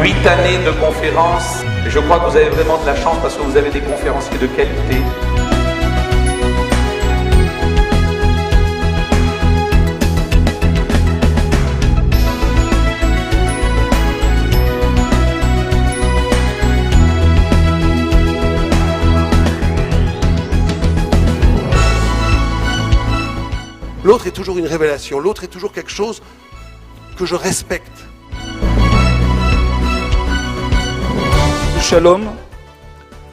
8 années de conférences. Et je crois que vous avez vraiment de la chance parce que vous avez des conférenciers de qualité. L'autre est toujours une révélation, l'autre est toujours quelque chose que je respecte. Le shalom,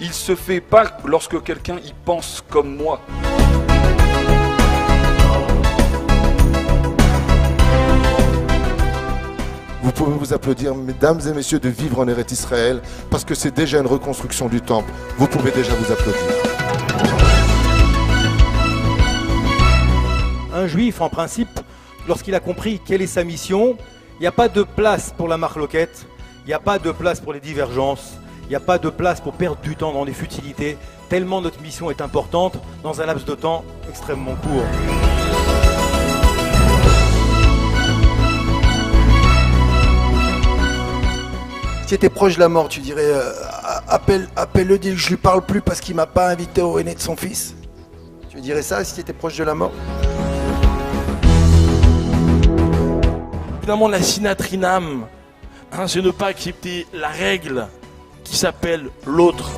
il se fait pas lorsque quelqu'un y pense comme moi. Vous pouvez vous applaudir, mesdames et messieurs, de vivre en Eretz Israël, parce que c'est déjà une reconstruction du temple. Vous pouvez déjà vous applaudir. Un juif, en principe, lorsqu'il a compris quelle est sa mission, il n'y a pas de place pour la marloquette, il n'y a pas de place pour les divergences, il n'y a pas de place pour perdre du temps dans des futilités, tellement notre mission est importante dans un laps de temps extrêmement court. Si tu étais proche de la mort, tu dirais appelle-le, dis que je lui parle plus parce qu'il m'a pas invité au aîné de son fils. Tu dirais ça si tu étais proche de la mort? Finalement, la sinatrinam, c'est ne pas accepter la règle qui s'appelle l'autre.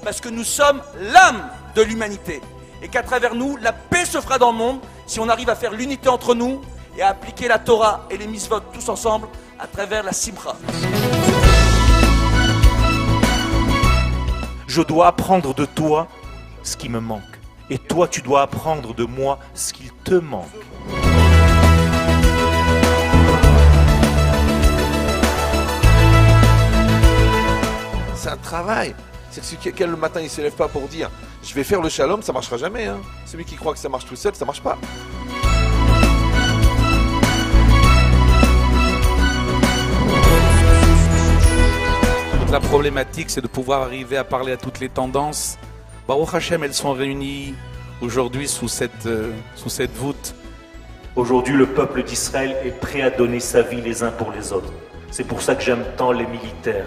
Parce que nous sommes l'âme de l'humanité. Et qu'à travers nous, la paix se fera dans le monde si on arrive à faire l'unité entre nous et à appliquer la Torah et les mitzvot tous ensemble à travers la simcha. Je dois apprendre de toi ce qui me manque. Et toi, tu dois apprendre de moi ce qu'il te manque. C'est un travail. C'est que si quelqu'un le matin il ne se lève pas pour dire je vais faire le shalom, ça ne marchera jamais. Hein. Celui qui croit que ça marche tout seul, ça ne marche pas. La problématique, c'est de pouvoir arriver à parler à toutes les tendances. Baruch Hashem, elles sont réunies aujourd'hui sous cette voûte. Aujourd'hui, le peuple d'Israël est prêt à donner sa vie les uns pour les autres. C'est pour ça que j'aime tant les militaires.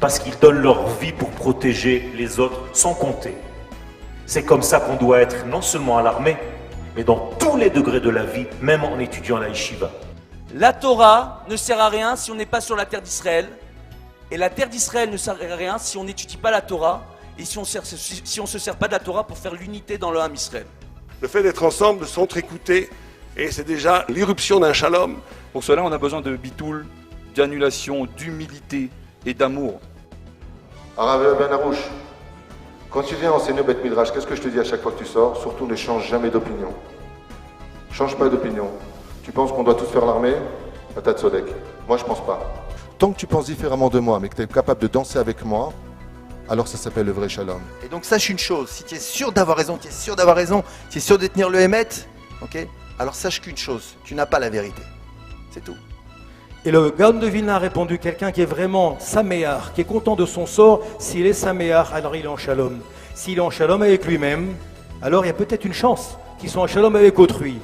Parce qu'ils donnent leur vie pour protéger les autres sans compter. C'est comme ça qu'on doit être non seulement à l'armée, mais dans tous les degrés de la vie, même en étudiant la yeshiva. La Torah ne sert à rien si on n'est pas sur la terre d'Israël. Et la terre d'Israël ne sert à rien si on n'étudie pas la Torah. Et si on ne se sert pas de la Torah pour faire l'unité dans le Ham Israël. Le fait d'être ensemble, de s'entre-écouter, et c'est déjà l'irruption d'un shalom. Pour cela, on a besoin de bitoul, d'annulation, d'humilité et d'amour. Arav Ben Arouche, quand tu viens enseigner au Beth Midrash, qu'est-ce que je te dis à chaque fois que tu sors? Surtout ne change jamais d'opinion. Change pas d'opinion. Tu penses qu'on doit tous faire l'armée? T'as tzodek. Moi je pense pas. Tant que tu penses différemment de moi, mais que tu es capable de danser avec moi, alors ça s'appelle le vrai shalom. Et donc sache une chose, si tu es sûr d'avoir raison, tu es sûr d'avoir raison, tu es sûr de tenir le Hémet, ok? Alors sache qu'une chose, tu n'as pas la vérité. C'est tout. Et le Gaon de Vilna a répondu, quelqu'un qui est vraiment saméar, qui est content de son sort, s'il est saméar, alors il est en shalom. S'il est en shalom avec lui-même, alors il y a peut-être une chance qu'il soit en shalom avec autrui.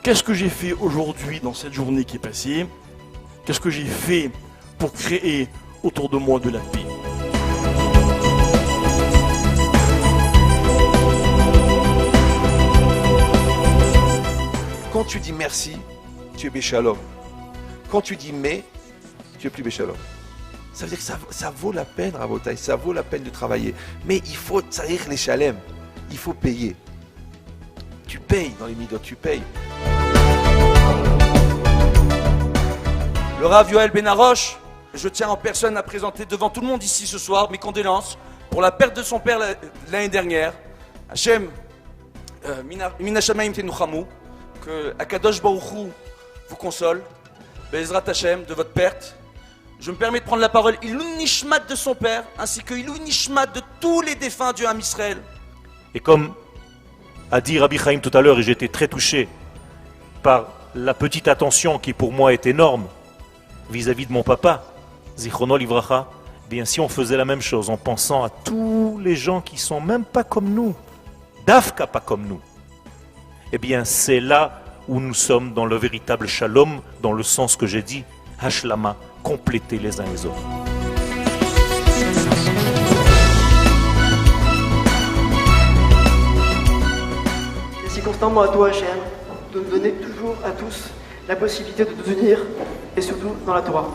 Qu'est-ce que j'ai fait aujourd'hui dans cette journée qui est passée? Qu'est-ce que j'ai fait pour créer autour de moi de la paix? Quand tu dis merci, tu es béchalom. Quand tu dis mais, tu es plus béchalom. Ça veut dire que ça vaut la peine, Rabotai, ça vaut la peine de travailler. Mais il faut tsarir les chalem, il faut payer. Tu payes dans les midot, tu payes. Le Rav Yoel Ben Arosh, je tiens en personne à présenter devant tout le monde ici ce soir mes condoléances pour la perte de son père l'année dernière. Hachem, Mina Shamayim Tenuchamu, que Akadosh Baruch Hu vous console, Bezrat Hachem, de votre perte. Je me permets de prendre la parole Ilou Nishmat de son père, ainsi que Ilou Nishmat de tous les défunts du Ham Israël. Et comme a dit Rabbi Chaim tout à l'heure, et j'étais très touché par la petite attention qui pour moi est énorme vis-à-vis de mon papa, Zichrono Livracha, bien si on faisait la même chose en pensant à tous les gens qui sont même pas comme nous, d'Afka pas comme nous, eh bien c'est là où nous sommes dans le véritable shalom, dans le sens que j'ai dit, hashlama, compléter les uns les autres. Merci constamment à toi, Hachem, de nous donner toujours à tous la possibilité de devenir, et surtout dans la Torah.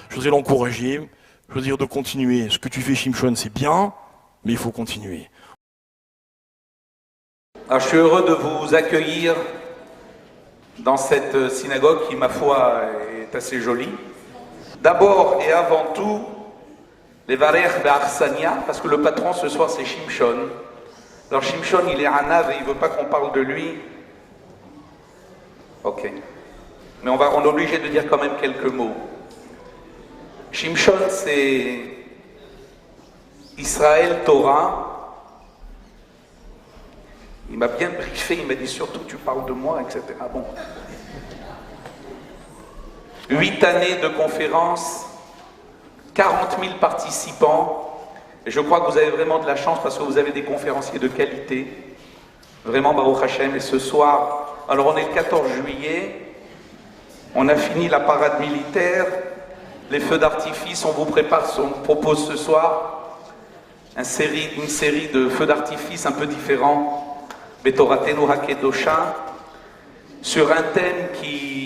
Je voudrais l'encourager, je veux dire de continuer. Ce que tu fais, Shimshon, c'est bien, mais il faut continuer. Alors, je suis heureux de vous accueillir dans cette synagogue qui, ma foi, est assez jolie. D'abord et avant tout, les Varech Be'arsania, parce que le patron ce soir c'est Shimshon. Alors Shimshon il est Hanav et il ne veut pas qu'on parle de lui. Ok. Mais on est obligé de dire quand même quelques mots. Shimshon c'est Israël Torah. Il m'a bien briefé, il m'a dit surtout tu parles de moi, etc. Bon. 8 années de conférences, 40 000 participants, et je crois que vous avez vraiment de la chance parce que vous avez des conférenciers de qualité, vraiment Baruch Hashem. Et ce soir, alors on est le 14 juillet, on a fini la parade militaire, les feux d'artifice, on vous prépare, on propose ce soir une série de feux d'artifice un peu différents, Betoratenu Hakedosha, sur un thème qui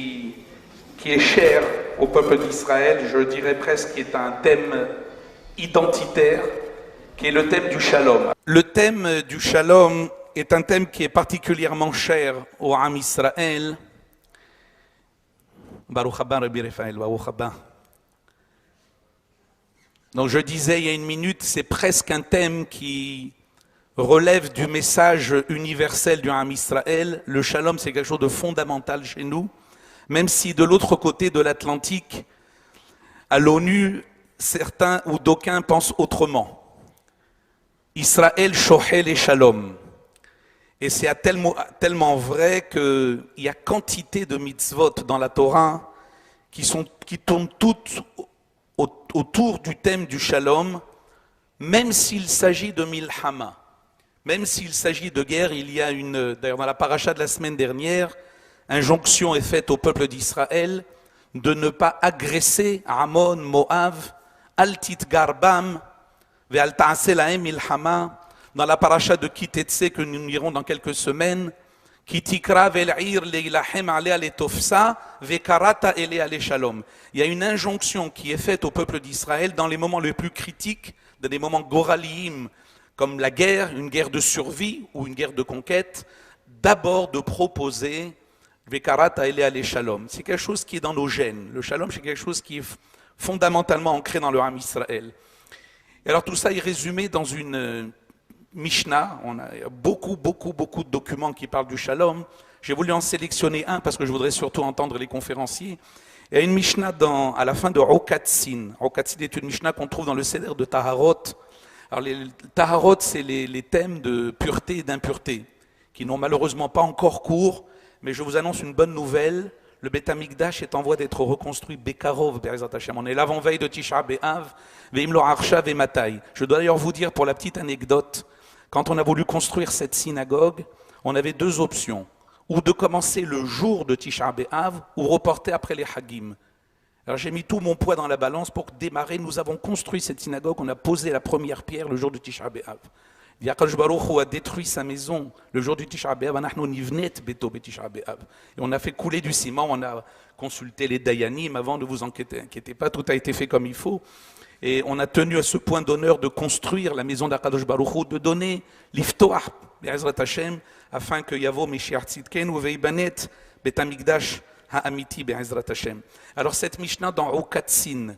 est cher au peuple d'Israël, je dirais presque qui est un thème identitaire, qui est le thème du shalom. Le thème du shalom est un thème qui est particulièrement cher au Am Israël. Baruch haba Rabbi Raphaël, Baruch haba. Donc je disais il y a une minute, c'est presque un thème qui relève du message universel du Am Israël. Le shalom, c'est quelque chose de fondamental chez nous. Même si de l'autre côté de l'Atlantique, à l'ONU, certains ou d'aucuns pensent autrement. Israël, Shohel et Shalom. Et c'est tellement vrai qu'il y a quantité de mitzvot dans la Torah qui tournent toutes autour du thème du Shalom, même s'il s'agit de Milhama. Même s'il s'agit de guerre, il y a d'ailleurs dans la paracha de la semaine dernière, injonction est faite au peuple d'Israël de ne pas agresser Ammon, Moav, Altit Garbam, Ve'al ta'aseh lahem milhama, dans la paracha de Kitetse que nous lirons dans quelques semaines, Kitikra ve'l'ir leilahem alea letofsa, ve'karata elea le shalom. Il y a une injonction qui est faite au peuple d'Israël dans les moments les plus critiques, dans des moments goraliim, comme la guerre, une guerre de survie ou une guerre de conquête, d'abord de proposer c'est quelque chose qui est dans nos gènes. Le shalom, c'est quelque chose qui est fondamentalement ancré dans le Ham Israël. Et alors tout ça est résumé dans une Mishnah. On a beaucoup de documents qui parlent du shalom. J'ai voulu en sélectionner un parce que je voudrais surtout entendre les conférenciers. Il y a une Mishnah à la fin de Okatsin. Okatsin est une Mishnah qu'on trouve dans le Seder de Taharot. Alors les Taharot, c'est les thèmes de pureté et d'impureté qui n'ont malheureusement pas encore cours. Mais je vous annonce une bonne nouvelle, le Beth Amikdash est en voie d'être reconstruit Bekarov, Be'ezrat Hashem. On est l'avant-veille de Tisha B'Av, Ve'im lo arsha ve'matai. Je dois d'ailleurs vous dire pour la petite anecdote, quand on a voulu construire cette synagogue, on avait deux options, ou de commencer le jour de Tisha B'Av, ou reporter après les Hagim. Alors j'ai mis tout mon poids dans la balance pour démarrer. Nous avons construit cette synagogue, on a posé la première pierre le jour de Tisha B'Av. Yakadosh Baruch Hu a détruit sa maison le jour du Tisha B'Av. Et on a fait couler du ciment, on a consulté les Dayanim avant, ne vous inquiétez pas, tout a été fait comme il faut. Et on a tenu à ce point d'honneur de construire la maison d'Akadosh Baruch Hu, de donner l'iftoah, Be'ezrat Hashem, afin que Yavo Meshiach Tzidkenu ve'ibanet Bet Hamikdash ha'amiti Be'ezrat Hashem. Alors cette Mishnah dans Okatsin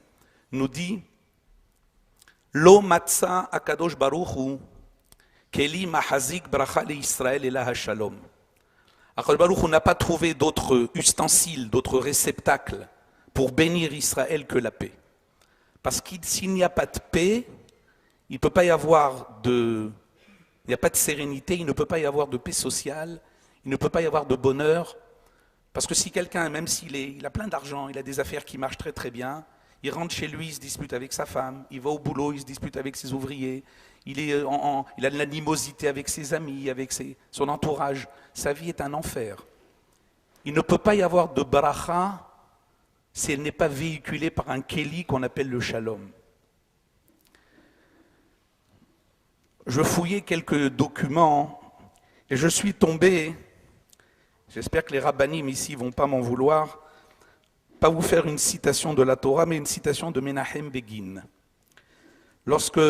nous dit Lo matza Akadosh Baruch Hu Keli mahazik bracha le Israël et la shalom. Akadosh Baruch Hu n'a pas trouvé d'autres ustensiles, d'autres réceptacles pour bénir Israël que la paix. Parce que s'il n'y a pas de paix, il ne peut pas y avoir il n'y a pas de sérénité, il ne peut pas y avoir de paix sociale, il ne peut pas y avoir de bonheur. Parce que si quelqu'un, même s'il a plein d'argent, il a des affaires qui marchent très très bien, Il rentre chez lui, il se dispute avec sa femme. Il va au boulot, il se dispute avec ses ouvriers. Il a de l'animosité avec ses amis, avec son entourage. Sa vie est un enfer. Il ne peut pas y avoir de bracha si elle n'est pas véhiculée par un kéli qu'on appelle le shalom. Je fouillais quelques documents et je suis tombé, j'espère que les rabbanim ici ne vont pas m'en vouloir, pas vous faire une citation de la Torah, mais une citation de Menahem Begin. Lorsque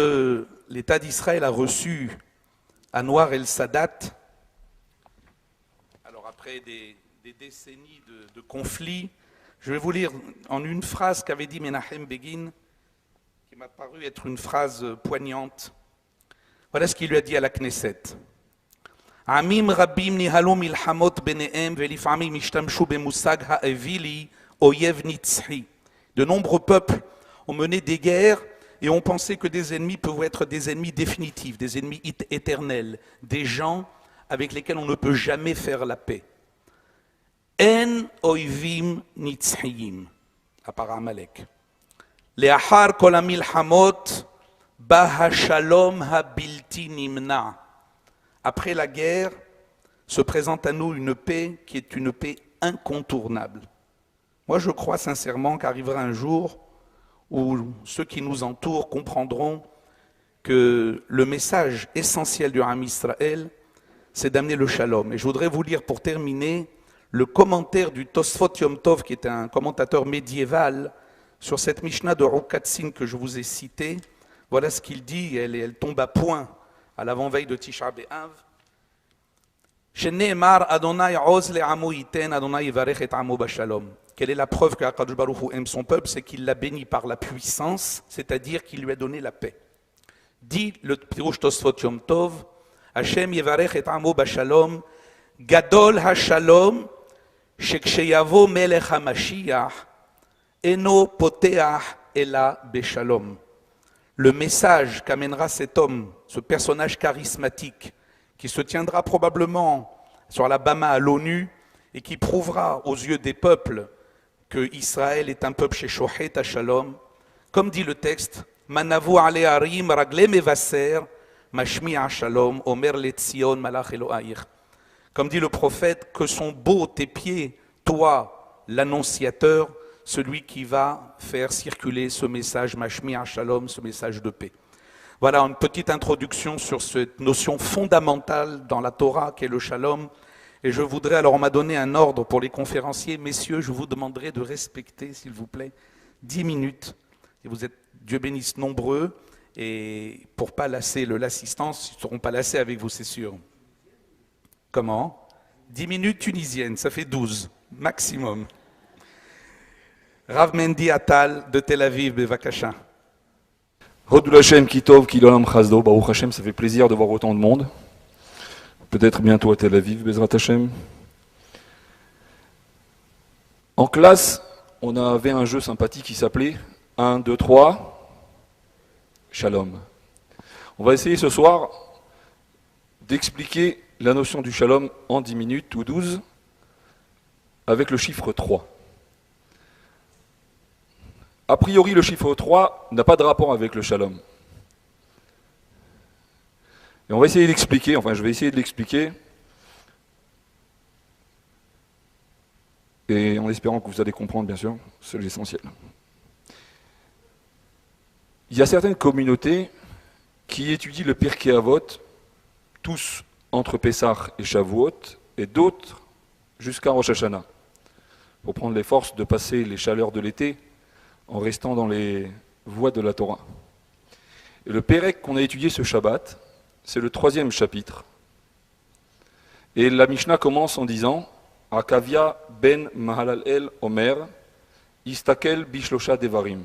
l'État d'Israël a reçu Anwar el-Sadat, alors après des décennies de conflits, je vais vous lire en une phrase qu'avait dit Menahem Begin, qui m'a paru être une phrase poignante. Voilà ce qu'il lui a dit à la Knesset. Amim rabim nihalu milhamot benehem velifamim ishtamshu bemusag ha'evili oyev nitzhi. De nombreux peuples ont mené des guerres et ont pensé que des ennemis peuvent être des ennemis définitifs, des ennemis éternels, des gens avec lesquels on ne peut jamais faire la paix. En oivim nitzhiyim, à part Amalek. Le'achar kol hamilhamot ba shalom habilti nimna. Après la guerre, se présente à nous une paix qui est une paix incontournable. Moi, je crois sincèrement qu'arrivera un jour où ceux qui nous entourent comprendront que le message essentiel du Ham Israël, c'est d'amener le shalom. Et je voudrais vous lire pour terminer le commentaire du Tosfot Yom Tov, qui est un commentateur médiéval, sur cette Mishnah de Rukatsin que je vous ai citée. Voilà ce qu'il dit, elle tombe à point à l'avant-veille de Tisha B'Av. Shene'emar Adonai oz le'amo yiten, Adonai yivarech et amo b'shalom. Quelle est la preuve que HaKadosh Baruch Hu aime son peuple? C'est qu'il l'a béni par la puissance, c'est-à-dire qu'il lui a donné la paix. Dit le Pirush Tosfot Yom Tov, Hashem yivarech et amo b'shalom, Gadol ha-shalom, sheksheyavo melech ha-mashiach, eno poteach ela b'shalom. Le message qu'amènera cet homme, ce personnage charismatique, qui se tiendra probablement sur la Bama à l'ONU et qui prouvera aux yeux des peuples que Israël est un peuple chez Shohet HaShalom, comme dit le texte, Manavu ale harim ragle mevaser, mashmi HaShalom, omer letzion malach Eloaïr. Comme dit le prophète, que sont beaux tes pieds, toi, l'annonciateur, celui qui va faire circuler ce message Mashmi HaShalom, ce message de paix. Voilà une petite introduction sur cette notion fondamentale dans la Torah qu'est le Shalom. Et je voudrais, alors on m'a donné un ordre pour les conférenciers, messieurs, je vous demanderai de respecter, s'il vous plaît, 10 minutes. Et vous êtes, Dieu bénisse, nombreux, et pour ne pas lasser l'assistance, ils ne seront pas lassés avec vous, c'est sûr. Comment? 10 minutes tunisiennes, ça fait 12, maximum. Rav Mendy Atal de Tel Aviv, Bevakasha. Hodul Hashem Kitov Kilolam Chazdo, Baruch Hashem, ça fait plaisir de voir autant de monde. Peut-être bientôt à Tel Aviv, Bezrat Hashem. En classe, on avait un jeu sympathique qui s'appelait 1, 2, 3, Shalom. On va essayer ce soir d'expliquer la notion du Shalom en 10 minutes ou 12 avec le chiffre 3. A priori, le chiffre 3 n'a pas de rapport avec le Shalom. Et on va essayer d'expliquer, enfin je vais essayer de l'expliquer, et en espérant que vous allez comprendre, bien sûr, c'est l'essentiel. Il y a certaines communautés qui étudient le Pirkei Avot, tous entre Pessah et Shavuot, et d'autres jusqu'à Rosh Hashanah, pour prendre les forces de passer les chaleurs de l'été en restant dans les voies de la Torah. Et le Pérek qu'on a étudié ce Shabbat, c'est le 3e chapitre. Et la Mishnah commence en disant Akavia ben Mahalalel Omer, Istakel bishlosha devarim.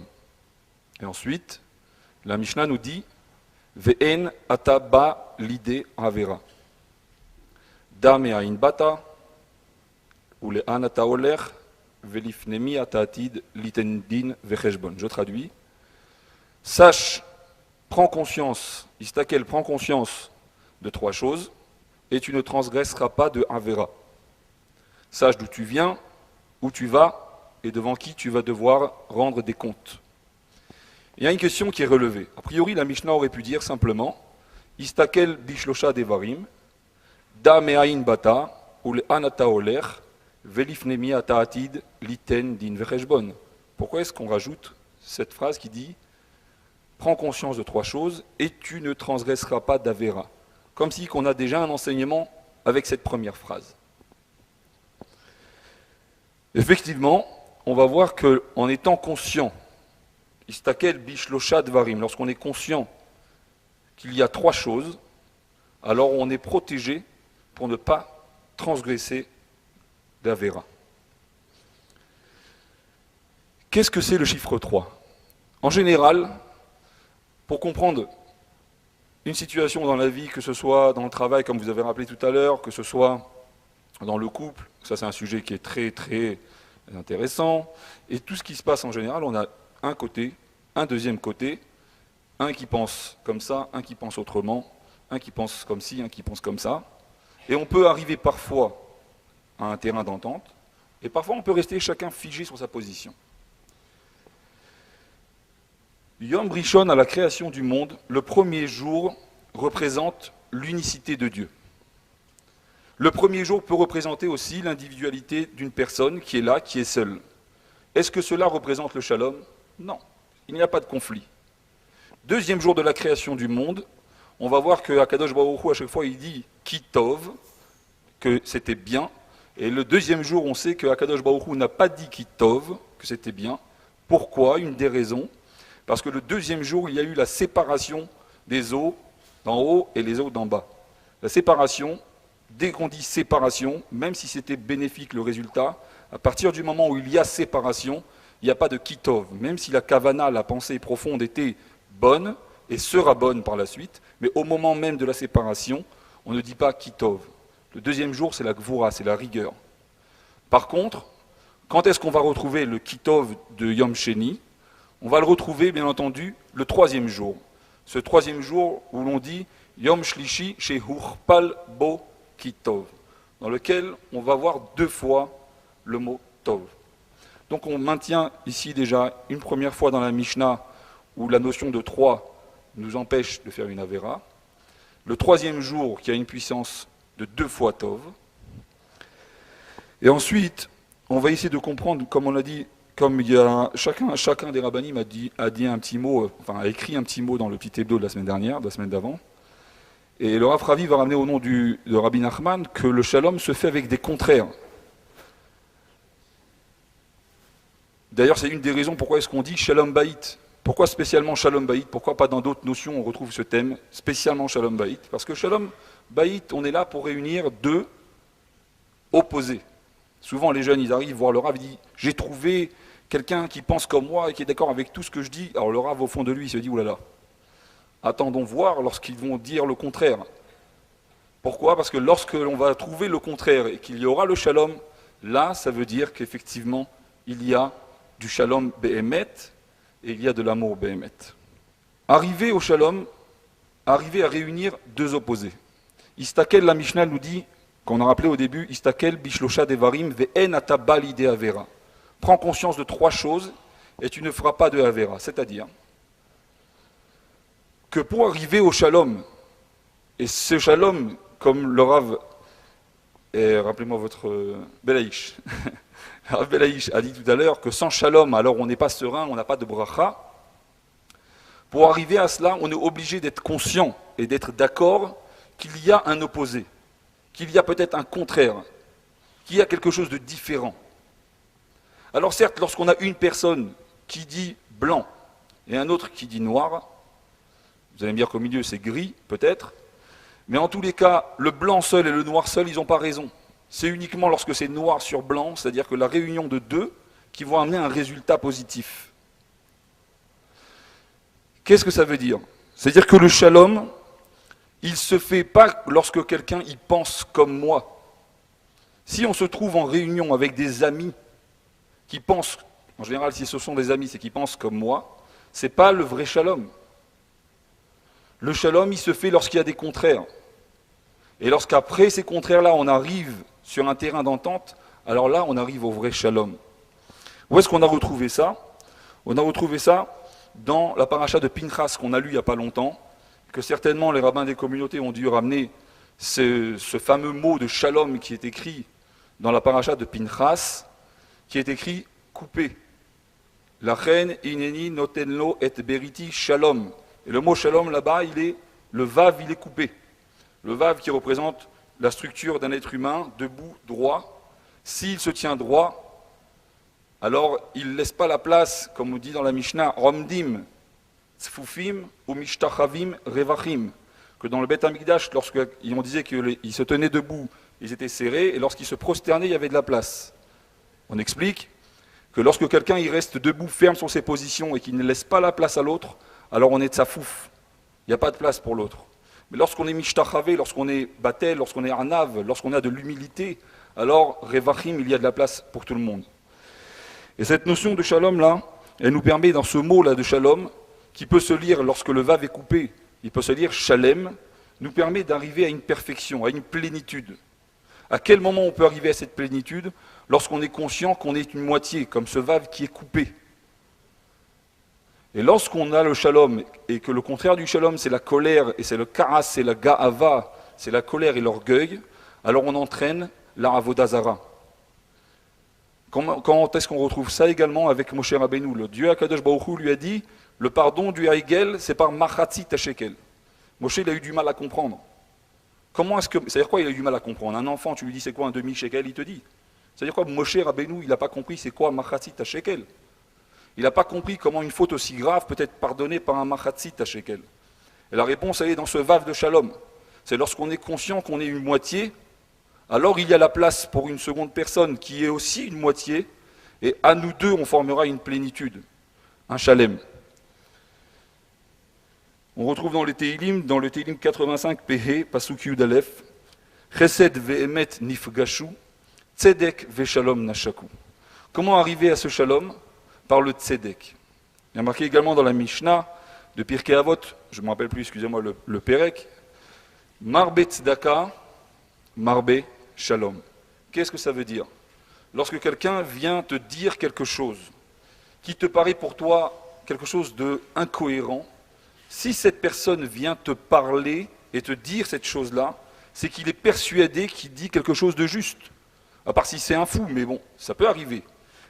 Et ensuite, la Mishnah nous dit Ve'en ataba lide avera. Dame ain bata, ou le anata oler, velifnemi atatid litendin vecheshbon. Je traduis. Sache, prends conscience, Istakel prend conscience de 3 choses, et tu ne transgresseras pas de avera. Sache d'où tu viens, où tu vas, et devant qui tu vas devoir rendre des comptes. Il y a une question qui est relevée. A priori, la Mishnah aurait pu dire simplement Istakel bishlosha devarim, da me'ain bata, ul anata oler, velifnemi ataatid, liten din vecheshbon. Pourquoi est-ce qu'on rajoute cette phrase qui dit prends conscience de trois choses et tu ne transgresseras pas d'Avera? Comme si qu'on a déjà un enseignement avec cette première phrase. Effectivement, on va voir qu'en étant conscient, Istakel bishlosha dvarim, lorsqu'on est conscient qu'il y a trois choses, alors on est protégé pour ne pas transgresser d'Avera. Qu'est-ce que c'est le chiffre 3? En général, pour comprendre une situation dans la vie, que ce soit dans le travail, comme vous avez rappelé tout à l'heure, que ce soit dans le couple, ça c'est un sujet qui est très très intéressant, et tout ce qui se passe en général, on a un côté, un deuxième côté, un qui pense comme ça, un qui pense autrement, un qui pense comme ci, un qui pense comme ça, et on peut arriver parfois à un terrain d'entente, et parfois on peut rester chacun figé sur sa position. Yom Rishon, à la création du monde, le premier jour représente l'unicité de Dieu. Le premier jour peut représenter aussi l'individualité d'une personne qui est là, qui est seule. Est-ce que cela représente le shalom? Non, il n'y a pas de conflit. Deuxième jour de la création du monde, on va voir que Akadosh Baruch Hu, à chaque fois, il dit « Kitov », que c'était bien. Et le deuxième jour, on sait que Akadosh Baruch Hu n'a pas dit « Kitov », que c'était bien. Pourquoi? Une des raisons. Parce que le deuxième jour, il y a eu la séparation des eaux d'en haut et les eaux d'en bas. La séparation, dès qu'on dit séparation, même si c'était bénéfique le résultat, à partir du moment où il y a séparation, il n'y a pas de kitov. Même si la kavana, la pensée profonde, était bonne et sera bonne par la suite, mais au moment même de la séparation, on ne dit pas kitov. Le deuxième jour, c'est la gvura, c'est la rigueur. Par contre, quand est-ce qu'on va retrouver le kitov de Yom Sheni? On va le retrouver, bien entendu, le troisième jour. Ce troisième jour où l'on dit Yom Shlishi Shehurpal Bo Kitov, dans lequel on va voir deux fois le mot Tov. Donc on maintient ici déjà une première fois dans la Mishnah où la notion de 3 nous empêche de faire une Avera. Le troisième jour qui a une puissance de 2 fois Tov. Et ensuite, on va essayer de comprendre, comme on l'a dit, comme il y a chacun des rabbanim a dit un petit mot, enfin a écrit un petit mot dans le petit hebdo de la semaine dernière, de la semaine d'avant. Et le Rav Ravi va ramener au nom de Rabbi Nachman que le shalom se fait avec des contraires. D'ailleurs, c'est une des raisons pourquoi est-ce qu'on dit shalom baït. Pourquoi spécialement shalom baït? Pourquoi pas dans d'autres notions on retrouve ce thème, spécialement shalom baït? Parce que shalom baït, on est là pour réunir deux opposés. Souvent les jeunes, ils arrivent voir le Rav, ils disent « J'ai trouvé quelqu'un qui pense comme moi et qui est d'accord avec tout ce que je dis. » Alors le Rav, au fond de lui, il se dit « Oulala, attendons voir lorsqu'ils vont dire le contraire. » Pourquoi? Parce que lorsque l'on va trouver le contraire et qu'il y aura le shalom, là, ça veut dire qu'effectivement, il y a du shalom behemet et il y a de l'amour behemet. Arriver au shalom, arriver à réunir deux opposés. Istakel, la Mishnah nous dit, qu'on a rappelé au début, Istakel bishlosha devarim ve'en ata balide avera. Prends conscience de trois choses et tu ne feras pas de avera. C'est-à-dire que pour arriver au shalom, et ce shalom, comme le Rav, rappelez-moi votre Belaïch, Rav Belaïch a dit tout à l'heure que sans shalom, alors on n'est pas serein, on n'a pas de bracha. Pour arriver à cela, on est obligé d'être conscient et d'être d'accord qu'il y a un opposé, qu'il y a peut-être un contraire, qu'il y a quelque chose de différent. Alors certes, lorsqu'on a une personne qui dit blanc et un autre qui dit noir, vous allez me dire qu'au milieu c'est gris, peut-être, mais en tous les cas, le blanc seul et le noir seul, ils n'ont pas raison. C'est uniquement lorsque c'est noir sur blanc, c'est-à-dire que la réunion de deux, qui vont amener un résultat positif. Qu'est-ce que ça veut dire? C'est-à-dire que le shalom, il ne se fait pas lorsque quelqu'un y pense comme moi. Si on se trouve en réunion avec des amis qui pensent, en général si ce sont des amis, c'est qui pensent comme moi, ce n'est pas le vrai shalom. Le shalom, il se fait lorsqu'il y a des contraires. Et lorsqu'après ces contraires-là, on arrive sur un terrain d'entente, alors là, on arrive au vrai shalom. Où est-ce qu'on a retrouvé ça? On a retrouvé ça dans la paracha de Pinchas qu'on a lu il n'y a pas longtemps, que certainement les rabbins des communautés ont dû ramener ce fameux mot de shalom qui est écrit dans la paracha de Pinchas, qui est écrit couper. La reine ineni notenlo et beriti shalom. Et le mot shalom là-bas, le vav, il est coupé. Le vav qui représente la structure d'un être humain, debout, droit. S'il se tient droit, alors il ne laisse pas la place, comme on dit dans la Mishnah, romdim, tzfufim ou mishtachavim revachim. Que dans le Beth Amikdash, lorsqu'on disait qu'ils se tenaient debout, ils étaient serrés, et lorsqu'ils se prosternaient, il y avait de la place. On explique que lorsque quelqu'un il reste debout, ferme sur ses positions et qu'il ne laisse pas la place à l'autre, alors on est tsafouf. Il n'y a pas de place pour l'autre. Mais lorsqu'on est mishtachavé, lorsqu'on est batel, lorsqu'on est arnav, lorsqu'on a de l'humilité, alors revachim, il y a de la place pour tout le monde. Et cette notion de shalom là, elle nous permet dans ce mot là de shalom, qui peut se lire lorsque le vav est coupé, il peut se lire shalem, nous permet d'arriver à une perfection, à une plénitude. À quel moment on peut arriver à cette plénitude? Lorsqu'on est conscient qu'on est une moitié, comme ce vav qui est coupé. Et lorsqu'on a le shalom, et que le contraire du shalom c'est la colère, et c'est le karas, c'est la ga'ava, c'est la colère et l'orgueil, alors on entraîne la avodazara. Quand est-ce qu'on retrouve ça également avec Moshe Rabbeinu? Le Dieu Akadosh Baruch Hu lui a dit, le pardon du Haïgel, c'est par Machatzi Tashekel. Moshe, il a eu du mal à comprendre. C'est-à-dire quoi il a eu du mal à comprendre? Un enfant, tu lui dis c'est quoi un demi-shekel, il te dit. C'est-à-dire quoi Moshe Rabbeinu, il n'a pas compris c'est quoi Machatzi Tashekel. Il n'a pas compris comment une faute aussi grave peut être pardonnée par un Machatzi Tashekel. Et la réponse, elle est dans ce vav de Shalom. C'est lorsqu'on est conscient qu'on est une moitié, alors il y a la place pour une seconde personne qui est aussi une moitié, et à nous deux, on formera une plénitude, un Shalem. On retrouve dans le Teilim 85 PH, Pasuk Yud Aleph, Chesed ve'emet nifgashu, tzedek ve'shalom nashaku. Comment arriver à ce shalom? Par le tzedek. Il y a marqué également dans la Mishnah de Pirkei Avot, je ne me rappelle plus, excusez-moi, le Perek, Marbe tzedaka, marbe shalom. Qu'est-ce que ça veut dire? Lorsque quelqu'un vient te dire quelque chose qui te paraît pour toi quelque chose d'incohérent, si cette personne vient te parler et te dire cette chose-là, c'est qu'il est persuadé qu'il dit quelque chose de juste. À part si c'est un fou, mais bon, ça peut arriver.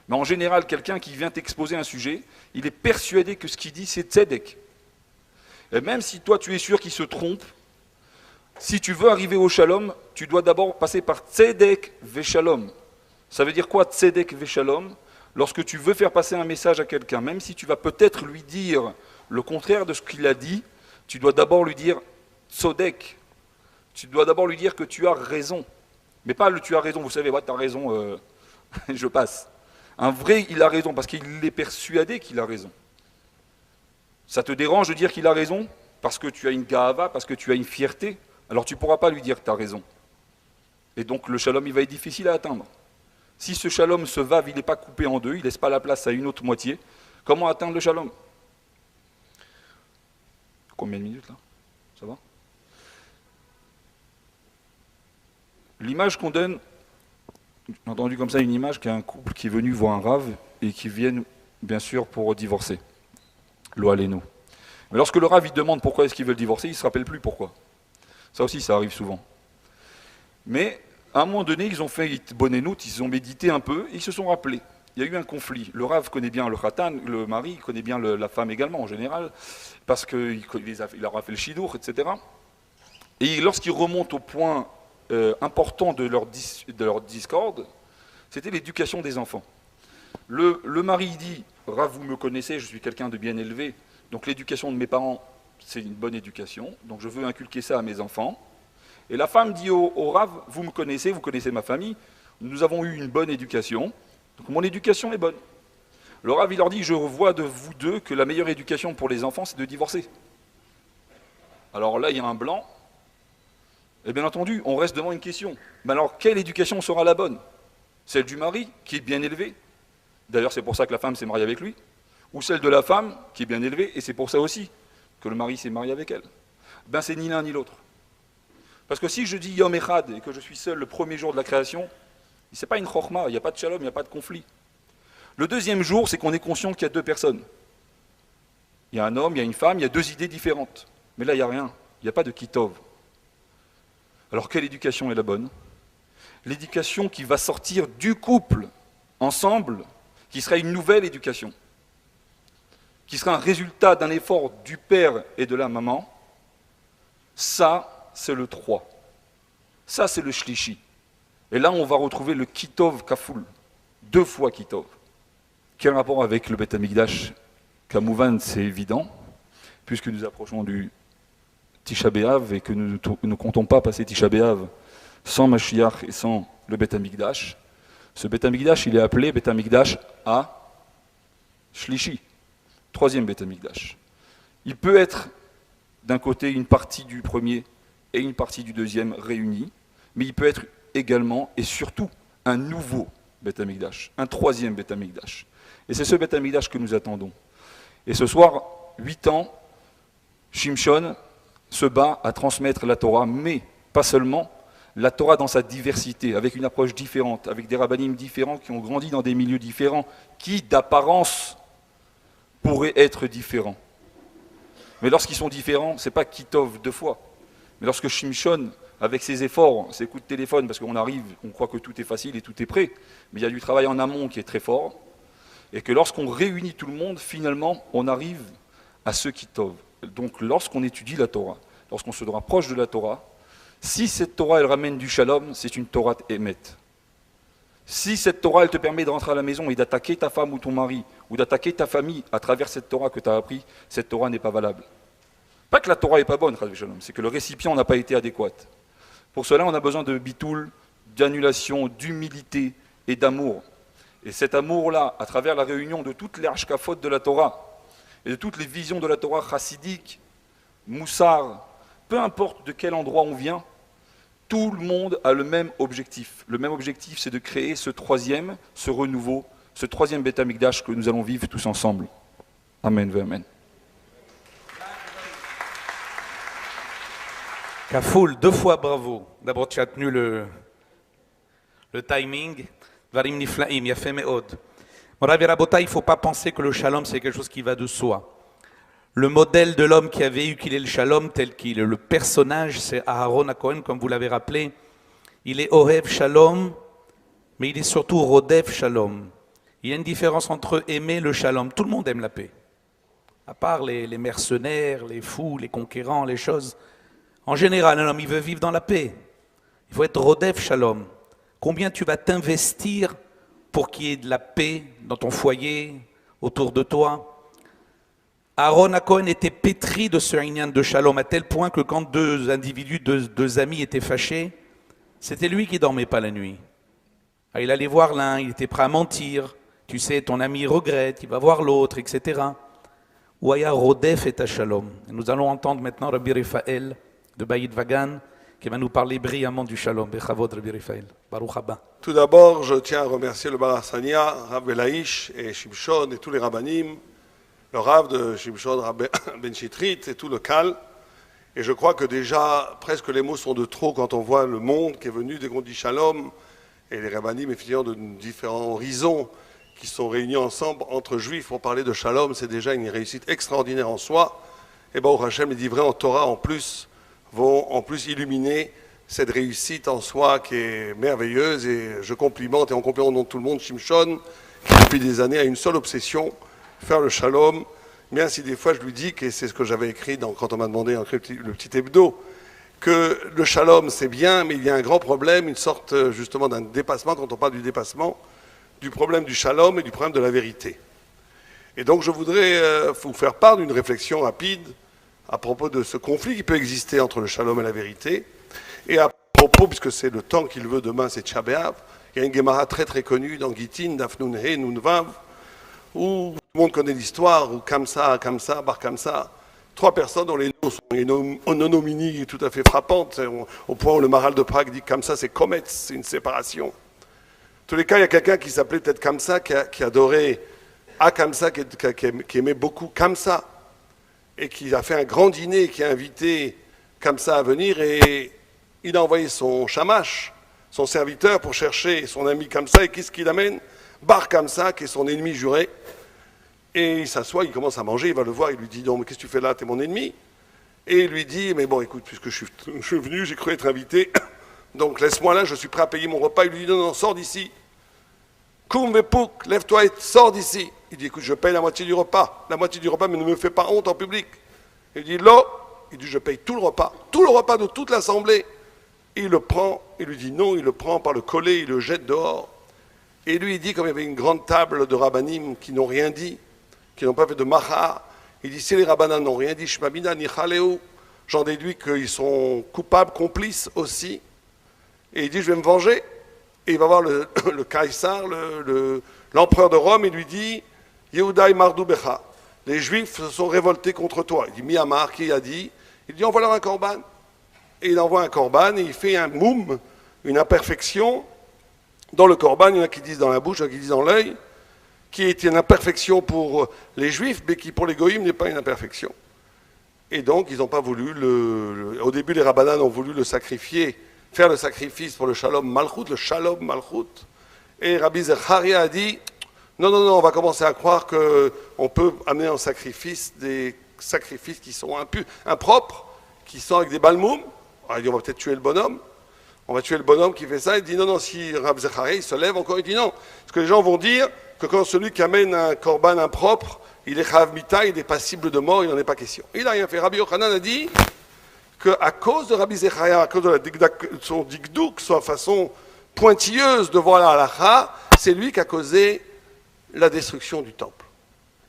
Mais en général, quelqu'un qui vient t'exposer un sujet, il est persuadé que ce qu'il dit, c'est tzedek. Et même si toi, tu es sûr qu'il se trompe, si tu veux arriver au shalom, tu dois d'abord passer par tzedek veshalom. Ça veut dire quoi, tzedek veshalom? Lorsque tu veux faire passer un message à quelqu'un, même si tu vas peut-être lui dire le contraire de ce qu'il a dit, tu dois d'abord lui dire tzodek. Tu dois d'abord lui dire que tu as raison. Mais pas le tu as raison, vous savez, ouais, tu as raison, je passe. Un vrai, il a raison, parce qu'il est persuadé qu'il a raison. Ça te dérange de dire qu'il a raison? Parce que tu as une ga'ava, parce que tu as une fierté, alors tu ne pourras pas lui dire que tu as raison. Et donc le shalom, il va être difficile à atteindre. Si ce shalom, ce vav, il n'est pas coupé en deux, il ne laisse pas la place à une autre moitié, comment atteindre le shalom? Combien de minutes là? Ça va? L'image qu'on donne, j'ai entendu comme ça une image qu'il y a un couple qui est venu voir un rave et qui viennent bien sûr pour divorcer. Lo alenu. Mais lorsque le rave il demande pourquoi est-ce qu'ils veulent divorcer, il ne se rappelle plus pourquoi. Ça aussi, ça arrive souvent. Mais à un moment donné, ils ont fait bonenout, ils ont médité un peu et ils se sont rappelés. Il y a eu un conflit. Le rave connaît bien le khatan, le mari, il connaît bien la femme également en général, parce qu'il leur a fait le shidour, etc. Et lorsqu'ils remontent au point important de leur discorde, c'était l'éducation des enfants. Le mari dit, Rav, vous me connaissez, je suis quelqu'un de bien élevé, donc l'éducation de mes parents, c'est une bonne éducation, donc je veux inculquer ça à mes enfants. Et la femme dit au Rav, vous me connaissez, vous connaissez ma famille, nous avons eu une bonne éducation, donc mon éducation est bonne. Le Rav, il leur dit, je vois de vous deux que la meilleure éducation pour les enfants, c'est de divorcer. Alors là, il y a un blanc. Et bien entendu, on reste devant une question. Mais alors, quelle éducation sera la bonne? Celle du mari, qui est bien élevé. D'ailleurs, c'est pour ça que la femme s'est mariée avec lui. Ou celle de la femme, qui est bien élevée, et c'est pour ça aussi que le mari s'est marié avec elle. Ben, c'est ni l'un ni l'autre. Parce que si je dis Yom Echad, et que je suis seul le premier jour de la création, ce n'est pas une chorma, il n'y a pas de shalom, il n'y a pas de conflit. Le deuxième jour, c'est qu'on est conscient qu'il y a deux personnes. Il y a un homme, il y a une femme, il y a deux idées différentes. Mais là, il n'y a rien. Il n'y a pas de kitov. Alors, quelle éducation est la bonne? L'éducation qui va sortir du couple, ensemble, qui sera une nouvelle éducation, qui sera un résultat d'un effort du père et de la maman. Ça, c'est le 3. Ça, c'est le shlishi. Et là, on va retrouver le kitov kafoul. 2 fois kitov. Quel rapport avec le Beth Amikdash? Kamouvan, c'est évident, puisque nous approchons du Tisha B'Av et que nous ne comptons pas passer Tisha B'Av sans Mashiach et sans le Beth Amikdash. Ce Beth Amikdash, il est appelé Beth Amikdash à Shlishi, 3e Beth Amikdash. Il peut être d'un côté une partie du premier et une partie du deuxième réunis, mais il peut être également et surtout un nouveau Beth Amikdash, un 3e Beth Amikdash. Et c'est ce Beth Amikdash que nous attendons. Et ce soir, 8 ans, Shimshon se bat à transmettre la Torah, mais pas seulement, la Torah dans sa diversité, avec une approche différente, avec des rabbanim différents qui ont grandi dans des milieux différents, qui d'apparence pourraient être différents. Mais lorsqu'ils sont différents, ce n'est pas Kitov 2 fois. Mais lorsque Shimshon, avec ses efforts, ses coups de téléphone, parce qu'on arrive, on croit que tout est facile et tout est prêt, mais il y a du travail en amont qui est très fort, et que lorsqu'on réunit tout le monde, finalement, on arrive à ce Kitov. Donc lorsqu'on étudie la Torah, lorsqu'on se rapproche de la Torah, si cette Torah elle ramène du shalom, c'est une Torah émet. Si cette Torah elle te permet de rentrer à la maison et d'attaquer ta femme ou ton mari, ou d'attaquer ta famille à travers cette Torah que tu as appris, cette Torah n'est pas valable. Pas que la Torah n'est pas bonne, c'est que le récipient n'a pas été adéquat. Pour cela, on a besoin de bitoul, d'annulation, d'humilité et d'amour. Et cet amour-là, à travers la réunion de toutes les hashkafot de la Torah, et de toutes les visions de la Torah chassidique, moussar, peu importe de quel endroit on vient, tout le monde a le même objectif. Le même objectif, c'est de créer ce 3e, ce renouveau, ce 3e Beth Amikdash que nous allons vivre tous ensemble. Amen, amen. Kafoul, 2 fois bravo. D'abord, tu as tenu le timing. Varim niflaim, yafé me'od. Morav et Rabota, il ne faut pas penser que le shalom, c'est quelque chose qui va de soi. Le modèle de l'homme qui a véhiculé le shalom, tel qu'il est le personnage, c'est Aharon HaKohen, comme vous l'avez rappelé. Il est Ohev Shalom, mais il est surtout Rodef Shalom. Il y a une différence entre aimer le shalom. Tout le monde aime la paix. À part les mercenaires, les fous, les conquérants, les choses. En général, un homme, il veut vivre dans la paix. Il faut être Rodef Shalom. Combien tu vas t'investir pour qu'il y ait de la paix dans ton foyer, autour de toi? Aaron HaKohen était pétri de ce inyan de shalom, à tel point que quand 2 individus, deux amis étaient fâchés, c'était lui qui dormait pas la nuit. Il allait voir l'un, il était prêt à mentir. Tu sais, ton ami regrette, il va voir l'autre, etc. Ouaya Rodef et Shalom. Nous allons entendre maintenant Rabbi Raphaël de Bayit Vagan, qui va nous parler brillamment du shalom. Bechavod Rabbi Raphaël. Baruch haba. Tout d'abord, je tiens à remercier le Bar Hassania, Rav Belaïch et Shimshon et tous les rabbanim, le Rav de Shimshon, Rav Ben Chitrit et tout le Kal. Et je crois que déjà, presque les mots sont de trop quand on voit le monde qui est venu dès qu'on dit shalom et les rabbanim effectivement de différents horizons qui sont réunis ensemble entre juifs pour parler de shalom. C'est déjà une réussite extraordinaire en soi. Et Baruch Hashem, les livrets en Torah en plus vont en plus illuminer cette réussite en soi qui est merveilleuse. Et je complimente, et en complimente de tout le monde, Shimshon, qui depuis des années a une seule obsession, faire le shalom. Bien si des fois je lui dis, et c'est ce que j'avais écrit quand on m'a demandé le petit hebdo, que le shalom c'est bien, mais il y a un grand problème, une sorte justement d'un dépassement, quand on parle du dépassement, du problème du shalom et du problème de la vérité. Et donc je voudrais vous faire part d'une réflexion rapide à propos de ce conflit qui peut exister entre le shalom et la vérité. Et à propos, puisque c'est le temps qu'il veut demain, c'est Tisha B'Av, il y a une Gemara très très connue dans Gittin, Daf Nun He, Nun Vav, où tout le monde connaît l'histoire, où Kamsa, Bar Kamsa, 3 personnes dont les noms sont une homonymie tout à fait frappante, au point où le Maharal de Prague dit Kamsa c'est Kometz, c'est une séparation. En tous les cas, il y a quelqu'un qui s'appelait peut-être Kamsa, qui adorait Kamsa, qui aimait beaucoup Kamsa, et qui a fait un grand dîner, qui a invité Kamsa à venir, et il a envoyé son shamash, son serviteur, pour chercher son ami Kamsa, et qu'est-ce qu'il amène? Bar Kamsa, qui est son ennemi juré. Et il s'assoit, il commence à manger, il va le voir, il lui dit, non, mais qu'est-ce que tu fais là, t'es mon ennemi. Et il lui dit, mais bon, écoute, puisque je suis venu, j'ai cru être invité, donc laisse-moi là, je suis prêt à payer mon repas. Il lui dit, non, non, sors d'ici. Koum Vepouk, lève-toi et sors d'ici. Il dit, écoute, je paye la moitié du repas, mais ne me fais pas honte en public. Il dit, l'eau, il dit, je paye tout le repas de toute l'assemblée. Et il le prend, il lui dit non, il le prend par le collet, il le jette dehors. Et lui, il dit, comme il y avait une grande table de rabbanim qui n'ont rien dit, qui n'ont pas fait de macha, il dit, si les rabbanim n'ont rien dit, shmamina ni chaleu, j'en déduis qu'ils sont coupables, complices aussi. Et il dit, je vais me venger. Et il va voir le Caïsar, l'empereur de Rome, il lui dit, Yehudaï Mardou Becha, les Juifs se sont révoltés contre toi. Il dit, Miyamar, qui a dit? Il dit, envoie-leur un korban. Et il envoie un korban et il fait un moum, une imperfection. Dans le korban, il y en a qui disent dans la bouche, il y en a qui disent dans l'œil, qui est une imperfection pour les Juifs, mais qui pour les Goïms n'est pas une imperfection. Et donc, ils n'ont pas voulu, au début, les Rabbanan ont voulu le sacrifier, faire le sacrifice pour le Shalom Malchut, le Shalom Malchut. Et Rabbi Zecharia a dit, non, non, non, on va commencer à croire qu'on peut amener en sacrifice des sacrifices qui sont impropres, qui sont avec des balmoum. Il dit, on va peut-être tuer le bonhomme. On va tuer le bonhomme qui fait ça. Il dit, non, non, si Rabbi Zecharia, il se lève encore, il dit non. Parce que les gens vont dire que quand celui qui amène un korban impropre, il est chayav mita, il est passible de mort, il n'en est pas question. Il n'a rien fait. Rabbi Yochanan a dit qu'à cause de Rabbi Zecharia, à cause de son dikdouk, sa façon pointilleuse de voir la halakha, c'est lui qui a causé la destruction du temple.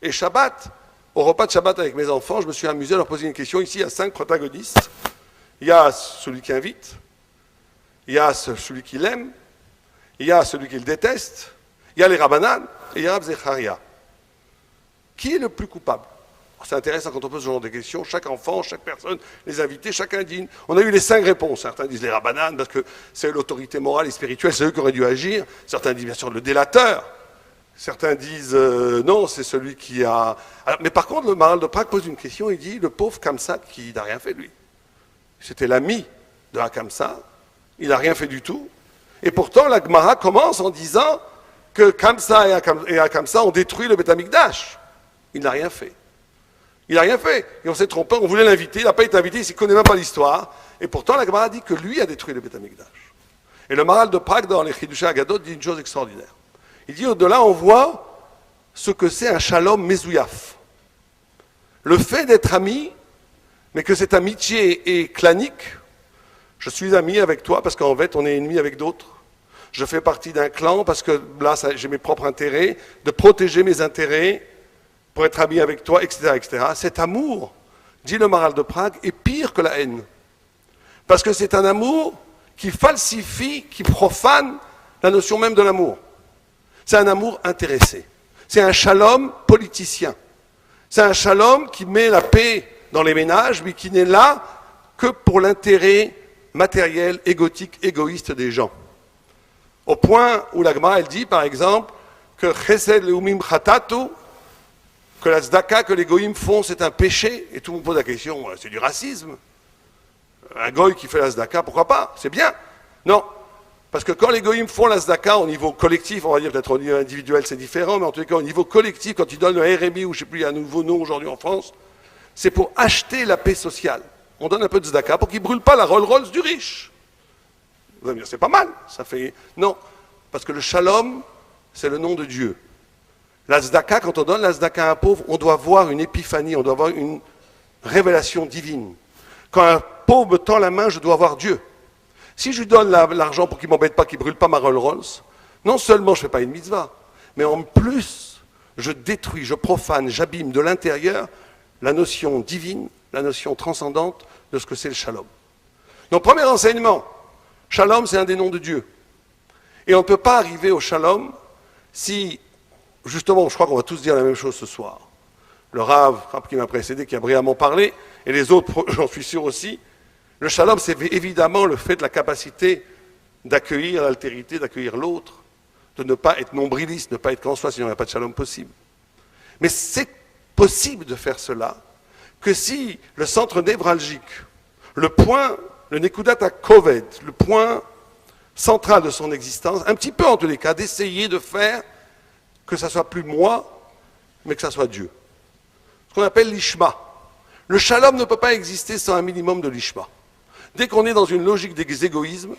Et Shabbat, au repas de Shabbat avec mes enfants, je me suis amusé à leur poser une question. Ici, il y a 5 protagonistes. Il y a celui qui invite, il y a celui qui l'aime, il y a celui qui le déteste, il y a les Rabbanan et il y a Rabbi Zecharia. Qui est le plus coupable? C'est intéressant quand on pose ce genre de questions. Chaque enfant, chaque personne, les invités, chacun dit. On a eu les 5 réponses. Certains disent les Rabbanan parce que c'est l'autorité morale et spirituelle, c'est eux qui auraient dû agir. Certains disent bien sûr le délateur. Certains disent non, c'est celui qui a. Alors, mais par contre, le Maharal de Prague pose une question. Il dit le pauvre Kamsa qui n'a rien fait lui. C'était l'ami de Hakamsa. Il n'a rien fait du tout. Et pourtant, la Gemara commence en disant que Kamsa et Hakamsa ont détruit le Beth Amikdash. Il n'a rien fait. Il n'a rien fait. Et on s'est trompé, on voulait l'inviter, il n'a pas été invité, il ne connaît même pas l'histoire. Et pourtant, la Gemara dit que lui a détruit le Beth Amikdash. Et le Maharal de Prague, dans les Chidushé Agadot, dit une chose extraordinaire. Il dit, au-delà, on voit ce que c'est un shalom mezouyaf. Le fait d'être ami, mais que cette amitié est clanique. Je suis ami avec toi parce qu'en fait, on est ennemi avec d'autres. Je fais partie d'un clan parce que là, j'ai mes propres intérêts, de protéger mes intérêts pour être ami avec toi, etc., etc. Cet amour, dit le Maharal de Prague, est pire que la haine. Parce que c'est un amour qui falsifie, qui profane la notion même de l'amour. C'est un amour intéressé. C'est un shalom politicien. C'est un shalom qui met la paix dans les ménages, mais qui n'est là que pour l'intérêt matériel, égotique, égoïste des gens. Au point où la Gemara, elle dit, par exemple, que chesed leumim chatatu, que la tzedaka que les goïms font, c'est un péché. Et tout le monde pose la question, c'est du racisme. Un goï qui fait la tzedaka, pourquoi pas? C'est bien. Non. Parce que quand les goïms font la tzedaka au niveau collectif, on va dire peut-être au niveau individuel c'est différent, mais en tout cas au niveau collectif, quand ils donnent le RMI, ou je ne sais plus, il y a un nouveau nom aujourd'hui en France, c'est pour acheter la paix sociale. On donne un peu de tzedaka pour qu'ils ne brûlent pas la Rolls-Royce du riche. Vous allez me dire, c'est pas mal, ça fait... Non, parce que le shalom, c'est le nom de Dieu. La tzedaka, quand on donne la tzedaka à un pauvre, on doit voir une épiphanie, on doit avoir une révélation divine. Quand un pauvre me tend la main, je dois voir Dieu. Si je lui donne l'argent pour qu'il ne m'embête pas, qu'il ne brûle pas ma Rolls-Royce, non seulement je ne fais pas une mitzvah, mais en plus, je détruis, je profane, j'abîme de l'intérieur la notion divine, la notion transcendante de ce que c'est le shalom. Donc, premier enseignement, shalom, c'est un des noms de Dieu. Et on ne peut pas arriver au shalom si, justement, je crois qu'on va tous dire la même chose ce soir. Le Rav qui m'a précédé, qui a brillamment parlé, et les autres, j'en suis sûr aussi, le shalom, c'est évidemment le fait de la capacité d'accueillir l'altérité, d'accueillir l'autre, de ne pas être nombriliste, ne pas être qu'en soi, sinon il n'y a pas de shalom possible. Mais c'est possible de faire cela que si le centre névralgique, le point, le Nekudat HaKoved, le point central de son existence, un petit peu en tous les cas, d'essayer de faire que ça soit plus moi, mais que ça soit Dieu. Ce qu'on appelle l'ishma. Le shalom ne peut pas exister sans un minimum de l'ishma. Dès qu'on est dans une logique des égoïsmes,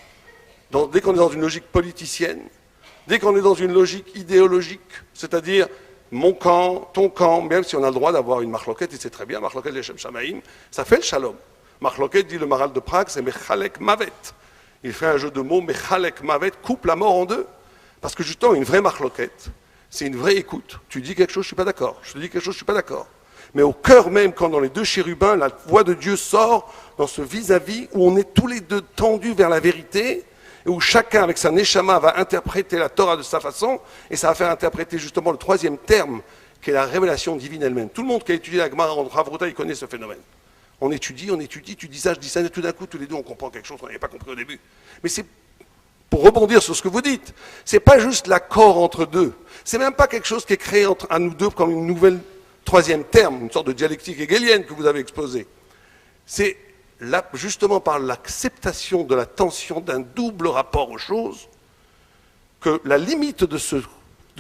dès qu'on est dans une logique politicienne, dès qu'on est dans une logique idéologique, c'est-à-dire mon camp, ton camp, même si on a le droit d'avoir une marloquette, et c'est très bien, marloquette leshem shamaïm, ça fait le shalom. Marloquette, dit le Maral de Prague, c'est mechalek mavet. Il fait un jeu de mots, mechalek mavet, coupe la mort en deux. Parce que justement, une vraie marloquette, c'est une vraie écoute. Tu dis quelque chose, je ne suis pas d'accord. Je te dis quelque chose, je ne suis pas d'accord. Mais au cœur même, quand dans les deux chérubins, la voix de Dieu sort dans ce vis-à-vis où on est tous les deux tendus vers la vérité, et où chacun, avec sa neshama, va interpréter la Torah de sa façon, et ça va faire interpréter justement le troisième terme, qui est la révélation divine elle-même. Tout le monde qui a étudié la Gemara en Rav il connaît ce phénomène. On étudie, tu dis ça, je dis ça, et tout d'un coup, tous les deux, on comprend quelque chose qu'on n'avait pas compris au début. Mais c'est, pour rebondir sur ce que vous dites, c'est pas juste l'accord entre deux. C'est même pas quelque chose qui est créé à nous deux comme une nouvelle troisième terme, une sorte de dialectique hegélienne que vous avez exposée. C'est justement par l'acceptation de la tension d'un double rapport aux choses que la limite de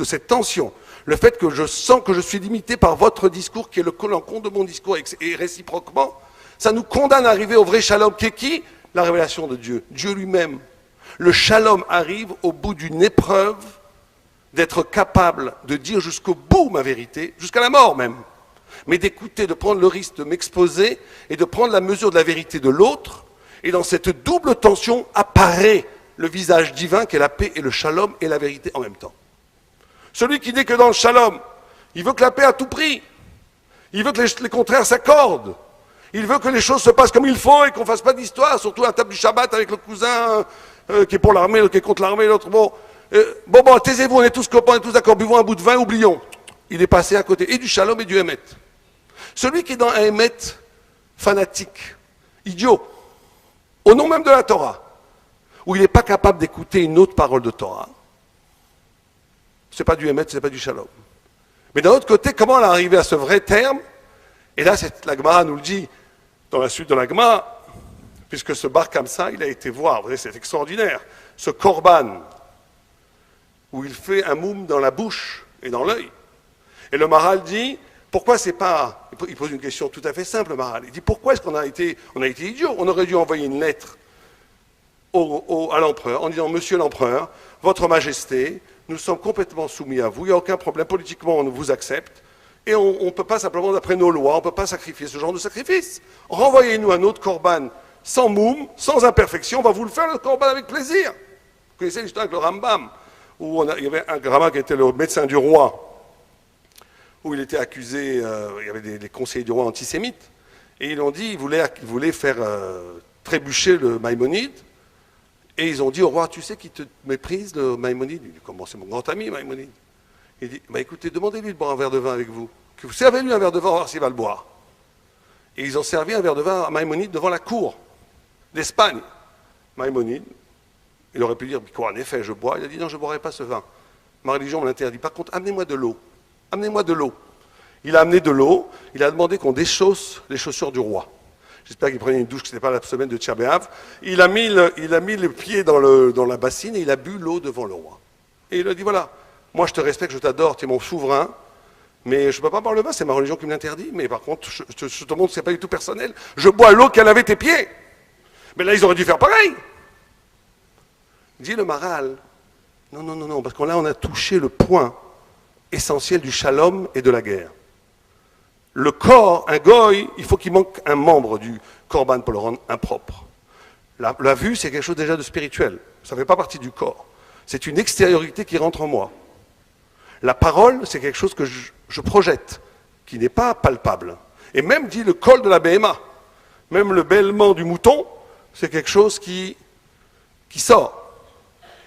cette tension, le fait que je sens que je suis limité par votre discours qui est le compte de mon discours et réciproquement, ça nous condamne à arriver au vrai shalom qui est qui? La révélation de Dieu, Dieu lui-même. Le shalom arrive au bout d'une épreuve d'être capable de dire jusqu'au bout ma vérité, jusqu'à la mort même, mais d'écouter, de prendre le risque de m'exposer et de prendre la mesure de la vérité de l'autre, et dans cette double tension apparaît le visage divin qui est la paix et le shalom et la vérité en même temps. Celui qui dit que dans le shalom, il veut que la paix à tout prix, il veut que les contraires s'accordent, il veut que les choses se passent comme il faut et qu'on ne fasse pas d'histoire, surtout à la table du Shabbat avec le cousin qui est pour l'armée, l'autre qui est contre l'armée, l'autre bon. Bon, taisez-vous, on est tous copains, on est tous d'accord, buvons un bout de vin, oublions. Il est passé à côté, et du shalom et du émet. Celui qui est dans un émet fanatique, idiot, au nom même de la Torah, où il n'est pas capable d'écouter une autre parole de Torah, c'est pas du émet, c'est pas du shalom. Mais d'un autre côté, comment on est arrivé à ce vrai terme? Et là, la Gemara nous le dit, dans la suite de la Gemara, puisque ce bar comme ça, il a été voir, vous voyez, c'est extraordinaire, ce korban, où il fait un moum dans la bouche et dans l'œil. Et le Maral dit, pourquoi c'est pas... Il pose une question tout à fait simple, le Maral. Il dit, pourquoi est-ce qu'on a été idiot? On aurait dû envoyer une lettre à l'empereur en disant, monsieur l'empereur, votre majesté, nous sommes complètement soumis à vous, il n'y a aucun problème, politiquement on vous accepte, et on ne peut pas simplement, d'après nos lois, on ne peut pas sacrifier ce genre de sacrifice. Renvoyez-nous un autre korban sans moum, sans imperfection, on va vous le faire, le korban, avec plaisir. Vous connaissez l'histoire avec le Rambam, où il y avait un Rambam qui était le médecin du roi, où il était accusé, il y avait des conseillers du roi antisémites, et ils l'ont dit, ils voulaient faire trébucher le Maïmonide, et ils ont dit au roi, tu sais qui te méprise, le Maïmonide? Il dit, comment, c'est mon grand ami, Maïmonide. Il dit, bah écoutez, demandez-lui de boire un verre de vin avec vous, que vous servez-lui un verre de vin, on va voir s'il va le boire. Et ils ont servi un verre de vin à Maïmonide devant la cour d'Espagne. Maïmonide, il aurait pu dire, quoi, en effet, je bois. Il a dit, non, je ne boirai pas ce vin. Ma religion me l'interdit. Par contre, amenez-moi de l'eau. Amenez-moi de l'eau. Il a amené de l'eau. Il a demandé qu'on déchausse les chaussures du roi. J'espère qu'il prenait une douche, que ce n'était pas la semaine de Tchabéav. Il a mis le pied dans la bassine et il a bu l'eau devant le roi. Et il a dit, voilà, moi je te respecte, je t'adore, tu es mon souverain, mais je ne peux pas boire le vin, c'est ma religion qui me l'interdit. Mais par contre, je te montre que ce n'est pas du tout personnel. Je bois l'eau qu'elle avait tes pieds. Mais là, ils auraient dû faire pareil. Dit le Maral, non, parce que là, on a touché le point essentiel du shalom et de la guerre. Le corps, un goy, il faut qu'il manque un membre du korban pour le rendre impropre. La vue, c'est quelque chose déjà de spirituel. Ça ne fait pas partie du corps. C'est une extériorité qui rentre en moi. La parole, c'est quelque chose que je projette, qui n'est pas palpable. Et même, dit le col de la BMA, même le bêlement du mouton, c'est quelque chose qui sort.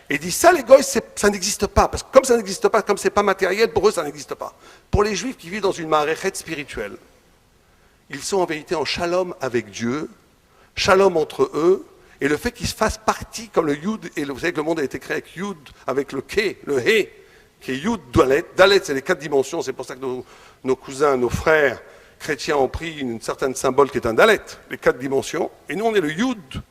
Et dit ça, les goïs, ça n'existe pas. Parce que comme ça n'existe pas, comme c'est pas matériel, pour eux, ça n'existe pas. Pour les juifs qui vivent dans une maréchette spirituelle, ils sont en vérité en shalom avec Dieu, shalom entre eux, et le fait qu'ils se fassent partie, comme le Yud, et vous savez que le monde a été créé avec Yud, avec le Ke, le He, qui est Yud, Dalet. Dalet, c'est les 4 dimensions, c'est pour ça que nos cousins, nos frères chrétiens ont pris une certaine symbole qui est un Dalet, les 4 dimensions, et nous on est le Yud.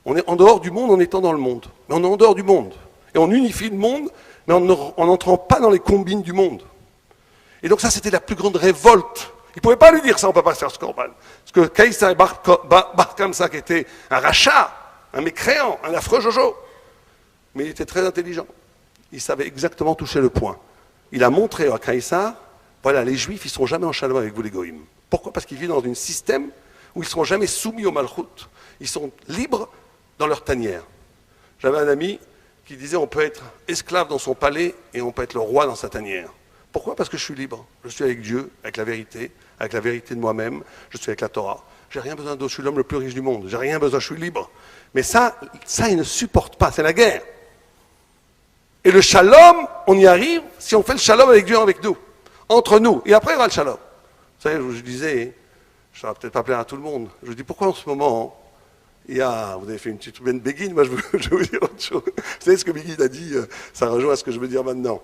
On est en dehors du monde en étant dans le monde. Mais on est en dehors du monde. Et on unifie le monde, mais en n'entrant pas dans les combines du monde. Et donc ça, c'était la plus grande révolte. Il ne pouvait pas lui dire ça, on ne peut pas faire ce corban. Parce que Kaïsa et Bar Kamsa, qui était un rachat, un mécréant, un affreux Jojo, mais il était très intelligent. Il savait exactement toucher le point. Il a montré à Kaïsa, voilà, les Juifs, ils ne seront jamais en shalom avec vous, les goïms. Pourquoi? Parce qu'ils vivent dans un système où ils ne seront jamais soumis au malchut. Ils sont libres dans leur tanière. J'avais un ami qui disait on peut être esclave dans son palais et on peut être le roi dans sa tanière. Pourquoi? Parce que je suis libre. Je suis avec Dieu, avec la vérité de moi-même, je suis avec la Torah. J'ai rien besoin d'autre, je suis l'homme le plus riche du monde. J'ai rien besoin, je suis libre. Mais ça, ils ne supportent pas, c'est la guerre. Et le shalom, on y arrive si on fait le shalom avec Dieu, avec nous, entre nous. Et après, il y aura le shalom. Vous savez, je disais, je ne vais peut-être pas plaire à tout le monde. Je dis, pourquoi en ce moment, il y a, vous avez fait une petite Ben Begin, moi je vais vous dire autre chose. Vous savez ce que Begin a dit, ça rejoint à ce que je veux dire maintenant.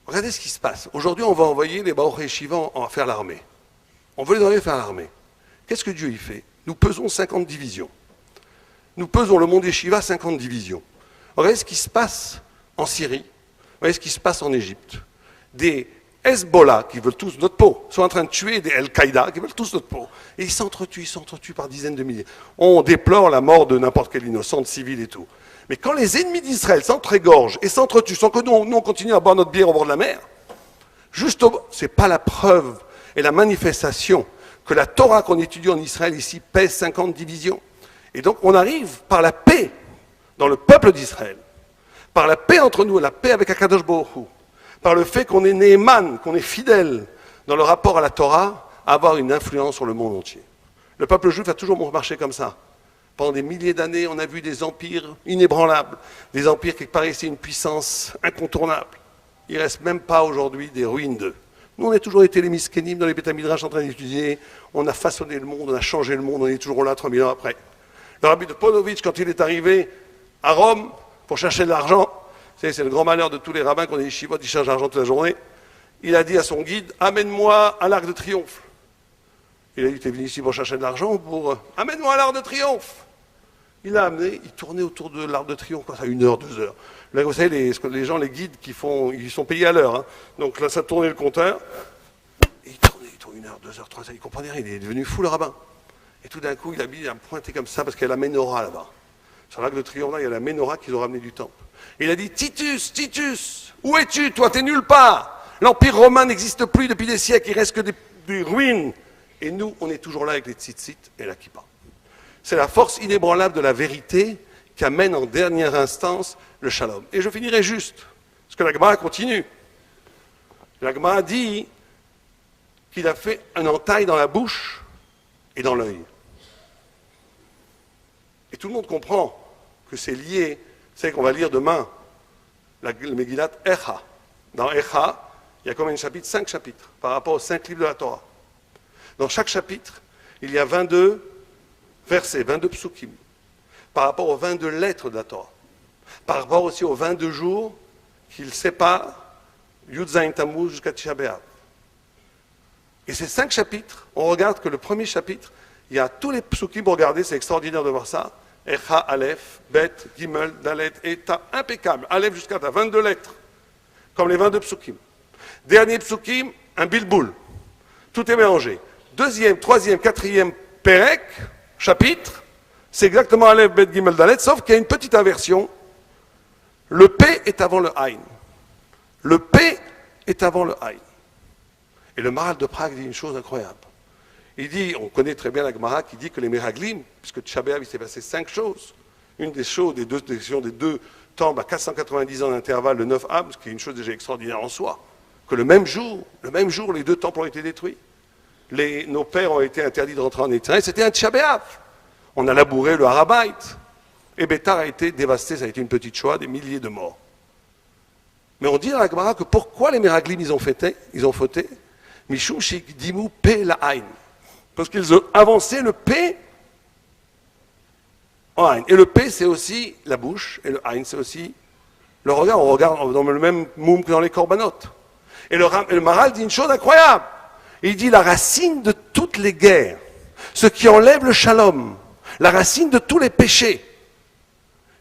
Regardez ce qui se passe. Aujourd'hui, on va envoyer les Baruch Yeshivans à faire l'armée. On veut les envoyer faire l'armée. Qu'est-ce que Dieu y fait? Nous pesons 50 divisions. Nous pesons le monde Yeshiva 50 divisions. Regardez ce qui se passe en Syrie. Regardez ce qui se passe en Égypte. Des Hezbollah qui veulent tous notre peau sont en train de tuer des Al-Qaïda qui veulent tous notre peau. Et ils s'entretuent par dizaines de milliers. On déplore la mort de n'importe quel innocent, de civil et tout. Mais quand les ennemis d'Israël s'entrégorgent et s'entretuent sans que nous on continue à boire notre bière au bord de la mer, c'est pas la preuve et la manifestation que la Torah qu'on étudie en Israël ici pèse 50 divisions. Et donc on arrive par la paix dans le peuple d'Israël, par la paix entre nous, la paix avec Akadosh Baruch Hu, par le fait qu'on est Néhéman, qu'on est fidèle dans le rapport à la Torah, à avoir une influence sur le monde entier. Le peuple juif a toujours marché comme ça. Pendant des milliers d'années, on a vu des empires inébranlables, des empires qui paraissaient une puissance incontournable. Il ne reste même pas aujourd'hui des ruines d'eux. Nous, on a toujours été les miskénim dans les Beth Midrash en train d'étudier, on a façonné le monde, on a changé le monde, on est toujours là 3000 ans après. Le rabbi de Ponovitch, quand il est arrivé à Rome pour chercher de l'argent, c'est le grand malheur de tous les rabbins qu'on est yeshivot, ils cherchent l'argent toute la journée, il a dit à son guide, amène-moi à l'Arc de Triomphe. Il a dit, t'es venu ici pour chercher de l'argent ou pour... Amène-moi à l'Arc de Triomphe. Il l'a amené, il tournait autour de l'Arc de Triomphe, comme ça, 1 heure, 2 heures. Là, vous savez, les gens, les guides, ils sont payés à l'heure. Hein. Donc là, ça tournait le compteur. Et il tourne 1 heure, 2 heures, 3 heures, il ne comprenait rien, il est devenu fou le rabbin. Et tout d'un coup, il a pointé comme ça, parce qu'il y a la menorah là-bas. Sur l'Arc de Triomphe, là, il y a la menorah qu'ils ont ramené du temple. Et il a dit, Titus, Titus, où es-tu? Toi, t'es nulle part. L'Empire romain n'existe plus depuis des siècles, il reste que des ruines. Et nous, on est toujours là avec les tzitzit et la kippa. C'est la force inébranlable de la vérité qui amène en dernière instance le shalom. Et je finirai juste, parce que la Gemara continue. La Gemara dit qu'il a fait un entaille dans la bouche et dans l'œil. Et tout le monde comprend que c'est lié, c'est qu'on va lire demain le Megillat Echa. Dans Echa, il y a combien de chapitres? 5 chapitres, par rapport aux 5 livres de la Torah. Dans chaque chapitre, il y a 22 versets, 22 psukim, par rapport aux 22 lettres de la Torah, par rapport aussi aux 22 jours qu'il sépare Yud Zayin Tammuz jusqu'à Tisha B'Av. Et ces 5 chapitres, on regarde que le premier chapitre, il y a tous les psukim, regardez, c'est extraordinaire de voir ça, Echa, Aleph, Bet, Gimel, Dalet, et Ta, impeccable, Aleph jusqu'à Ta, 22 lettres, comme les 22 psukim. Dernier psukim, un bilboul, tout est mélangé. Deuxième, troisième, quatrième Perek, chapitre, c'est exactement Aleph, Bet, Gimel, Dalet, sauf qu'il y a une petite inversion. Le P est avant le Aïn. Le P est avant le Aïn. Et le Maharal de Prague dit une chose incroyable. Il dit, on connaît très bien la Gemara qui dit que les Meraglim, puisque Tisha B'Av, il s'est passé 5 choses. Une des choses, des deux temples à 490 ans d'intervalle, le 9 Ab, ce qui est une chose déjà extraordinaire en soi, que le même jour, les 2 temples ont été détruits. Nos pères ont été interdits de rentrer en Israël, c'était un Tisha B'Av. On a labouré le Harabait. Et Bétar a été dévasté, ça a été une petite Shoah, des milliers de morts. Mais on dit à la Gemara que pourquoi les Meraglim ils ont fauté Mishum Shikdimu Pe la Aïn. Parce qu'ils ont avancé le P en Aïn. Et le P c'est aussi la bouche, et le Aïn c'est aussi le regard. On regarde dans le même moum que dans les corbanotes. Et le Maharal dit une chose incroyable. Il dit la racine de toutes les guerres, ce qui enlève le shalom, la racine de tous les péchés,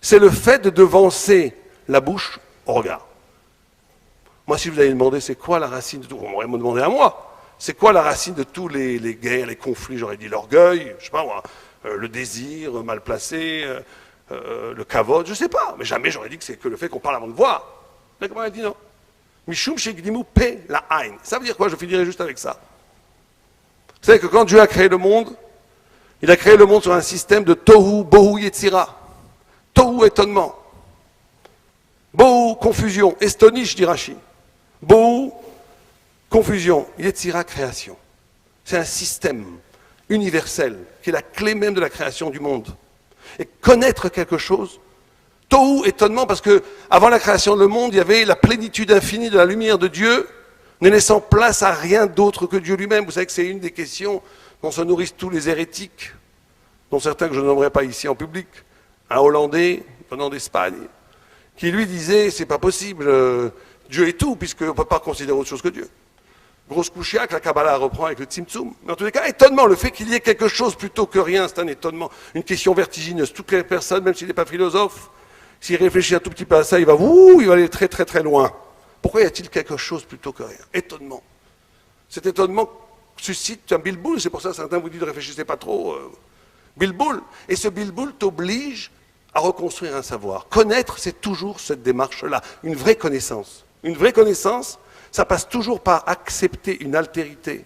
c'est le fait de devancer la bouche au regard. Moi, si vous allez me demander c'est quoi la racine de tout, on m'aurait demandé à moi, c'est quoi la racine de tous les guerres, les conflits, j'aurais dit l'orgueil, je sais pas moi, le désir mal placé, le kavod, je sais pas, mais jamais j'aurais dit que c'est que le fait qu'on parle avant de voir. Mais comment elle dit non? Mishum shegdimu pe la hain. Ça veut dire quoi? Je finirai juste avec ça. Vous savez que quand Dieu a créé le monde, il a créé le monde sur un système de tohu, bohu, yetzira. Tohu, étonnement. Bohu, confusion. Estonish, dit Rashi. Bohu, confusion. Yetzira, création. C'est un système universel qui est la clé même de la création du monde. Et connaître quelque chose, tohu, étonnement, parce que avant la création du monde, il y avait la plénitude infinie de la lumière de Dieu, ne laissant place à rien d'autre que Dieu lui-même. Vous savez que c'est une des questions dont se nourrissent tous les hérétiques, dont certains que je ne nommerai pas ici en public. Un Hollandais, venant d'Espagne, qui lui disait, c'est pas possible, Dieu est tout, puisqu'on ne peut pas considérer autre chose que Dieu. Grosse couchia que la Kabbalah reprend avec le Tzimtzum. Mais en tous les cas, étonnement, le fait qu'il y ait quelque chose plutôt que rien, c'est un étonnement, une question vertigineuse. Toutes les personnes, même s'il n'est pas philosophe, s'il réfléchit un tout petit peu à ça, il va aller très très très loin. Pourquoi y a-t-il quelque chose plutôt que rien? Étonnement. Cet étonnement suscite un bilboul, c'est pour ça que certains vous disent ne réfléchissez pas trop. Bilboul. Et ce bilboul t'oblige à reconstruire un savoir. Connaître, c'est toujours cette démarche-là, une vraie connaissance. Une vraie connaissance, ça passe toujours par accepter une altérité,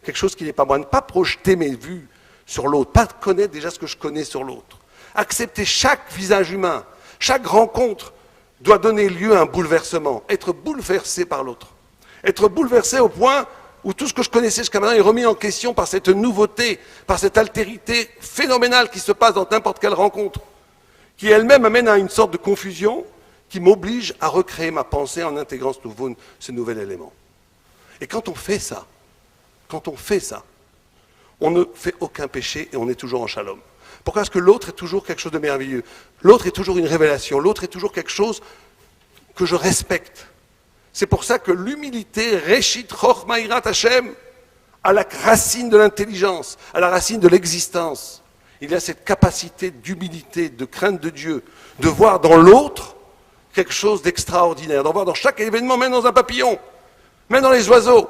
quelque chose qui n'est pas moi, ne pas projeter mes vues sur l'autre, pas connaître déjà ce que je connais sur l'autre. Accepter chaque visage humain, chaque rencontre doit donner lieu à un bouleversement, être bouleversé par l'autre. Être bouleversé au point où tout ce que je connaissais jusqu'à maintenant est remis en question par cette nouveauté, par cette altérité phénoménale qui se passe dans n'importe quelle rencontre, qui elle-même amène à une sorte de confusion qui m'oblige à recréer ma pensée en intégrant ce nouvel élément. Et quand on fait ça, on ne fait aucun péché et on est toujours en shalom. Pourquoi? Parce que l'autre est toujours quelque chose de merveilleux. L'autre est toujours une révélation. L'autre est toujours quelque chose que je respecte. C'est pour ça que l'humilité, Reshit Chochma Yirat Hashem, à la racine de l'intelligence, à la racine de l'existence. Il y a cette capacité d'humilité, de crainte de Dieu, de voir dans l'autre quelque chose d'extraordinaire, d'en voir dans chaque événement, même dans un papillon, même dans les oiseaux,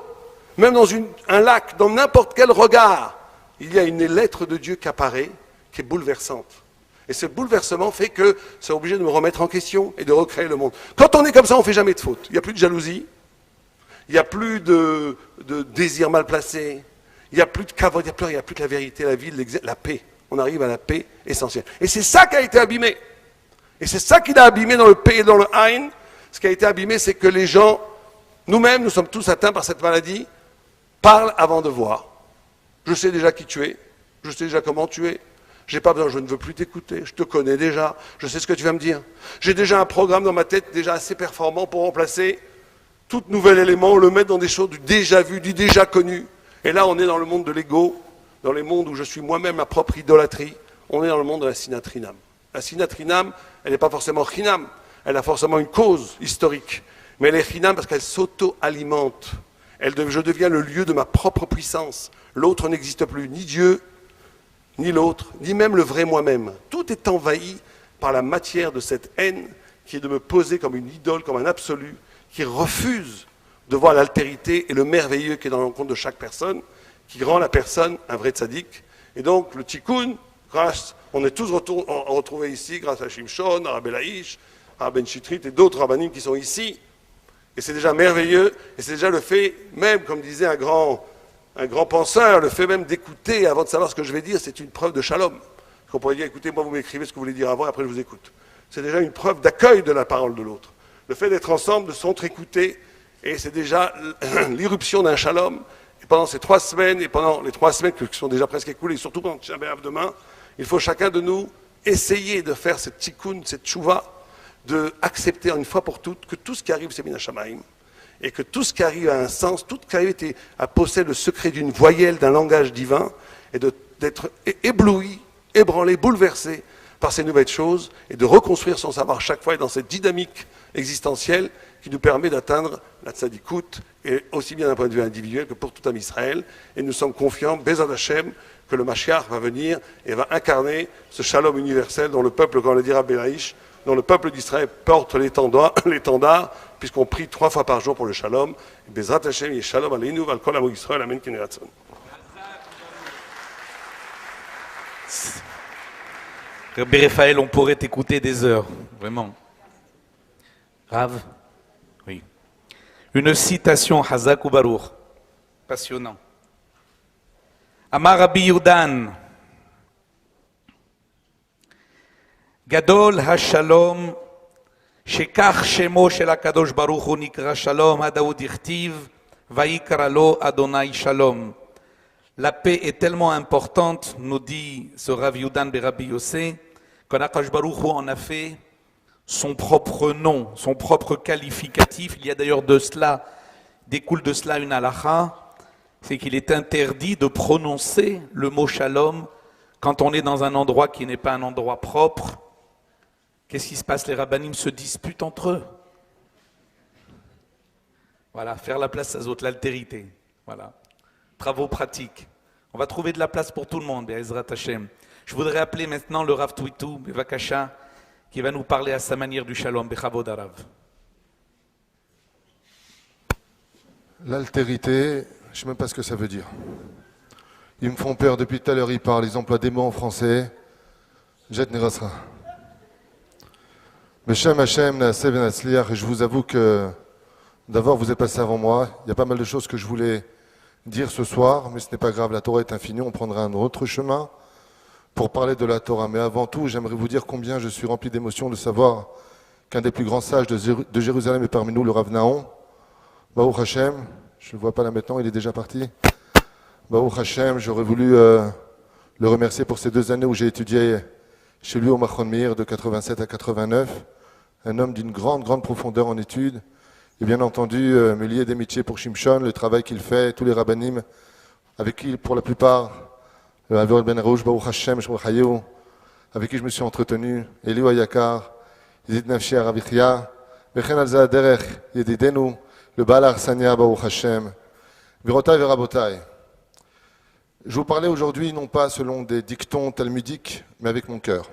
même dans un lac, dans n'importe quel regard. Il y a une lettre de Dieu qui apparaît, qui est bouleversante. Et ce bouleversement fait que c'est obligé de me remettre en question et de recréer le monde. Quand on est comme ça, on ne fait jamais de faute. Il n'y a plus de jalousie, il n'y a plus de désir mal placé, il n'y a plus de kavod, il n'y a plus de la vérité, la vie, la paix. On arrive à la paix essentielle. Et c'est ça qui a été abîmé. Et c'est ça qui l'a abîmé dans le paix et dans le haïn. Ce qui a été abîmé, c'est que les gens, nous-mêmes, nous sommes tous atteints par cette maladie, parlent avant de voir. Je sais déjà qui tu es, je sais déjà comment tu es. J'ai pas besoin, je ne veux plus t'écouter, je te connais déjà, je sais ce que tu vas me dire. J'ai déjà un programme dans ma tête déjà assez performant pour remplacer tout nouvel élément, le mettre dans des choses du déjà vu, du déjà connu. Et là, on est dans le monde de l'ego, dans les mondes où je suis moi-même ma propre idolâtrie. On est dans le monde de la sinatrinam. La sinatrinam, elle n'est pas forcément chinam, elle a forcément une cause historique. Mais elle est chinam parce qu'elle s'auto-alimente. Je deviens le lieu de ma propre puissance. L'autre n'existe plus, ni Dieu, ni l'autre, ni même le vrai moi-même. Tout est envahi par la matière de cette haine qui est de me poser comme une idole, comme un absolu, qui refuse de voir l'altérité et le merveilleux qui est dans l'encontre de chaque personne, qui rend la personne un vrai tzaddik. Et donc le tikkun, on est tous retrouvés ici grâce à Shimshon, à Rabbi Laïch, à Ben Chitrit et d'autres rabbanim qui sont ici. Et c'est déjà merveilleux, et c'est déjà le fait, même comme disait un grand penseur, le fait même d'écouter avant de savoir ce que je vais dire, c'est une preuve de shalom. On pourrait dire, écoutez, moi vous m'écrivez ce que vous voulez dire avant, et après je vous écoute. C'est déjà une preuve d'accueil de la parole de l'autre. Le fait d'être ensemble, de s'entre-écouter, et c'est déjà l'irruption d'un shalom. Et pendant ces 3 semaines, et pendant les 3 semaines qui sont déjà presque écoulées, et surtout pendant Tisha B'Av demain, il faut chacun de nous essayer de faire cette tikkun, cette tchouva, d'accepter une fois pour toutes que tout ce qui arrive, c'est min hashamayim. Et que tout ce qui arrive a un sens, tout ce qui arrive à posséder le secret d'une voyelle, d'un langage divin, et d'être ébloui, ébranlé, bouleversé par ces nouvelles choses, et de reconstruire son savoir chaque fois, et dans cette dynamique existentielle qui nous permet d'atteindre la tzadikout, et aussi bien d'un point de vue individuel que pour tout un Israël. Et nous sommes confiants, Bezat Hashem, que le Mashiach va venir et va incarner ce shalom universel dont le peuple, quand on le dira Belaïch, dont le peuple d'Israël porte l'étendard, puisqu'on prie 3 fois par jour pour le shalom. Bezrat Hashem, yeh shalom aleinu val kol amo Yisraël, amen ken yeh ratzon. Rabbi Raphaël, on pourrait t'écouter des heures, vraiment. Rav? Oui. Une citation, Hazak ou Baruch. Passionnant. Amar Rabbi Yudan. Gadol ha-shalom, shekach shemo shel HaKadosh Baruch Hu nikra shalom, hadaoud ichtiv, vaikra lo Adonai shalom. La paix est tellement importante, nous dit ce Rav Yudan Berabi Yossé, qu'Akadosh Baruch Hu en a fait son propre nom, son propre qualificatif. Il y a d'ailleurs de cela, découle de cela une halakha, c'est qu'il est interdit de prononcer le mot shalom quand on est dans un endroit qui n'est pas un endroit propre. Qu'est-ce qui se passe? Les rabbanim se disputent entre eux. Voilà, faire la place à autres, l'altérité. Voilà. Travaux pratiques. On va trouver de la place pour tout le monde, Be'ezrat Hashem. Je voudrais appeler maintenant le Rav Twitou, Bevakasha, qui va nous parler à sa manière du shalom, Bechavod Arav. L'altérité, je ne sais même pas ce que ça veut dire. Ils me font peur depuis tout à l'heure, ils parlent, ils emploient des mots en français. Jet Nerasra. Meshem Hashem, Naaseh Ben Atzliach, et je vous avoue que d'abord vous êtes passé avant moi. Il y a pas mal de choses que je voulais dire ce soir, mais ce n'est pas grave, la Torah est infinie, on prendra un autre chemin pour parler de la Torah. Mais avant tout, j'aimerais vous dire combien je suis rempli d'émotion de savoir qu'un des plus grands sages de Jérusalem est parmi nous, le Rav Naon. Baruch Hashem, je ne le vois pas là maintenant, il est déjà parti. Baruch Hashem, j'aurais voulu le remercier pour ces 2 années où j'ai étudié chez lui au Machon Meir de 87 à 89. Un homme d'une grande profondeur en études. Et bien entendu, me lier d'amitié pour Shimshon, le travail qu'il fait, tous les rabbanim, avec qui, pour la plupart, le Avior Ben Arouch, Baruch Hashem, avec qui je me suis entretenu, Eliou Ayakar, Yizid Nafshi Aravichia, Bechen Alza Derech, Yedidenu, le Baal Arsania, Baruch Hashem, Virotai Verabotai. Je vous parlais aujourd'hui, non pas selon des dictons talmudiques, mais avec mon cœur.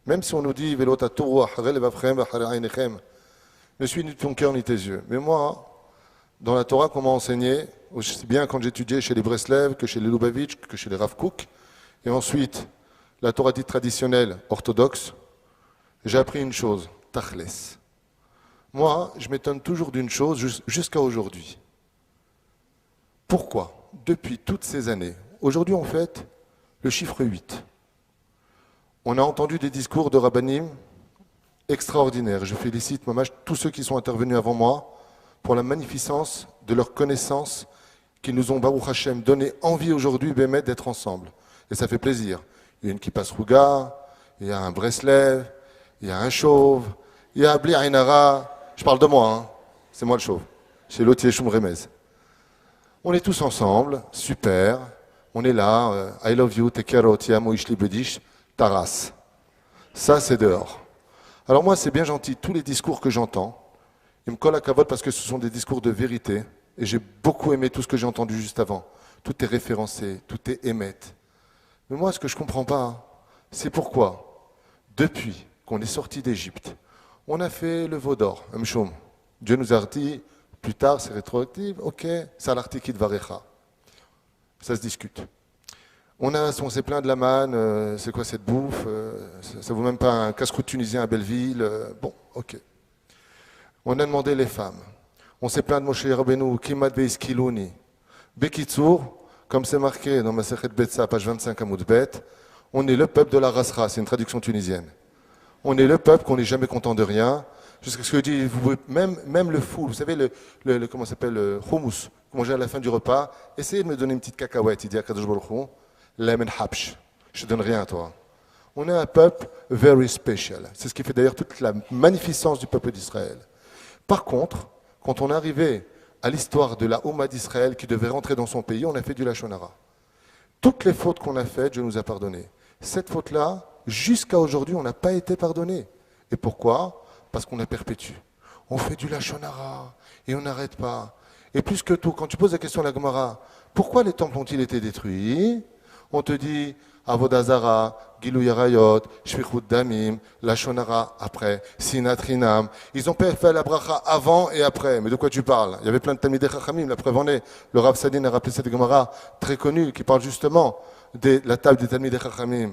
Même si on nous dit, Velota Toru, Acharel Evavchem, Acharel Ainechem, ne suis ni ton cœur ni tes yeux. Mais moi, dans la Torah qu'on m'a enseigné, aussi bien quand j'étudiais chez les Breslev, que chez les Lubavitch, que chez les Rav Kook, et ensuite la Torah dite traditionnelle, orthodoxe, j'ai appris une chose, Tachles. Moi, je m'étonne toujours d'une chose jusqu'à aujourd'hui. Pourquoi, depuis toutes ces années, aujourd'hui on fête le chiffre 8. On a entendu des discours de rabbanim extraordinaire. Je félicite tous ceux qui sont intervenus avant moi pour la magnificence de leur connaissance qui nous ont, Baruch Hashem, donné envie aujourd'hui d'être ensemble. Et ça fait plaisir. Il y a une Kippas Ruga, il y a un Breslev, il y a un Chauve, il y a Bli Ainara. Je parle de moi, hein. C'est moi le Chauve. Chez Lotier Shum Remez. On est tous ensemble, super. On est là, I love you, Tekero, Tiamo, Ishli Bedish, Taras. Ça, c'est dehors. Alors moi, c'est bien gentil, tous les discours que j'entends, ils me collent à cavote parce que ce sont des discours de vérité, et j'ai beaucoup aimé tout ce que j'ai entendu juste avant. Tout est référencé, tout est émette. Mais moi, ce que je ne comprends pas, c'est pourquoi, depuis qu'on est sorti d'Égypte, on a fait le veau d'or, Mshom. Dieu nous a dit, plus tard, c'est rétroactif, ok, c'est à l'article de Varecha. Ça se discute. On s'est plaint de la manne, c'est quoi cette bouffe, ça vaut même pas un casse-croûte tunisien à Belleville, bon, ok. On a demandé les femmes. On s'est plaint de Moshe Rabbeinu, Kimat Beiskilouni. Bekitsour, comme c'est marqué dans ma Masechet Betsa, page 25 à Moudbet, on est le peuple de la Rasra, c'est une traduction tunisienne. On est le peuple qu'on n'est jamais content de rien, jusqu'à ce que dit, vous pouvez, même le fou, vous savez, comment ça s'appelle, le hummus, qu'on mangeait à la fin du repas, essayez de me donner une petite cacahuète, il dit à Kadosh Baruch Hu. Lemon Hapsh, je ne donne rien à toi. On est un peuple very special. C'est ce qui fait d'ailleurs toute la magnificence du peuple d'Israël. Par contre, quand on est arrivé à l'histoire de la Ouma d'Israël qui devait rentrer dans son pays, on a fait du Lachon Hara. Toutes les fautes qu'on a faites, Dieu nous a pardonné. Cette faute-là, jusqu'à aujourd'hui, on n'a pas été pardonné. Et pourquoi? Parce qu'on a perpétué. On fait du Lachon Hara et on n'arrête pas. Et plus que tout, quand tu poses la question à la Gemara, pourquoi les temples ont-ils été détruits? On te dit, Avodazara, Gilou Yarayot, Shvichut Damim, Lachonara après, Sinat Rinam. Ils ont fait la bracha avant et après. Mais de quoi tu parles? Il y avait plein de Talmidei Chachamim, la preuve en est. Le Rav Sadin a rappelé cette Gemara très connue qui parle justement de la table des Talmidei Chachamim.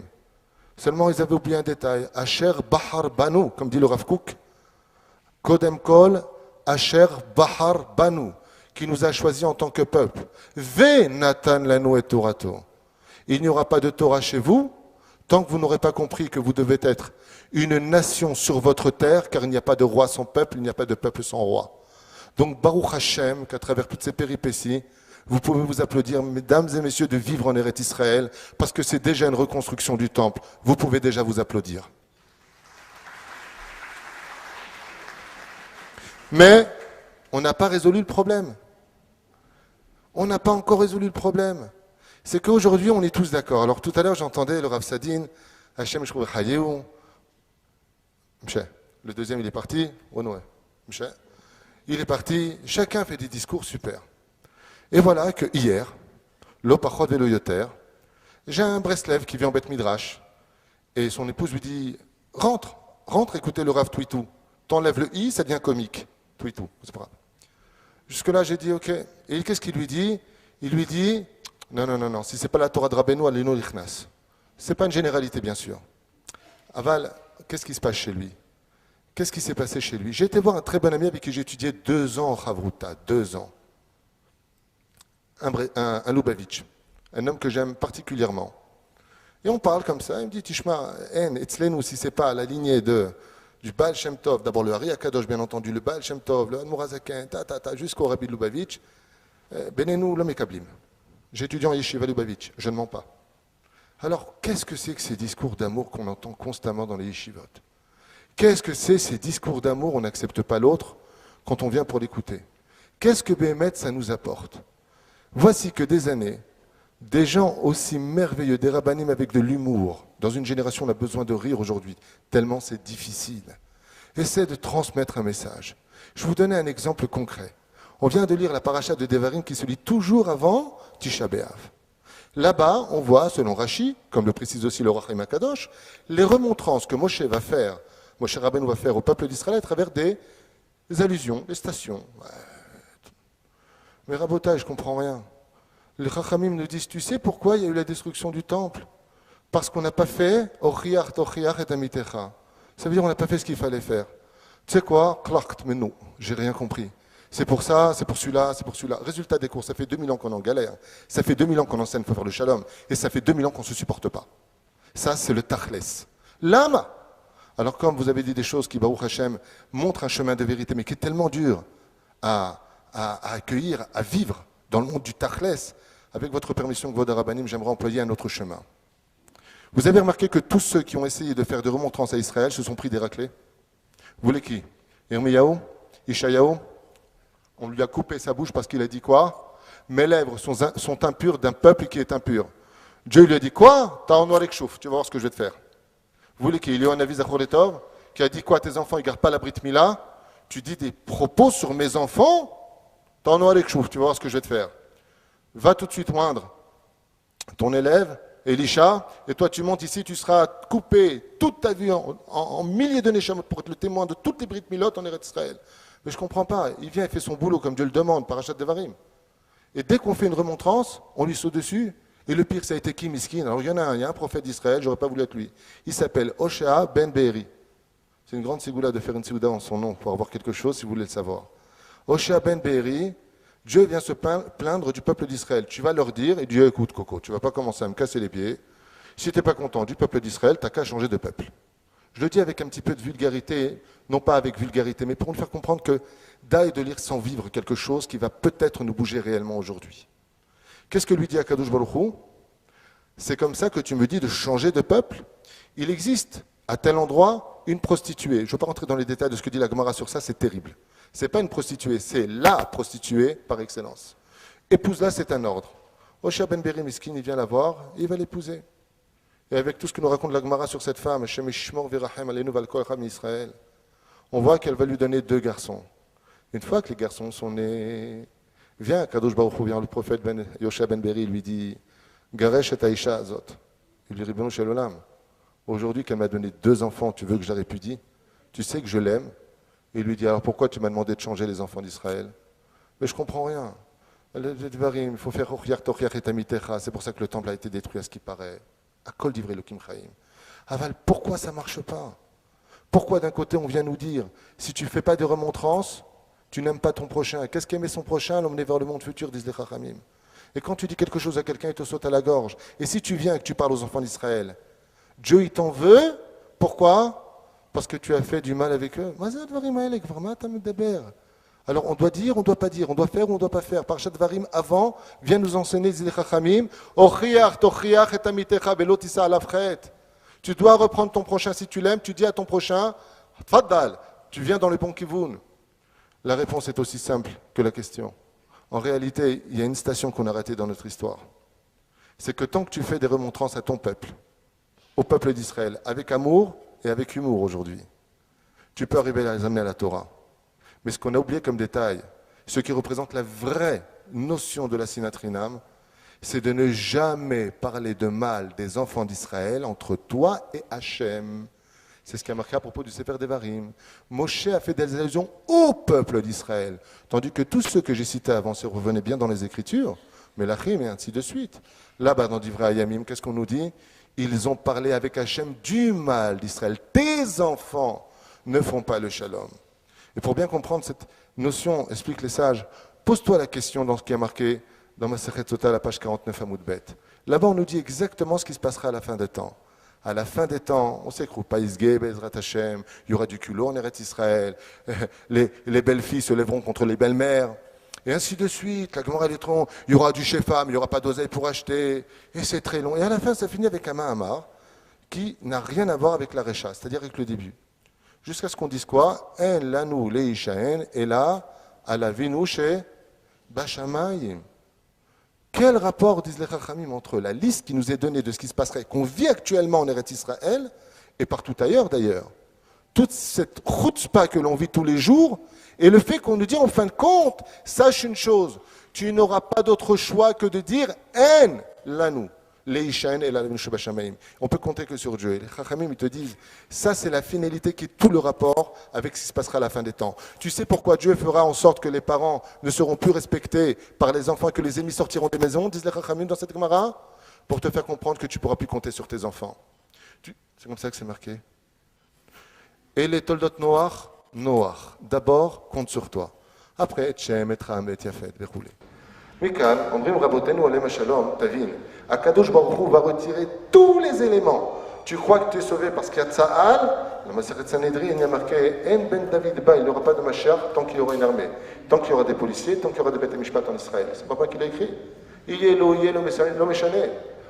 Seulement, ils avaient oublié un détail. Asher Bahar Banu, comme dit le Rav Kook. Kodem Kol, Asher Bahar Banu, qui nous a choisis en tant que peuple. Ve Natan Lanu et Torato. Il n'y aura pas de Torah chez vous tant que vous n'aurez pas compris que vous devez être une nation sur votre terre, car il n'y a pas de roi sans peuple, il n'y a pas de peuple sans roi. Donc Baruch Hashem, qu'à travers toutes ces péripéties, vous pouvez vous applaudir, mesdames et messieurs, de vivre en Eretz Israël, parce que c'est déjà une reconstruction du temple. Vous pouvez déjà vous applaudir. Mais on n'a pas résolu le problème. On n'a pas encore résolu le problème. C'est qu'aujourd'hui, on est tous d'accord. Alors tout à l'heure, j'entendais le Rav Sadin, Hachem Shrouv Hayeu, le deuxième, il est parti, il est parti, chacun fait des discours super. Et voilà que hier, l'Opachot Velo Yoter, j'ai un Breslev qui vient en Beth Midrash, et son épouse lui dit, rentre, écoutez le Rav Twitou. T'enlèves le i, ça devient comique. Twitou, c'est pas grave. Jusque-là, j'ai dit, ok. Et qu'est-ce qu'il lui dit? Il lui dit, non, si c'est pas la Torah de Rabbeinu, Aleno Lichnas. C'est pas une généralité, bien sûr. Aval, qu'est-ce qui se passe chez lui? Qu'est-ce qui s'est passé chez lui? J'ai été voir un très bon ami avec qui j'ai étudié 2 ans en Chavruta, 2 ans. Un Lubavitch, un homme que j'aime particulièrement. Et on parle comme ça, il me dit, Tishma, Etzlenu, si c'est pas la lignée du Baal Shem Tov, d'abord le Hari Akadosh, bien entendu, le Baal Shem Tov, le Admorazaken, jusqu'au Rabbi Lubavitch, Benenu, l'homme Kablim. J'étudie en Yeshiva Lubavitch, je ne mens pas. Alors, qu'est-ce que c'est que ces discours d'amour qu'on entend constamment dans les yeshivot? Qu'est-ce que c'est ces discours d'amour, on n'accepte pas l'autre, quand on vient pour l'écouter? Qu'est-ce que Béhémet, ça nous apporte? Voici que des années, des gens aussi merveilleux, des rabbanim avec de l'humour, dans une génération on a besoin de rire aujourd'hui, tellement c'est difficile, essaient de transmettre un message. Je vais vous donner un exemple concret. On vient de lire la paracha de Devarim qui se lit toujours avant Tisha B'Av. Là-bas, on voit, selon Rashi, comme le précise aussi le Rachim HaKadosh, les remontrances que Moshe Rabbeinu va faire au peuple d'Israël à travers des allusions, des stations. Mais Rabotai, je ne comprends rien. Les Chachamim nous disent, tu sais pourquoi il y a eu la destruction du temple? Parce qu'on n'a pas fait Ochiach et Amitecha. Ça veut dire qu'on n'a pas fait ce qu'il fallait faire. Tu sais quoi? Klakt, mais non, j'ai rien compris. C'est pour ça, c'est pour celui-là, c'est pour celui-là. Résultat des courses, ça fait 2000 ans qu'on est en galère. Ça fait 2000 ans qu'on enseigne pour faire le shalom. Et ça fait 2000 ans qu'on ne se supporte pas. Ça, c'est le tachles. L'âme. Alors comme vous avez dit des choses qui, Baruch Hashem, montrent un chemin de vérité, mais qui est tellement dur à accueillir, à vivre dans le monde du tachles, avec votre permission, Kvod Rabbanim, j'aimerais employer un autre chemin. Vous avez remarqué que tous ceux qui ont essayé de faire des remontrances à Israël se sont pris des raclés? Vous voulez qui? Irmiyahu? Ishayahu? On lui a coupé sa bouche parce qu'il a dit quoi? Mes lèvres sont impures d'un peuple qui est impur. Dieu lui a dit quoi? T'as en noir chouf, tu vas voir ce que je vais te faire. Vous voulez qu'il y ait un avis Zachoretov qui a dit quoi? Tes enfants, ils ne gardent pas la Brit Mila? Tu dis des propos sur mes enfants? T'as en noir chouf, tu vas voir ce que je vais te faire. Va tout de suite moindre ton élève, Elisha, et toi tu montes ici, tu seras coupé toute ta vie en milliers de Neshamot pour être le témoin de toutes les Brit Milot en Eretz Israël. Mais je ne comprends pas, il vient et fait son boulot comme Dieu le demande, Parashat Devarim. Et dès qu'on fait une remontrance, on lui saute dessus. Et le pire, ça a été qui, Miskin? Alors il y en a un prophète d'Israël, j'aurais pas voulu être lui. Il s'appelle Hoshea ben Be'eri. C'est une grande ségoula de faire une ségoula en son nom pour avoir quelque chose si vous voulez le savoir. Hoshea ben Be'eri, Dieu vient se plaindre du peuple d'Israël. Tu vas leur dire, et Dieu écoute Coco, tu ne vas pas commencer à me casser les pieds. Si tu n'es pas content du peuple d'Israël, tu n'as qu'à changer de peuple. Je le dis avec un petit peu de vulgarité, non pas avec vulgarité, mais pour nous faire comprendre que d'aille de lire sans vivre quelque chose qui va peut-être nous bouger réellement aujourd'hui. Qu'est-ce que lui dit Akadosh Baruch Hu? C'est comme ça que tu me dis de changer de peuple. Il existe à tel endroit une prostituée. Je ne veux pas rentrer dans les détails de ce que dit la Gemara sur ça, c'est terrible. Ce n'est pas une prostituée, c'est la prostituée par excellence. Épouse-la, c'est un ordre. Hoshea ben Be'eri Miskin, il vient la voir, il va l'épouser. Et avec tout ce que nous raconte la Gemara sur cette femme, Hashem Yishmor Virachem Aleinu Val Kol Echad Israël, on voit qu'elle va lui donner 2 garçons. Une fois que les garçons sont nés, vient Kadosh Baruch Hu, vient le prophète Hoshea ben Be'eri, lui dit Garesh et Aisha Azot. Il lui dit, Ribbono Shel Olam, aujourd'hui qu'elle m'a donné 2 enfants, tu veux que je la répudie? Tu sais que je l'aime. Et il lui dit, alors pourquoi tu m'as demandé de changer les enfants d'Israël? Mais je comprends rien. Il faut faire c'est pour ça que le temple a été détruit à ce qui paraît. À Kol Divrei Elokim Chaim. Aval, pourquoi ça ne marche pas? Pourquoi d'un côté on vient nous dire, si tu ne fais pas de remontrances, tu n'aimes pas ton prochain? Qu'est-ce qu'aimer son prochain? L'emmener vers le monde futur, disent les Chachamim. Et quand tu dis quelque chose à quelqu'un, il te saute à la gorge. Et si tu viens et que tu parles aux enfants d'Israël, Dieu il t'en veut. Pourquoi? Parce que tu as fait du mal avec eux. Alors on doit dire, on ne doit pas dire, on doit faire ou on ne doit pas faire. Parashat Dvarim avant vient nous enseigner, disent les Chachamim, tu dois reprendre ton prochain si tu l'aimes, tu dis à ton prochain, Faddal, tu viens dans le bon kivoun. La réponse est aussi simple que la question. En réalité, il y a une station qu'on a ratée dans notre histoire. C'est que tant que tu fais des remontrances à ton peuple, au peuple d'Israël, avec amour et avec humour aujourd'hui, tu peux arriver à les amener à la Torah. Mais ce qu'on a oublié comme détail, ce qui représente la vraie notion de la Sinatrinam, c'est de ne jamais parler de mal des enfants d'Israël entre toi et Hachem. C'est ce qui a marqué à propos du Sefer Devarim. Moshe a fait des allusions au peuple d'Israël, tandis que tous ceux que j'ai cités avant se revenaient bien dans les Écritures, Melachim et ainsi de suite. Là-bas dans Divrei Hayamim, qu'est-ce qu'on nous dit? Ils ont parlé avec Hachem du mal d'Israël. Tes enfants ne font pas le shalom. Et pour bien comprendre cette notion, explique les sages, pose-toi la question dans ce qui est marqué dans Masechet Sota, la page 49 à Moudbet. Là-bas, on nous dit exactement ce qui se passera à la fin des temps. À la fin des temps, on sait que Bezrat Hashem, il y aura du culot en Eretz Israël, les belles filles se lèveront contre les belles mères, et ainsi de suite. La Gemara Létron, il y aura du chef-femme, il n'y aura pas d'oseille pour acheter, et c'est très long. Et à la fin, ça finit avec un Mahamar qui n'a rien à voir avec la Recha, c'est-à-dire avec le début. Jusqu'à ce qu'on dise quoi? En lanou leishaen, et là, à la vinou chez Bashamayim. Quel rapport, disent les Chachamim, entre la liste qui nous est donnée de ce qui se passerait, qu'on vit actuellement en Eretz Israël, et partout ailleurs d'ailleurs, toute cette chutzpah que l'on vit tous les jours, et le fait qu'on nous dit en fin de compte, sache une chose, tu n'auras pas d'autre choix que de dire en lanou. On peut compter que sur Dieu. Et les Chachamim, ils te disent, ça c'est la finalité qui est tout le rapport avec ce qui se passera à la fin des temps. Tu sais pourquoi Dieu fera en sorte que les parents ne seront plus respectés par les enfants, que les ennemis sortiront des maisons, disent les Chachamim dans cette Gemara, pour te faire comprendre que tu ne pourras plus compter sur tes enfants. C'est comme ça que c'est marqué. Et les Toldot Noach, d'abord compte sur toi. Après, Tchem, Etram, Et Yafet, Verroulé. מכאן, אומרים רבותינו עליהם השלום, תבין, הקדוש ברוך הוא va retirer tous les éléments. Tu crois que tu es sauvé parce qu'il y a Tsa'al, dans la Masechet Sanhedrin, il y a marqué En ben David ba, il n'y aura pas de Mashiach tant qu'il y aura une armée, tant qu'il y aura des policiers, tant qu'il y aura des Beth Mishpat en Israël. C'est pas moi qui l'ai écrit. Yelo Meshane.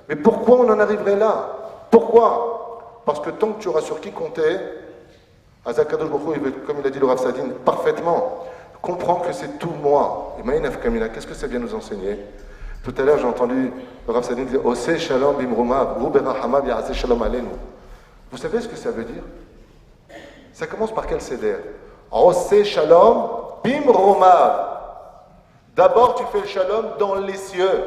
Mais pourquoi on en arriverait là? Pourquoi? Parce que tant que tu auras sur qui compter, Azakadosh Baruch Hu, comme il a dit le Rav Sadin, parfaitement, comprends que c'est tout moi. Et Maïnaf Kamina, qu'est-ce que ça vient nous enseigner? Tout à l'heure, j'ai entendu le Rav Sadin dire Ose Shalom Bimrumav, Ru Berachamav Ya'ase Shalom Aleinu. Vous savez ce que ça veut dire? Ça commence par quel céder? Ose Shalom Bimrumav. D'abord, tu fais le shalom dans les cieux.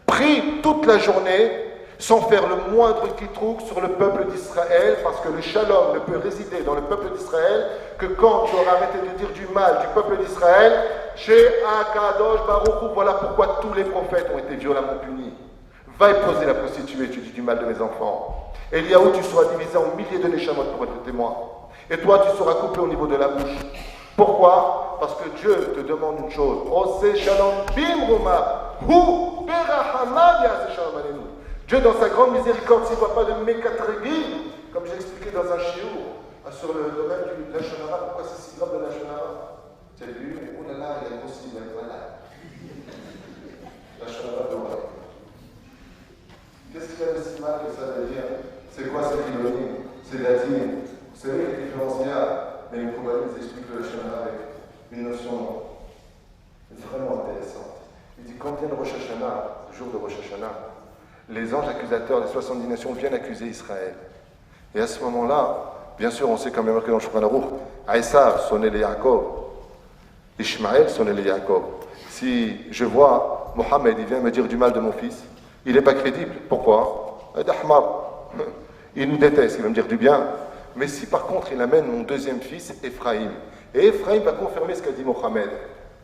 Prie toute la journée sans faire le moindre quitrouk sur le peuple d'Israël, parce que le shalom ne peut résider dans le peuple d'Israël que quand tu auras arrêté de dire du mal du peuple d'Israël, chez Akadosh Baruch Hu, voilà pourquoi tous les prophètes ont été violemment punis. Va épouser la prostituée, tu dis du mal de mes enfants. Eliaou, tu seras divisé en milliers de neshamot pour être témoin. Et toi, tu seras coupé au niveau de la bouche. Pourquoi? Parce que Dieu te demande une chose. Ose shalom bimruma, hu berachamav ya'ase shalom aleinu. Dieu, dans sa grande miséricorde, s'il ne voit pas de mécatrégui, comme j'ai expliqué dans un shiur, sur le domaine du Lachonara, pourquoi c'est si grave de Lachonara? Tu as vu, mais oh là là, il y a aussi, voilà. Lachonara de l'oreille. Qu'est-ce qu'il y a de si mal que ça veut dire? C'est quoi cette ironie? C'est la dîme. Vous savez, les différenciats, mais les probabilités expliquent le Lachonara avec une notion vraiment intéressante. Il dit, quand vient le Rosh Hashanah, le jour de Rosh Hashanah, les anges accusateurs des 70 nations viennent accuser Israël. Et à ce moment-là, bien sûr, on sait quand même marqué dans le Shulchan Aruch, Esav sonnait les Yaakov, Ishmaël sonnait les Yaakov. Si je vois Mohamed, il vient me dire du mal de mon fils, il n'est pas crédible. Pourquoi? Il nous déteste, il va me dire du bien. Mais si par contre il amène mon deuxième fils, Ephraïm, et Ephraïm va confirmer ce qu'a dit Mohammed,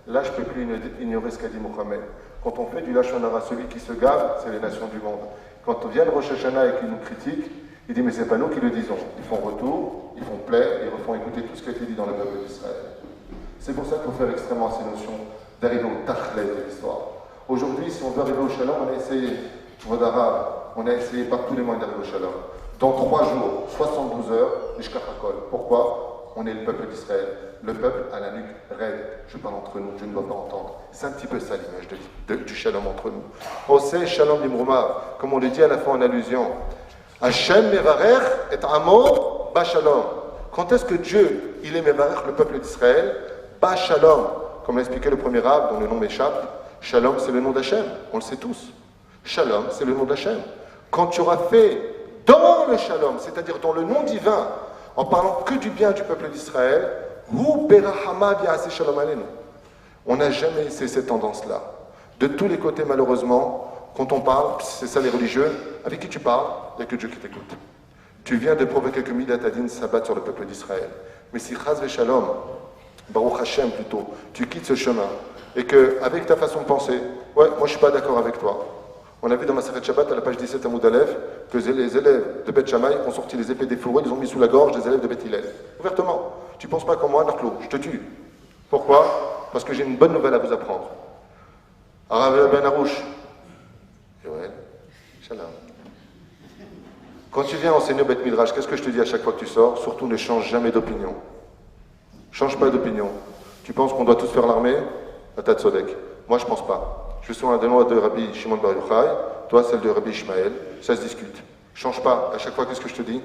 là je ne peux plus ignorer ce qu'a dit Mohammed. Quand on fait du Lachon Hara, celui qui se gave, c'est les nations du monde. Quand on vient de Rosh Hashanah et qu'il nous critique, il dit mais c'est pas nous qui le disons. Ils font retour, ils font plaie, ils refont écouter tout ce qui a été dit dans le peuple d'Israël. C'est pour ça qu'il faut faire extrêmement ces notions d'arriver au tachlet de l'histoire. Aujourd'hui, si on veut arriver au shalom, on a essayé, on a essayé par tous les moyens d'arriver au shalom. Dans 3 jours, 72 heures, l'ishkachakol. Pourquoi? On est le peuple d'Israël. Le peuple a la nuque raide. Je parle entre nous, je ne dois pas entendre. C'est un petit peu ça l'image du shalom entre nous. On sait shalom limrouma, comme on le dit à la fin en allusion. Hashem mevarer et amo ba shalom. Quand est-ce que Dieu, il est mevarer le peuple d'Israël? Ba shalom. Comme l'a expliqué le premier arabe dont le nom m'échappe, shalom c'est le nom d'Hachem, on le sait tous. Shalom c'est le nom d'Hachem. Quand tu auras fait dans le shalom, c'est-à-dire dans le nom divin, en parlant que du bien du peuple d'Israël, on n'a jamais essayé cette tendance-là. De tous les côtés, malheureusement, quand on parle, c'est ça les religieux, avec qui tu parles, il n'y a que Dieu qui t'écoute. Tu viens de provoquer que Midat Adin s'abatte sur le peuple d'Israël. Mais si Chaz ve Shalom, Baruch Hashem plutôt, tu quittes ce chemin, et que, avec ta façon de penser, ouais, moi je suis pas d'accord avec toi. On a vu dans ma Masechet Shabbat, à la page 17 à Moud Aleph, que les élèves de Beth Shammai ont sorti les épées des fourreaux, ils les ont mis sous la gorge des élèves de Beth Hillel. Ouvertement. Tu penses pas comme moi, Narclo, je te tue. Pourquoi? Parce que j'ai une bonne nouvelle à vous apprendre. Arav Ben Arouche. Yoel. Shalom. Quand tu viens enseigner au Beth Midrash, qu'est-ce que je te dis à chaque fois que tu sors? Surtout ne change jamais d'opinion. Change pas d'opinion. Tu penses qu'on doit tous faire l'armée? T'as de Sodek. Moi, je pense pas. Je suis sur un des lois de Rabbi Shimon Bar Yochai, toi, celle de Rabbi Ishmael. Ça se discute. Change pas. À chaque fois, qu'est-ce que je te dis?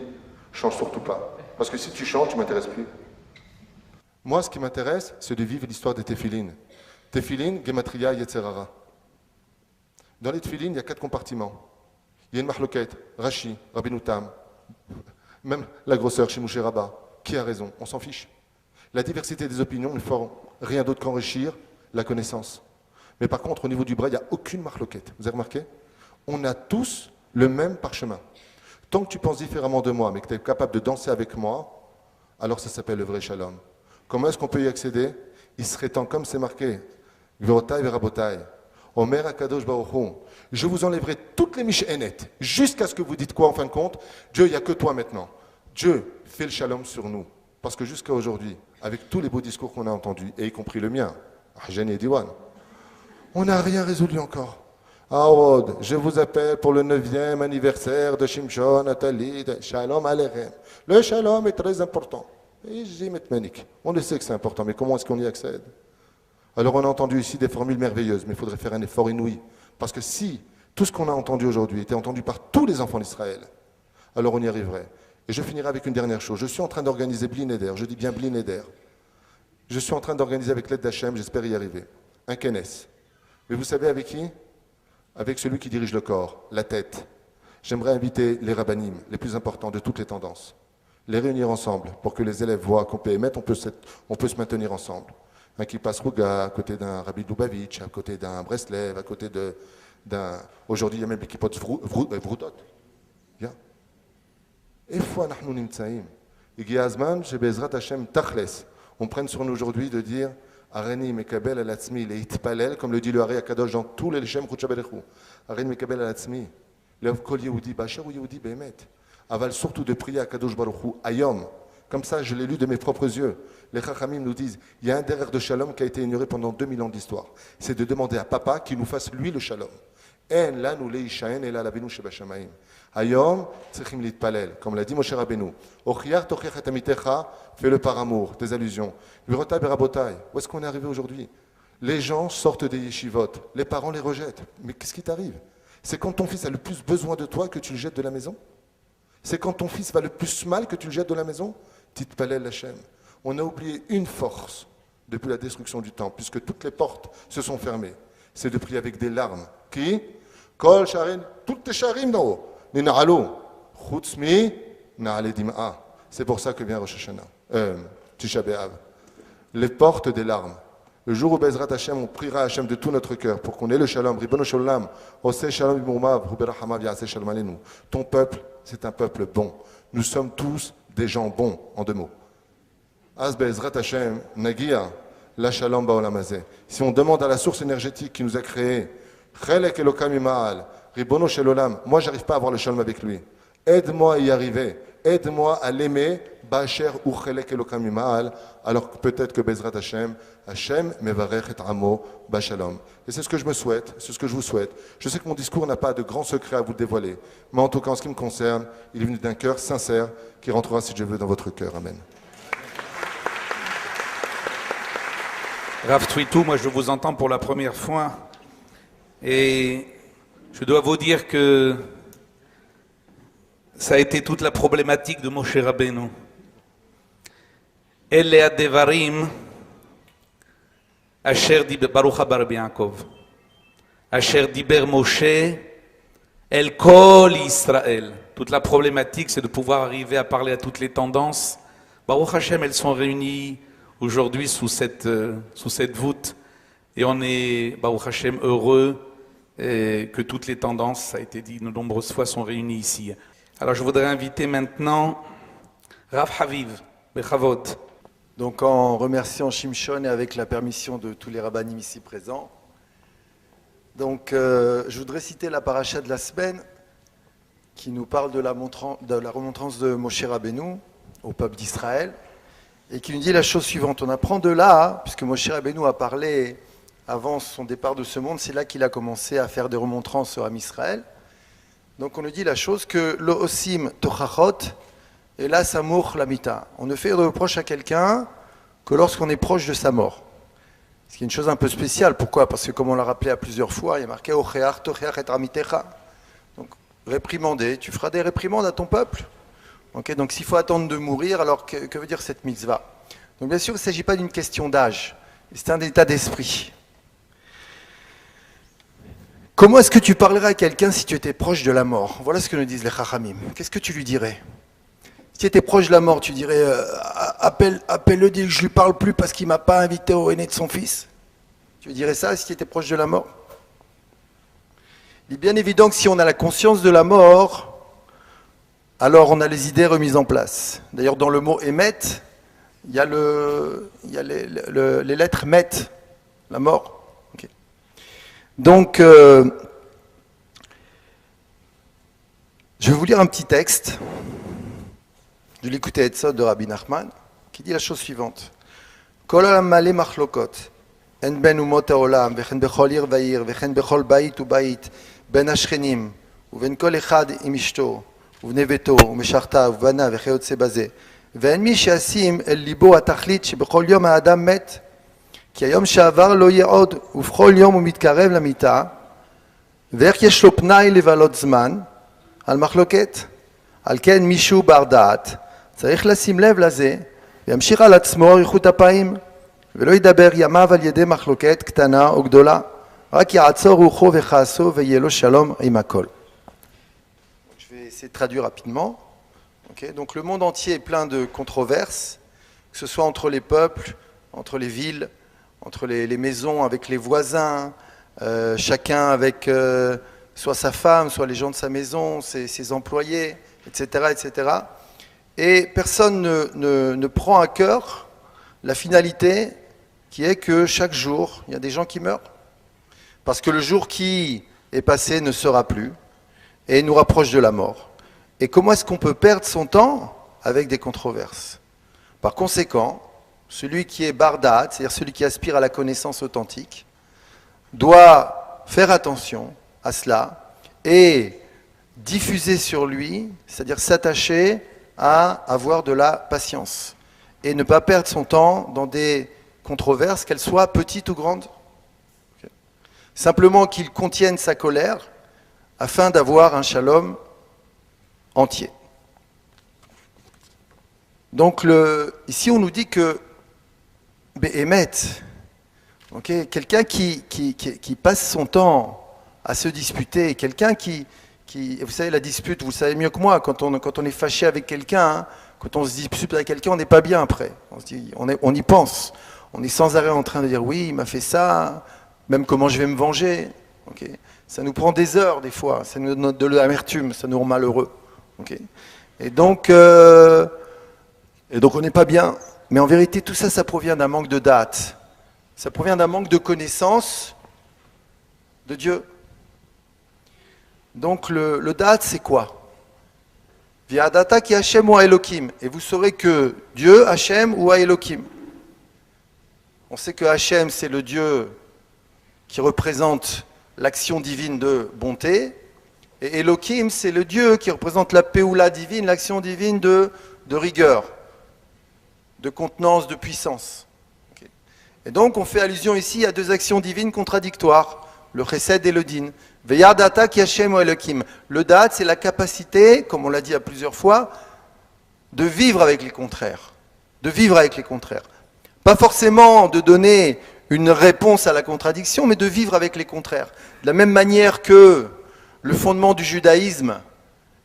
Change surtout pas. Parce que si tu changes, tu m'intéresses plus. Moi, ce qui m'intéresse, c'est de vivre l'histoire des téphilines. Téphilines, Gematria, Yetzerara. Dans les téphilines, il y a 4 compartiments. Il y a une mahloket, Rashi, Rabbeinu Tam, même la grosseur chez Moshe Rabba. Qui a raison? On s'en fiche. La diversité des opinions ne font rien d'autre qu'enrichir la connaissance. Mais par contre, au niveau du bras, il n'y a aucune marloquette. Vous avez remarqué? On a tous le même parchemin. Tant que tu penses différemment de moi, mais que tu es capable de danser avec moi, alors ça s'appelle le vrai shalom. Comment est-ce qu'on peut y accéder? Il serait temps, comme c'est marqué, Verotai verabotai, Omer Akadosh Baruch Hu, je vous enlèverai toutes les mishénettes, jusqu'à ce que vous dites quoi en fin de compte? Dieu, il n'y a que toi maintenant. Dieu fait le shalom sur nous. Parce que jusqu'à aujourd'hui, avec tous les beaux discours qu'on a entendus, et y compris le mien, Ahjani et Diwan, on n'a rien résolu encore. Awad, je vous appelle pour le 9e anniversaire de Shimshon, Atali, Shalom Alechem. Le shalom est très important. Et je dis, on le sait que c'est important, mais comment est-ce qu'on y accède? Alors on a entendu ici des formules merveilleuses, mais il faudrait faire un effort inouï. Parce que si tout ce qu'on a entendu aujourd'hui était entendu par tous les enfants d'Israël, alors on y arriverait. Et je finirai avec une dernière chose. Je suis en train d'organiser Bli Neder, je dis bien Bli Neder. Je suis en train d'organiser avec l'aide d'Hachem, j'espère y arriver, un kenes. Mais vous savez avec qui? Avec celui qui dirige le corps, la tête. J'aimerais inviter les rabbanim, les plus importants de toutes les tendances, les réunir ensemble pour que les élèves voient qu'on peut émettre, on peut se maintenir ensemble. Un qui passe Rouga, à côté d'un Rabbi Lubavitch, à côté d'un Breslev, à côté d'un... Aujourd'hui, il y a même l'équipe Vrudot. Bien. Et fois nous nimtsaïm. Igi azman, shebezrat Hashem tachles. On prenne sur nous aujourd'hui de dire Areni mekabel alatzmi, le itpalel, comme le dit le Hari Akadosh dans tous les Lechem Chutchabelechu. Areni mekabel alatzmi. Le kol Yehudi, Bachar ou Yehudi behemet. Aval surtout de prier à Kadosh Baruch Hu, Ayom. Comme ça, je l'ai lu de mes propres yeux. Les Chachamim nous disent, il y a un derrière de Shalom qui a été ignoré pendant 2000 ans d'histoire. C'est de demander à Papa qu'il nous fasse lui le Shalom. En la nous leishaen et la lavenu sheba shamayim. Ayom tzrichim litpalel, comme l'a dit Moshe Rabbeinu. Ochiach tochiach et amitecha, fais-le par amour, des allusions. Virotai berabotai. Où est-ce qu'on est arrivé aujourd'hui? Les gens sortent des yeshivot, les parents les rejettent. Mais qu'est-ce qui t'arrive? C'est quand ton fils a le plus besoin de toi que tu le jettes de la maison? C'est quand ton fils va le plus mal que tu le jettes de la maison? Titpalel Hashem. On a oublié une force depuis la destruction du temple, puisque toutes les portes se sont fermées. C'est de prier avec des larmes. Qui? Kol sharim, toutes les sharim no. Nina'alu. Chutzmi na'ale dim'a. C'est pour ça que vient Rosh Hashanah. Tisha B'Av. Les portes des larmes. Le jour où Bezrat Hashem, on priera Hashem de tout notre cœur pour qu'on ait le shalom. Ribono shalom, oseh shalom b'mourmav, ruberachamav yaseh shalom alenu. Ton peuple, c'est un peuple bon. Nous sommes tous des gens bons, en 2 mots. Az Bezrat Hashem, nagia, la shalom ba'olam hazeh. Si on demande à la source énergétique qui nous a créés, Chelek Elokam Imaal, Ribono Shel Olam, moi j'arrive pas à avoir le shalom avec lui. Aide-moi à y arriver. Aide-moi à l'aimer, Bacher ou Chelek Elokam Imaal, alors que peut-être que Bezrat Hashem, Hashem mevarech et amo b'shalom. Et c'est ce que je me souhaite, c'est ce que je vous souhaite. Je sais que mon discours n'a pas de grands secrets à vous dévoiler, mais en tout cas en ce qui me concerne, il est venu d'un cœur sincère qui rentrera si Dieu veut dans votre cœur. Amen. Rav Twitou, moi je vous entends pour la première fois et je dois vous dire que ça a été toute la problématique de Moshe Rabbeinu. Elle est Devarim, Asher Diber Baruch Haba Rabbi Yaakov, Asher Diber Moshe, El Kol Israël. Toute la problématique, c'est de pouvoir arriver à parler à toutes les tendances. Baruch Hashem, elles sont réunies aujourd'hui sous cette voûte et on est, Baruch Hashem, heureux que toutes les tendances, ça a été dit de nombreuses fois, sont réunies ici. Alors je voudrais inviter maintenant Rav Haviv Bechavod. Donc en remerciant Shimshon et avec la permission de tous les rabbanim ici présents, donc je voudrais citer la paracha de la semaine qui nous parle de la remontrance de Moshe Rabbeinu au peuple d'Israël et qui nous dit la chose suivante. On apprend de là, puisque Moshe Rabbeinu a parlé avant son départ de ce monde, c'est là qu'il a commencé à faire des remontrances à Israël. Donc on nous dit la chose que lo osim tochachot et là samour lamita. On ne fait de reproche à quelqu'un que lorsqu'on est proche de sa mort. Ce qui est une chose un peu spéciale. Pourquoi? Parce que comme on l'a rappelé à plusieurs fois, il y a marqué ocheach tocheach et ramitecha. Donc réprimander, tu feras des réprimandes à ton peuple. Okay, donc s'il faut attendre de mourir, alors que veut dire cette mitzvah? Donc bien sûr, il ne s'agit pas d'une question d'âge, c'est un état d'esprit. Comment est-ce que tu parlerais à quelqu'un si tu étais proche de la mort? Voilà ce que nous disent les Chachamim. Qu'est-ce que tu lui dirais? Si tu étais proche de la mort, tu dirais appelle-le, dis que je lui parle plus parce qu'il m'a pas invité au aîné de son fils. Tu lui dirais ça si tu étais proche de la mort? Il est bien évident que si on a la conscience de la mort, alors on a les idées remises en place. D'ailleurs, dans le mot émet, il y a les lettres met, la mort. Okay. Donc, je vais vous lire un petit texte de l'écouté Etzod de Rabbi Nachman, qui dit la chose suivante. Kol olam malé machlokot, en ben umot haolam, vechen bechol ir vair, vechen bechol bayit u bayit, ben ashchenim, uven kol echad im ishto, ובני ביתו ומשרתיו ובניו וכיוצא בזה ואין מי שישים אל ליבו התכלית שבכל יום האדם מת כי היום שעבר לא יהיה עוד ובכל יום הוא מתקרב למיטה ואיך יש לו פנאי לבלות זמן על מחלוקת על כן מישהו בר דעת צריך לשים לב לזה וימשיך על עצמו אריכות אפיים ולא ידבר ימיו על ידי מחלוקת קטנה או גדולה רק יעצור רוחו וכעסו ויהיה לו שלום עם הכל. C'est traduit rapidement. Okay. Donc le monde entier est plein de controverses, que ce soit entre les peuples, entre les villes, entre les maisons, avec les voisins, chacun avec soit sa femme, soit les gens de sa maison, ses employés, etc., etc. Et personne ne prend à cœur la finalité qui est que chaque jour, il y a des gens qui meurent. Parce que le jour qui est passé ne sera plus et nous rapproche de la mort. Et comment est-ce qu'on peut perdre son temps avec des controverses? Par conséquent, celui qui est bardat, c'est-à-dire celui qui aspire à la connaissance authentique, doit faire attention à cela et diffuser sur lui, c'est-à-dire s'attacher à avoir de la patience et ne pas perdre son temps dans des controverses, qu'elles soient petites ou grandes. Okay. Simplement qu'il contienne sa colère afin d'avoir un shalom entier. Donc ici on nous dit que Béhémet, okay, quelqu'un qui passe son temps à se disputer, quelqu'un qui vous savez la dispute, vous le savez mieux que moi, quand on est fâché avec quelqu'un, hein, quand on se dispute avec quelqu'un, on n'est pas bien après. On se dit, on y pense. On est sans arrêt en train de dire oui, il m'a fait ça, même comment je vais me venger. Okay. Ça nous prend des heures des fois, ça nous donne de l'amertume, ça nous rend malheureux. Okay. Et donc on n'est pas bien. Mais en vérité, tout ça, ça provient d'un manque de date. Ça provient d'un manque de connaissance de Dieu. Donc le date, c'est quoi? Viadata ki Hachem ou Elohim. Et vous saurez que Dieu, Hachem ou Elohim. On sait que Hachem, c'est le Dieu qui représente l'action divine de bonté. Et Elohim, c'est le Dieu qui représente la Péoula divine, l'action divine de rigueur, de contenance, de puissance. Okay. Et donc, on fait allusion ici à deux actions divines contradictoires, le Chesed et le Din. Veyadata ki Hachem ou Elohim. Le Dat, c'est la capacité, comme on l'a dit à plusieurs fois, de vivre avec les contraires. De vivre avec les contraires. Pas forcément de donner une réponse à la contradiction, mais de vivre avec les contraires. De la même manière que le fondement du judaïsme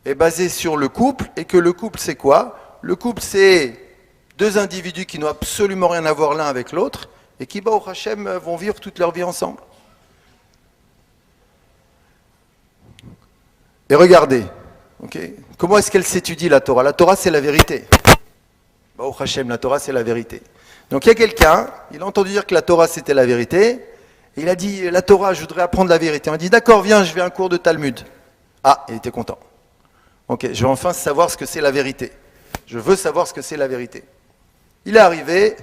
est basé sur le couple, et que le couple, c'est quoi? Le couple, c'est deux individus qui n'ont absolument rien à voir l'un avec l'autre, et qui, Baruch Hashem, vont vivre toute leur vie ensemble. Et regardez, okay, comment est-ce qu'elle s'étudie la Torah? La Torah, c'est la vérité. Baruch Hashem, la Torah, c'est la vérité. Donc il y a quelqu'un, il a entendu dire que la Torah, c'était la vérité, et il a dit, la Torah, je voudrais apprendre la vérité. On a dit, d'accord, viens, je vais à un cours de Talmud. Ah, il était content. Ok, je vais enfin savoir ce que c'est la vérité. Je veux savoir ce que c'est la vérité. Il est arrivé,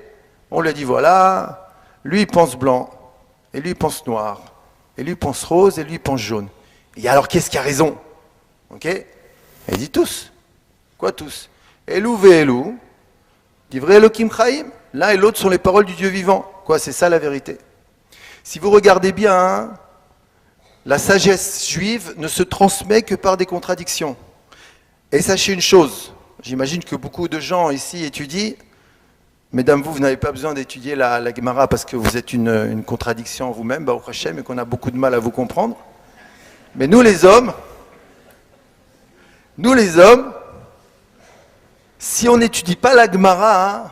on lui a dit, voilà, lui, il pense blanc, et lui, il pense noir, et lui, il pense rose, et lui, il pense jaune. Et alors, qu'est-ce qui a raison? Ok? Et il dit tous. Quoi tous? Elou ve'elou, divrei Elohim chaim. L'un et l'autre sont les paroles du Dieu vivant. Quoi? C'est ça la vérité. Si vous regardez bien, hein, la sagesse juive ne se transmet que par des contradictions. Et sachez une chose, j'imagine que beaucoup de gens ici étudient. Mesdames, vous n'avez pas besoin d'étudier la Gemara parce que vous êtes une contradiction en vous-même, Baruch Hashem, et qu'on a beaucoup de mal à vous comprendre. Mais nous les hommes, si on n'étudie pas la Gemara, hein,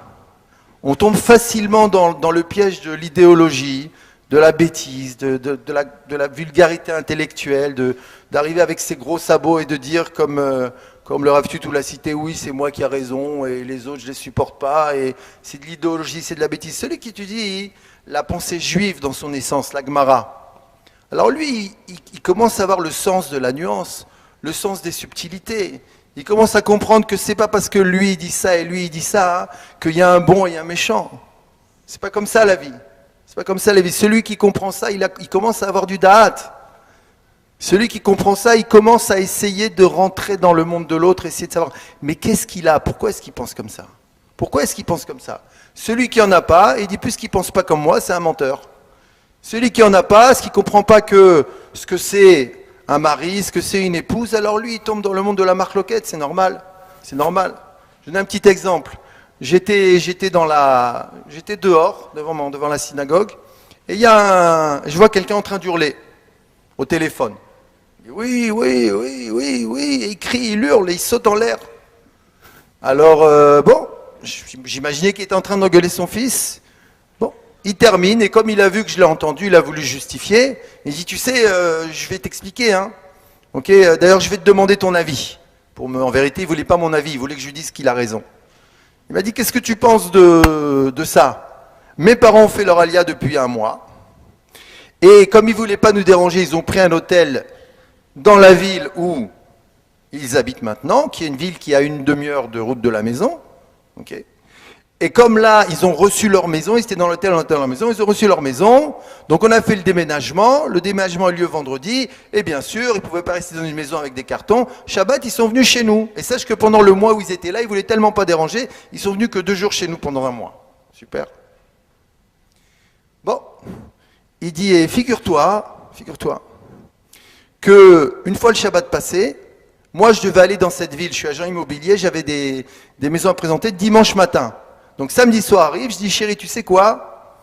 on tombe facilement dans le piège de l'idéologie, de la bêtise, de la vulgarité intellectuelle, d'arriver avec ses gros sabots et de dire comme le Rav Tutu l'a cité, oui, c'est moi qui ai raison et les autres, je ne les supporte pas, et c'est de l'idéologie, c'est de la bêtise. Celui qui étudie la pensée juive dans son essence, la Gemara, alors lui, il commence à avoir le sens de la nuance, le sens des subtilités. Il commence à comprendre que c'est pas parce que lui il dit ça et lui il dit ça, hein, qu'il y a un bon et un méchant. C'est pas comme ça la vie. C'est pas comme ça la vie. Celui qui comprend ça, il commence à avoir du da'at. Celui qui comprend ça, il commence à essayer de rentrer dans le monde de l'autre, essayer de savoir, mais qu'est-ce qu'il a? Pourquoi est-ce qu'il pense comme ça? Pourquoi est-ce qu'il pense comme ça? Celui qui en a pas, il dit plus qu'il pense pas comme moi, c'est un menteur. Celui qui en a pas, ce qui comprend pas que ce que c'est un mari, ce que c'est une épouse, alors lui, il tombe dans le monde de la marloquette, c'est normal. C'est normal. Je donne un petit exemple. J'étais dehors, devant la synagogue, et je vois quelqu'un en train d'hurler au téléphone. Il dit, oui, oui, oui, oui, oui, et il crie, il hurle, et il saute en l'air. Alors, j'imaginais qu'il était en train d'engueuler son fils. Bon, il termine, et comme il a vu que je l'ai entendu, il a voulu justifier. Il dit, tu sais, je vais t'expliquer, hein. Ok, d'ailleurs, je vais te demander ton avis. En vérité, il ne voulait pas mon avis, il voulait que je lui dise qu'il a raison. Il m'a dit, qu'est-ce que tu penses de ça? Mes parents ont fait leur alia depuis 1 mois. Et comme ils ne voulaient pas nous déranger, ils ont pris un hôtel dans la ville où ils habitent maintenant, qui est une ville qui a 1 demi-heure de route de la maison. Okay. Et comme là, ils ont reçu leur maison, ils étaient dans l'hôtel, dans la maison, ils ont reçu leur maison. Donc on a fait le déménagement a eu lieu vendredi. Et bien sûr, ils ne pouvaient pas rester dans une maison avec des cartons. Shabbat, ils sont venus chez nous. Et sache que pendant le mois où ils étaient là, ils ne voulaient tellement pas déranger, ils sont venus que 2 jours chez nous pendant 1 mois. Super. Bon. Il dit, et figure-toi, que une fois le Shabbat passé, moi je devais aller dans cette ville, je suis agent immobilier, j'avais des maisons à présenter dimanche matin. Donc samedi soir arrive, je dis, chérie, tu sais quoi?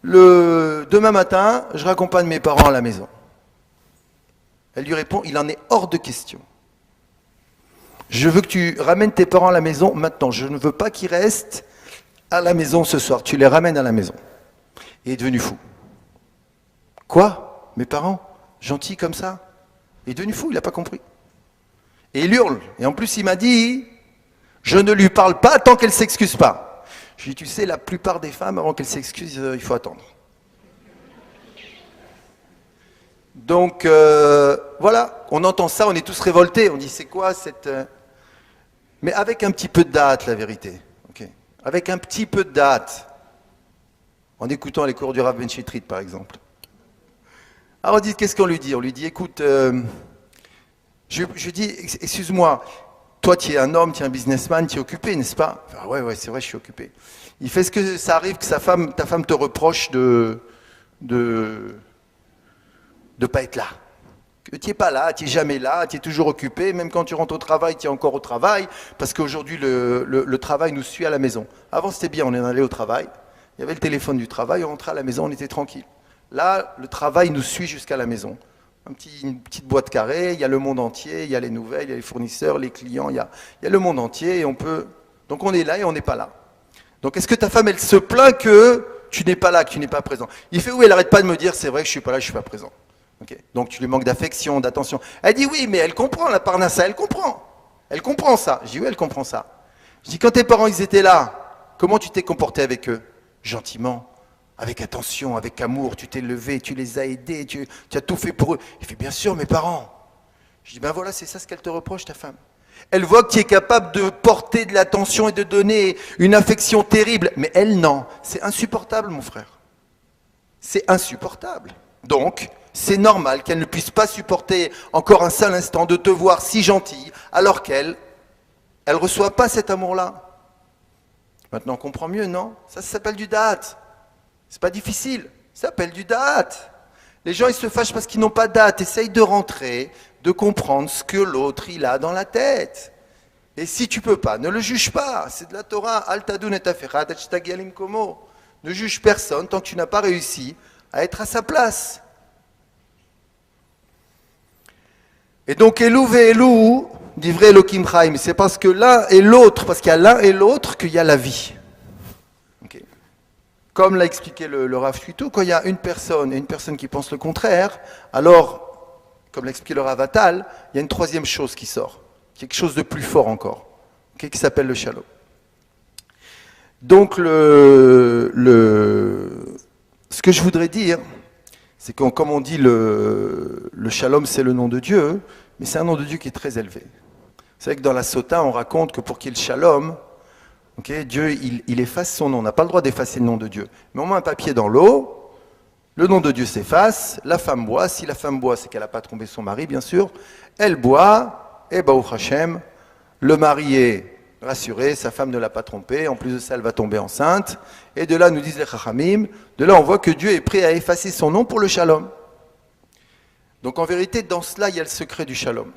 Demain matin, je raccompagne mes parents à la maison. Elle lui répond, il en est hors de question. Je veux que tu ramènes tes parents à la maison maintenant, je ne veux pas qu'ils restent à la maison ce soir, tu les ramènes à la maison. et est devenu fou. Quoi? Mes parents? Gentils comme ça? Il est devenu fou, il n'a pas compris. Et il hurle. Et en plus, il m'a dit, je ne lui parle pas tant qu'elle ne s'excuse pas. Je lui dis, tu sais, la plupart des femmes, avant qu'elles s'excusent, il faut attendre. Donc, voilà, on entend ça, on est tous révoltés. On dit, c'est quoi cette... Mais avec un petit peu de date, la vérité. Okay. Avec un petit peu de date. En écoutant les cours du Rav Ben Shitrit, par exemple. Alors on dit, qu'est-ce qu'on lui dit? On lui dit, écoute, je dis, excuse-moi, toi tu es un homme, tu es un businessman, tu es occupé, n'est-ce pas? Enfin, ouais, c'est vrai, je suis occupé. Il fait ce que ça arrive que ta femme te reproche de pas être là. Que tu n'es pas là, tu n'es jamais là, tu es toujours occupé, même quand tu rentres au travail, tu es encore au travail, parce qu'aujourd'hui le travail nous suit à la maison. Avant c'était bien, on est allé au travail, il y avait le téléphone du travail, on rentrait à la maison, on était tranquille. Là, le travail nous suit jusqu'à la maison. Une petite boîte carrée, il y a le monde entier, il y a les nouvelles, il y a les fournisseurs, les clients, il y a le monde entier, et on peut... Donc on est là et on n'est pas là. Donc est-ce que ta femme, elle se plaint que tu n'es pas là, que tu n'es pas présent? Il fait oui, elle n'arrête pas de me dire, c'est vrai que je ne suis pas là, je ne suis pas présent. Okay. Donc tu lui manques d'affection, d'attention. Elle dit oui, mais elle comprend, la Parnassa, elle comprend. Elle comprend ça. Je dis oui, elle comprend ça. Je dis, quand tes parents, ils étaient là, comment tu t'es comporté avec eux? Gentiment. Avec attention, avec amour, tu t'es levé, tu les as aidés, tu as tout fait pour eux. Il fait, bien sûr, mes parents. Je dis, ben voilà, c'est ça ce qu'elle te reproche, ta femme. Elle voit que tu es capable de porter de l'attention et de donner une affection terrible. Mais elle, non. C'est insupportable, mon frère. C'est insupportable. Donc, c'est normal qu'elle ne puisse pas supporter encore un seul instant de te voir si gentille, alors qu'elle ne reçoit pas cet amour-là. Maintenant, on comprend mieux, non? Ça s'appelle du date. C'est pas difficile, ça s'appelle du date. Les gens, ils se fâchent parce qu'ils n'ont pas de date. Essaye de rentrer, de comprendre ce que l'autre, il a dans la tête. Et si tu peux pas, ne le juge pas. C'est de la Torah. Al tadun et aferat et komo. Ne juge personne tant que tu n'as pas réussi à être à sa place. Et donc, Elou ve Elou, dit vrai Elohim Chaim. C'est parce que l'un et l'autre, parce qu'il y a l'un et l'autre, qu'il y a la vie. Comme l'a expliqué le Rav Shuitou, quand il y a une personne et une personne qui pense le contraire, alors, comme l'a expliqué le Rav Atal, il y a une troisième chose qui sort, quelque chose de plus fort encore, qui s'appelle le shalom. Donc, ce que je voudrais dire, c'est que, comme on dit, le shalom, c'est le nom de Dieu, mais c'est un nom de Dieu qui est très élevé. C'est vrai que dans la Sota, on raconte que pour qu'il y ait le shalom, okay, Dieu, il efface son nom. On n'a pas le droit d'effacer le nom de Dieu. Mais on met un papier dans l'eau, le nom de Dieu s'efface, la femme boit. Si la femme boit, c'est qu'elle n'a pas trompé son mari, bien sûr. Elle boit, et Baruch Hashem, le mari est rassuré, sa femme ne l'a pas trompé. En plus de ça, elle va tomber enceinte. Et de là, nous disent les Chachamim, de là, on voit que Dieu est prêt à effacer son nom pour le shalom. Donc en vérité, dans cela, il y a le secret du shalom.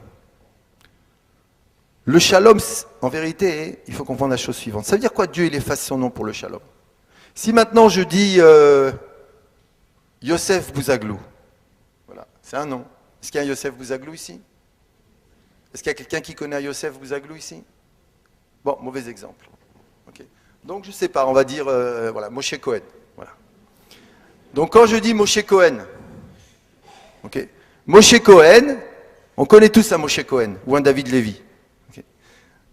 Le shalom, en vérité, il faut comprendre la chose suivante. Ça veut dire quoi Dieu, il efface son nom pour le shalom? Si maintenant je dis Yosef Bouzaglou, voilà, c'est un nom. Est-ce qu'il y a un Yosef Bouzaglou ici? Est-ce qu'il y a quelqu'un qui connaît un Yosef Bouzaglou ici? Bon, mauvais exemple. Okay. Donc je ne sais pas, on va dire, voilà, Moshe Cohen. Voilà. Donc quand je dis Moshe Cohen, okay, Moshe Cohen, on connaît tous un Moshe Cohen, ou un David Lévy.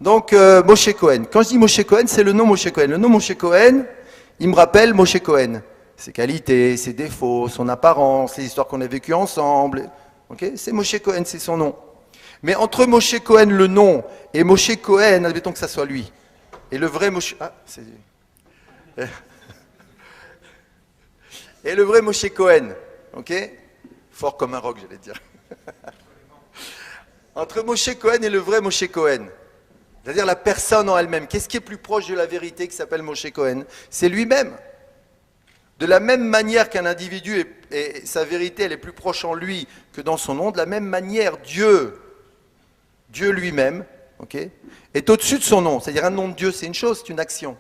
Donc, Moshe Cohen. Quand je dis Moshe Cohen, c'est le nom Moshe Cohen. Le nom Moshe Cohen, il me rappelle Moshe Cohen. Ses qualités, ses défauts, son apparence, les histoires qu'on a vécues ensemble. Okay, c'est Moshe Cohen, c'est son nom. Mais entre Moshe Cohen, le nom, et Moshe Cohen, admettons que ça soit lui. Et le vrai Moshe... Ah, c'est... Et le vrai Moshe Cohen. Ok? Fort comme un roc, j'allais dire. Entre Moshe Cohen et le vrai Moshe Cohen. C'est-à-dire la personne en elle-même. Qu'est-ce qui est plus proche de la vérité qui s'appelle Moshe Cohen? C'est lui-même. De la même manière qu'un individu et sa vérité, elle est plus proche en lui que dans son nom, de la même manière, Dieu lui-même, okay, est au-dessus de son nom. C'est-à-dire un nom de Dieu, c'est une chose, c'est une action.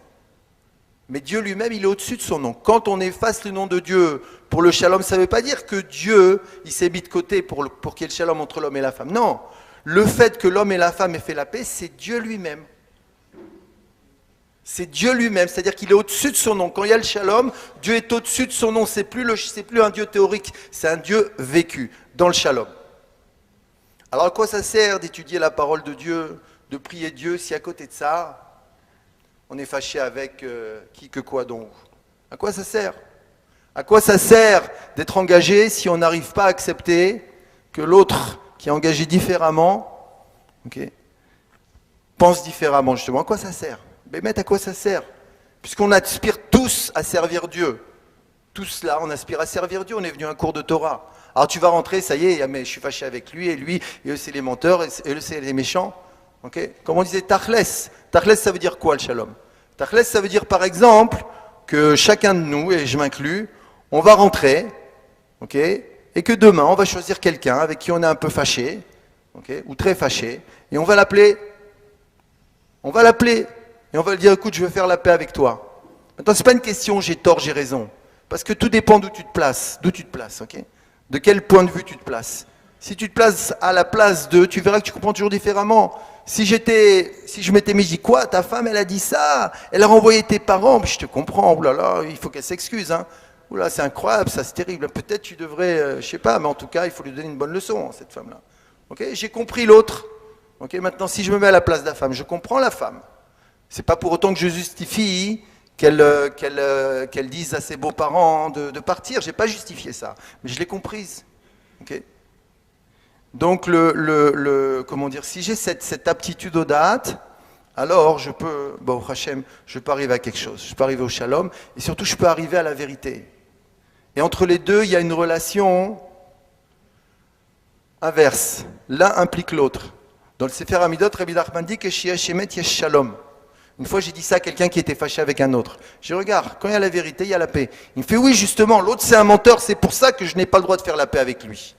Mais Dieu lui-même, il est au-dessus de son nom. Quand on efface le nom de Dieu pour le shalom, ça ne veut pas dire que Dieu, il s'est mis de côté pour qu'il y ait le shalom entre l'homme et la femme. Non. Le fait que l'homme et la femme aient fait la paix, c'est Dieu lui-même. C'est Dieu lui-même, c'est-à-dire qu'il est au-dessus de son nom. Quand il y a le shalom, Dieu est au-dessus de son nom. C'est plus un Dieu théorique, c'est un Dieu vécu dans le shalom. Alors à quoi ça sert d'étudier la parole de Dieu, de prier Dieu, si à côté de ça, on est fâché avec qui que quoi donc? À quoi ça sert? À quoi ça sert d'être engagé si on n'arrive pas à accepter que l'autre qui est engagé différemment, pense différemment justement? À quoi ça sert? Mais à quoi ça sert? Puisqu'on aspire tous à servir Dieu. Tous là, on aspire à servir Dieu, on est venu à un cours de Torah. Alors tu vas rentrer, ça y est, mais je suis fâché avec lui, et eux c'est les menteurs, et eux c'est les méchants. Comme on disait, tachles. Tachles, ça veut dire quoi le shalom? Tachles, ça veut dire par exemple que chacun de nous, et je m'inclus, on va rentrer, et que demain on va choisir quelqu'un avec qui on est un peu fâché, ou très fâché, et on va l'appeler. On va l'appeler. Et on va lui dire, écoute, je veux faire la paix avec toi. Maintenant, ce n'est pas une question, j'ai tort, j'ai raison. Parce que tout dépend d'où tu te places. De quel point de vue tu te places. Si tu te places à la place de, tu verras que tu comprends toujours différemment. Si je m'étais mis, je dis, quoi, ta femme, elle a dit ça, elle a renvoyé tes parents, mais je te comprends, oulala, il faut qu'elle s'excuse. Oula, c'est incroyable, ça, c'est terrible. Peut-être tu devrais, je sais pas, mais en tout cas, il faut lui donner une bonne leçon, cette femme-là. J'ai compris l'autre. Maintenant, si je me mets à la place de la femme, je comprends la femme. C'est pas pour autant que je justifie qu'elle dise à ses beaux-parents de partir. J'ai pas justifié ça, mais je l'ai comprise. Donc comment dire, si j'ai cette aptitude au date, alors je peux, Hachem, je peux arriver à quelque chose. Je peux arriver au shalom et surtout je peux arriver à la vérité. Et entre les deux, il y a une relation inverse. L'un implique l'autre. Dans le Sefer Amidot, Rabbi Nachman dit que chez Hashemet, il y a shalom. Une fois, j'ai dit ça à quelqu'un qui était fâché avec un autre. Je dis, regarde, quand il y a la vérité, il y a la paix. Il me fait, oui, justement, l'autre c'est un menteur, c'est pour ça que je n'ai pas le droit de faire la paix avec lui.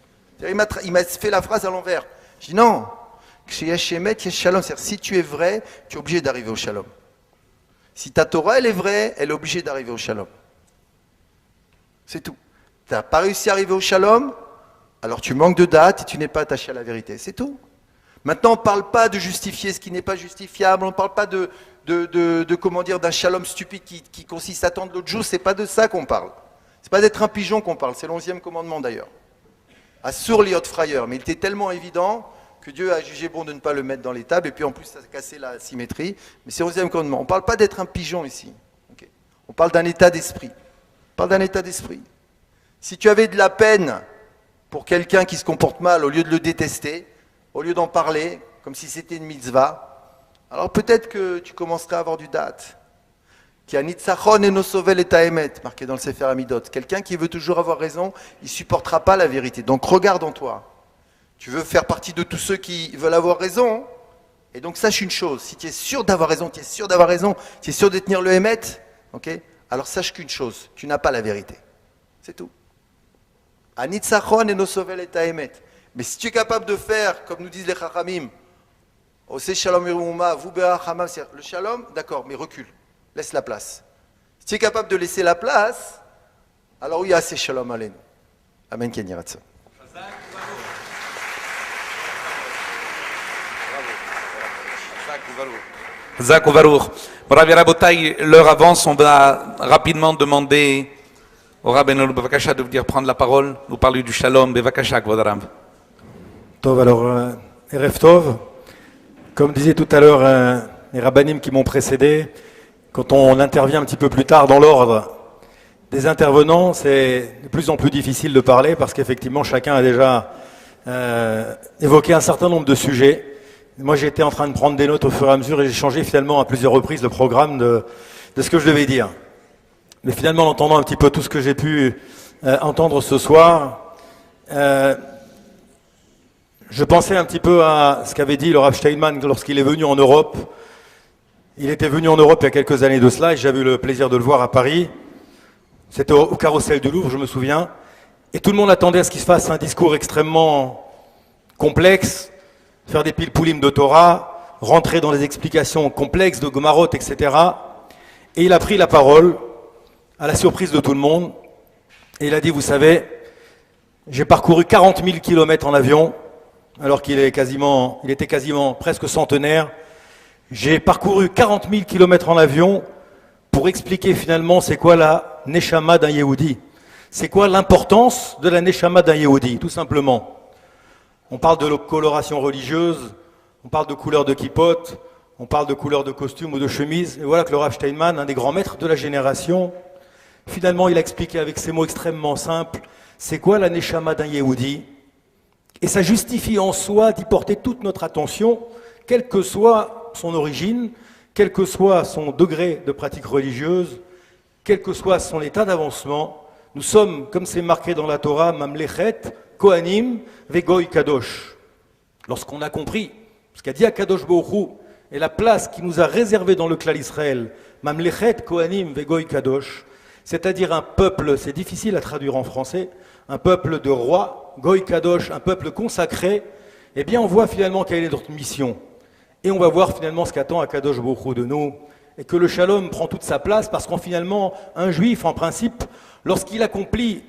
Il m'a fait la phrase à l'envers. Je dis, non, chez Hashemet, il y a shalom. C'est-à-dire, si tu es vrai, tu es obligé d'arriver au shalom. Si ta Torah, elle est vraie, elle est obligée d'arriver au shalom. C'est tout. Tu n'as pas réussi à arriver au shalom, alors tu manques de date et tu n'es pas attaché à la vérité. C'est tout. Maintenant, on ne parle pas de justifier ce qui n'est pas justifiable, on ne parle pas comment dire, d'un shalom stupide qui consiste à attendre l'autre jour, c'est pas de ça qu'on parle. C'est pas d'être un pigeon qu'on parle, c'est l'11e commandement d'ailleurs. Assur liot frayeur, mais il était tellement évident que Dieu a jugé bon de ne pas le mettre dans les tables, et puis en plus ça a cassé la symétrie, mais c'est l'11e commandement. On ne parle pas d'être un pigeon ici, on parle d'un état d'esprit. On parle d'un état d'esprit. Si tu avais de la peine pour quelqu'un qui se comporte mal, au lieu de le détester, au lieu d'en parler, comme si c'était une mitzvah, alors peut-être que tu commencerais à avoir du date. Qui a nitzachon et nosovel et taemet, marqué dans le Sefer Amidot. Quelqu'un qui veut toujours avoir raison, il ne supportera pas la vérité. Donc regarde en toi. Tu veux faire partie de tous ceux qui veulent avoir raison, et donc sache une chose, si tu es sûr d'avoir raison, tu es sûr d'avoir raison, tu es sûr de tenir le émet, alors sache qu'une chose, tu n'as pas la vérité. C'est tout. A nitzachon et nosovel et taemet. Mais si tu es capable de faire, comme nous disent les Chachamim, Ose shalom iruma, vous be'achama, le shalom, d'accord, mais recule, laisse la place. Si tu es capable de laisser la place, alors oui, c'est shalom aleinu. Amen, Ken Yiratzon. Zak Baruch. Ravi Rabotai, l'heure avance, on va rapidement demander au Rabbeinu Bevakasha de venir prendre la parole, nous parler du shalom, Bevakasha, Kvod Rav. Tov, alors, Erev Tov, comme disait tout à l'heure les rabbinim qui m'ont précédé, quand on intervient un petit peu plus tard dans l'ordre des intervenants, c'est de plus en plus difficile de parler parce qu'effectivement chacun a déjà évoqué un certain nombre de sujets. Moi j'étais en train de prendre des notes au fur et à mesure et j'ai changé finalement à plusieurs reprises le programme de ce que je devais dire. Mais finalement en entendant un petit peu tout ce que j'ai pu entendre ce soir, je pensais un petit peu à ce qu'avait dit le Rav Steinman lorsqu'il est venu en Europe. Il était venu en Europe il y a quelques années de cela et j'avais eu le plaisir de le voir à Paris. C'était au Carrousel du Louvre, je me souviens. Et tout le monde attendait à ce qu'il se fasse un discours extrêmement complexe, faire des pilpoulim de Torah, rentrer dans des explications complexes de Gomarot, etc. Et il a pris la parole, à la surprise de tout le monde, et il a dit, vous savez, j'ai parcouru 40 000 kilomètres en avion, alors qu'il était quasiment presque centenaire. J'ai parcouru 40 000 kilomètres en avion pour expliquer finalement c'est quoi la Neshama d'un Yehudi. C'est quoi l'importance de la Neshama d'un Yehudi, tout simplement. On parle de coloration religieuse, on parle de couleur de kippot, on parle de couleur de costume ou de chemise. Et voilà que le Rav Steinman, un des grands maîtres de la génération, finalement il a expliqué avec ces mots extrêmement simples, c'est quoi la Neshama d'un Yehudi. Et ça justifie en soi d'y porter toute notre attention, quelle que soit son origine, quel que soit son degré de pratique religieuse, quel que soit son état d'avancement. Nous sommes, comme c'est marqué dans la Torah, Mamlechet, Kohanim, Vegoy Kadosh. Lorsqu'on a compris ce qu'a dit Akadosh Baruch Hu et la place qu'il nous a réservée dans le clan Israël, Mamlechet, Kohanim, Vegoy Kadosh, c'est-à-dire un peuple, c'est difficile à traduire en français, un peuple de rois, Goy Kadosh, un peuple consacré, eh bien on voit finalement quelle est notre mission. Et on va voir finalement ce qu'attend Akadosh Baruch Hu de nous, et que le shalom prend toute sa place, parce qu'en finalement, un juif, en principe, lorsqu'il a compris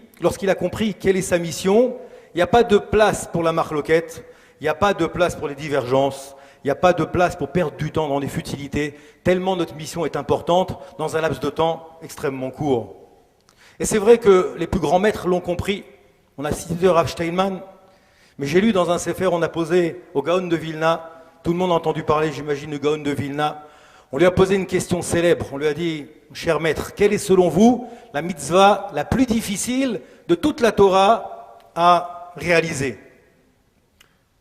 quelle est sa mission, il n'y a pas de place pour la marloquette, il n'y a pas de place pour les divergences, il n'y a pas de place pour perdre du temps dans des futilités, tellement notre mission est importante dans un laps de temps extrêmement court. Et c'est vrai que les plus grands maîtres l'ont compris. On a cité Rav Steinman, mais j'ai lu dans un sefer, on a posé au Gaon de Vilna, tout le monde a entendu parler, j'imagine, du Gaon de Vilna. On lui a posé une question célèbre, on lui a dit, cher maître, quelle est selon vous la mitzvah la plus difficile de toute la Torah à réaliser?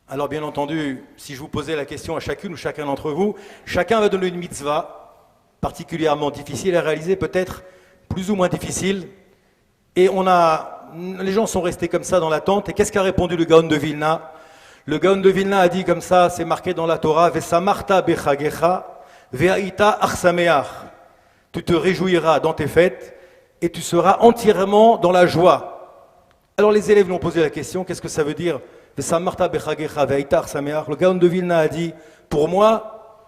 Alors bien entendu, si je vous posais la question à chacune ou chacun d'entre vous, chacun va donner une mitzvah particulièrement difficile à réaliser, peut-être plus ou moins difficile. Et les gens sont restés comme ça dans l'attente. Et qu'est-ce qu'a répondu le Gaon de Vilna? Le Gaon de Vilna a dit comme ça, c'est marqué dans la Torah, Vesamarta bechagecha, ve'aita achsameach. Tu te réjouiras dans tes fêtes et tu seras entièrement dans la joie. Alors les élèves lui ont posé la question, qu'est-ce que ça veut dire? Vesamarta bechagecha, ve'aita achsameach. Le Gaon de Vilna a dit, pour moi,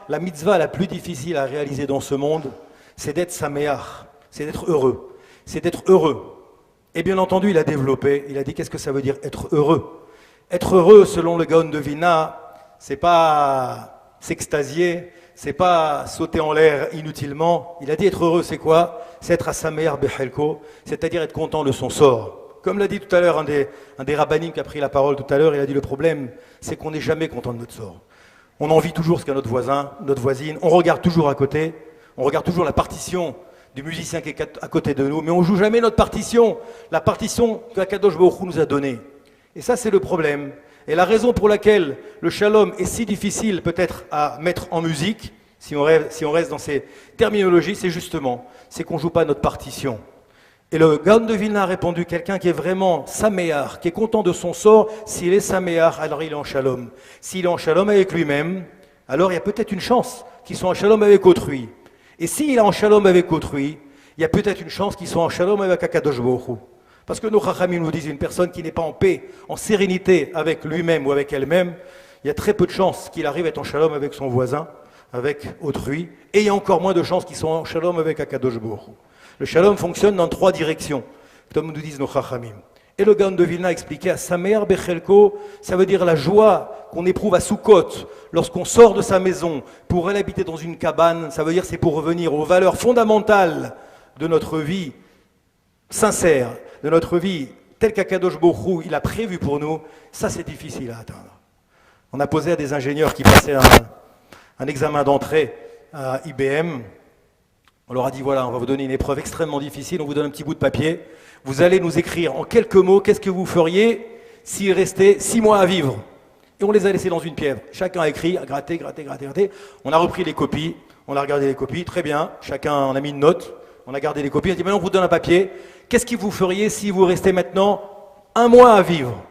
la mitzvah la plus difficile à réaliser dans ce monde, c'est d'être sameach, c'est d'être heureux. C'est d'être heureux. Et bien entendu, il a développé, il a dit qu'est-ce que ça veut dire être heureux. Être heureux, selon le Gaon de Vilna, c'est pas s'extasier, c'est pas sauter en l'air inutilement. Il a dit être heureux, c'est quoi? C'est être à sameach bechelko, c'est-à-dire être content de son sort. Comme l'a dit tout à l'heure un des rabbinim qui a pris la parole tout à l'heure, il a dit le problème, c'est qu'on n'est jamais content de notre sort. On envie toujours ce qu'a notre voisin, notre voisine, on regarde toujours à côté, on regarde toujours la partition du musicien qui est à côté de nous, mais on ne joue jamais notre partition, la partition que Akadosh Baruch Hu nous a donnée. Et ça, c'est le problème. Et la raison pour laquelle le shalom est si difficile peut-être à mettre en musique, si on reste dans ces terminologies, c'est qu'on ne joue pas notre partition. Et le Gaon de Vilna a répondu, quelqu'un qui est vraiment saméar, qui est content de son sort, s'il est saméar, alors il est en shalom. S'il est en shalom avec lui-même, alors il y a peut-être une chance qu'il soit en shalom avec autrui. Et s'il est en shalom avec autrui, il y a peut-être une chance qu'il soit en shalom avec Akadosh Baruch Hu. Parce que nos chachamim nous disent une personne qui n'est pas en paix, en sérénité avec lui-même ou avec elle-même, il y a très peu de chances qu'il arrive à être en shalom avec son voisin, avec autrui, et il y a encore moins de chances qu'il soit en shalom avec Akadosh Baruch Hu. Le shalom fonctionne dans 3 directions, comme nous disent nos chachamim. Et le Gaon de Vilna expliquait à Sameach Bechelko, ça veut dire la joie qu'on éprouve à Sukkot lorsqu'on sort de sa maison pour aller habiter dans une cabane. Ça veut dire c'est pour revenir aux valeurs fondamentales de notre vie sincère, de notre vie telle qu'Akadosh Baruch Hu il a prévu pour nous. Ça c'est difficile à atteindre. On a posé à des ingénieurs qui passaient un examen d'entrée à IBM. On leur a dit voilà, on va vous donner une épreuve extrêmement difficile, on vous donne un petit bout de papier. Vous allez nous écrire en quelques mots qu'est-ce que vous feriez s'il restait 6 mois à vivre. Et on les a laissés dans une pièce. Chacun a écrit, a gratté. On a repris les copies, on a regardé les copies, très bien. Chacun en a mis une note, on a gardé les copies. On a dit maintenant on vous donne un papier. Qu'est-ce que vous feriez si vous restez maintenant 1 mois à vivre?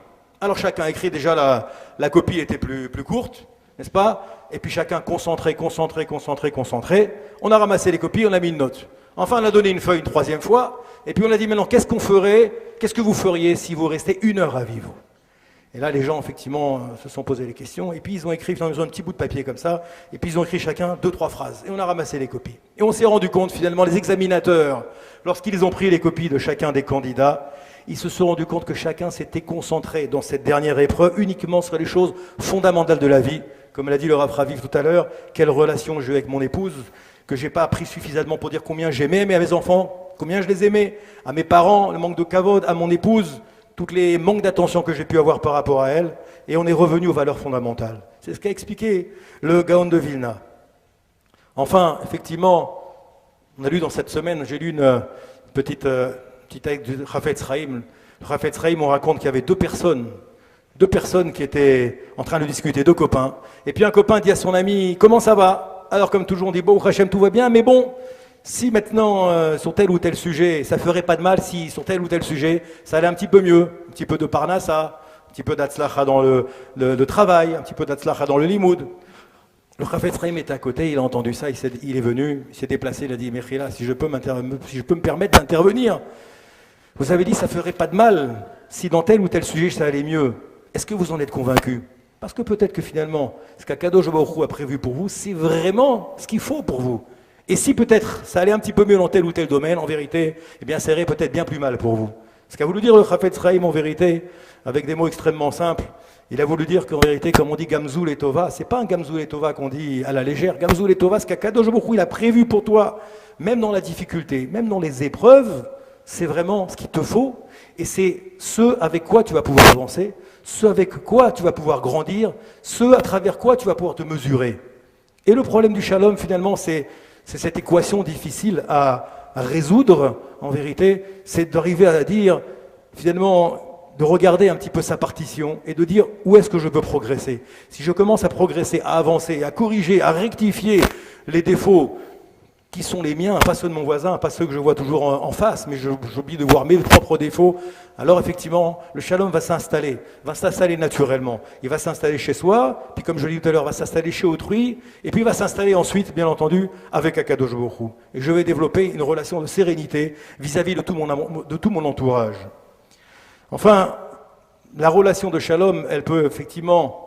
Alors chacun a écrit, déjà la copie était plus courte, n'est-ce pas? Et puis chacun concentré. On a ramassé les copies, on a mis une note. Enfin, on a donné une feuille une 3e fois, et puis on a dit maintenant, qu'est-ce que vous feriez si vous restez 1 heure à vivre? Et là, les gens, effectivement, se sont posés les questions, et puis ils ont écrit, ils ont un petit bout de papier comme ça, et puis ils ont écrit chacun 2-3 phrases, et on a ramassé les copies. Et on s'est rendu compte, finalement, les examinateurs, lorsqu'ils ont pris les copies de chacun des candidats, ils se sont rendus compte que chacun s'était concentré dans cette dernière épreuve uniquement sur les choses fondamentales de la vie, comme l'a dit le Rav Raviv tout à l'heure, quelle relation j'ai avec mon épouse, que j'ai pas appris suffisamment pour dire combien j'aimais à mes enfants, combien je les aimais, à mes parents, le manque de kavod, à mon épouse, tous les manques d'attention que j'ai pu avoir par rapport à elle, et on est revenu aux valeurs fondamentales. C'est ce qu'a expliqué le Gaon de Vilna. Enfin, effectivement, on a lu dans cette semaine, j'ai lu une petite texte du Chafetz Chaim. Le Chafetz Chaim, on raconte qu'il y avait deux personnes qui étaient en train de discuter, deux copains. Et puis un copain dit à son ami, comment ça va? Alors comme toujours on dit, bon, Hachem, tout va bien, mais bon, si maintenant sur tel ou tel sujet, ça ferait pas de mal si sur tel ou tel sujet, ça allait un petit peu mieux, un petit peu de parnassa, un petit peu d'atzlacha dans le travail, un petit peu d'atzlacha dans le limoud. Le Chafetz Chaim était à côté, il a entendu ça, il est venu, il s'est déplacé, il a dit, Mechila, si je peux me permettre d'intervenir, vous avez dit ça ferait pas de mal si dans tel ou tel sujet ça allait mieux. Est-ce que vous en êtes convaincu? Parce que peut-être que finalement, ce qu'Akadosh Baruch Hu a prévu pour vous, c'est vraiment ce qu'il faut pour vous. Et si peut-être ça allait un petit peu mieux dans tel ou tel domaine, en vérité, eh bien ça irait peut-être bien plus mal pour vous. Ce qu'a voulu dire le Chafetz Chaim en vérité, avec des mots extrêmement simples, il a voulu dire qu'en vérité, comme on dit Gamzul et Tova, c'est pas un Gamzul et Tova qu'on dit à la légère. Gamzul et Tova, ce qu'Akadosh Baruch Hu il a prévu pour toi, même dans la difficulté, même dans les épreuves, c'est vraiment ce qu'il te faut, et c'est ce avec quoi tu vas pouvoir avancer, ce avec quoi tu vas pouvoir grandir, ce à travers quoi tu vas pouvoir te mesurer. Et le problème du shalom, finalement, c'est cette équation difficile à résoudre, en vérité, c'est d'arriver à dire, finalement, de regarder un petit peu sa partition et de dire où est-ce que je peux progresser. Si je commence à progresser, à avancer, à corriger, à rectifier les défauts qui sont les miens, pas ceux de mon voisin, pas ceux que je vois toujours en face, mais j'oublie de voir mes propres défauts, alors effectivement, le shalom va s'installer naturellement. Il va s'installer chez soi, puis comme je l'ai dit tout à l'heure, va s'installer chez autrui, et puis il va s'installer ensuite, bien entendu, avec Akadosh Baruch Hu. Et je vais développer une relation de sérénité vis-à-vis de tout mon entourage. Enfin, la relation de shalom, elle peut effectivement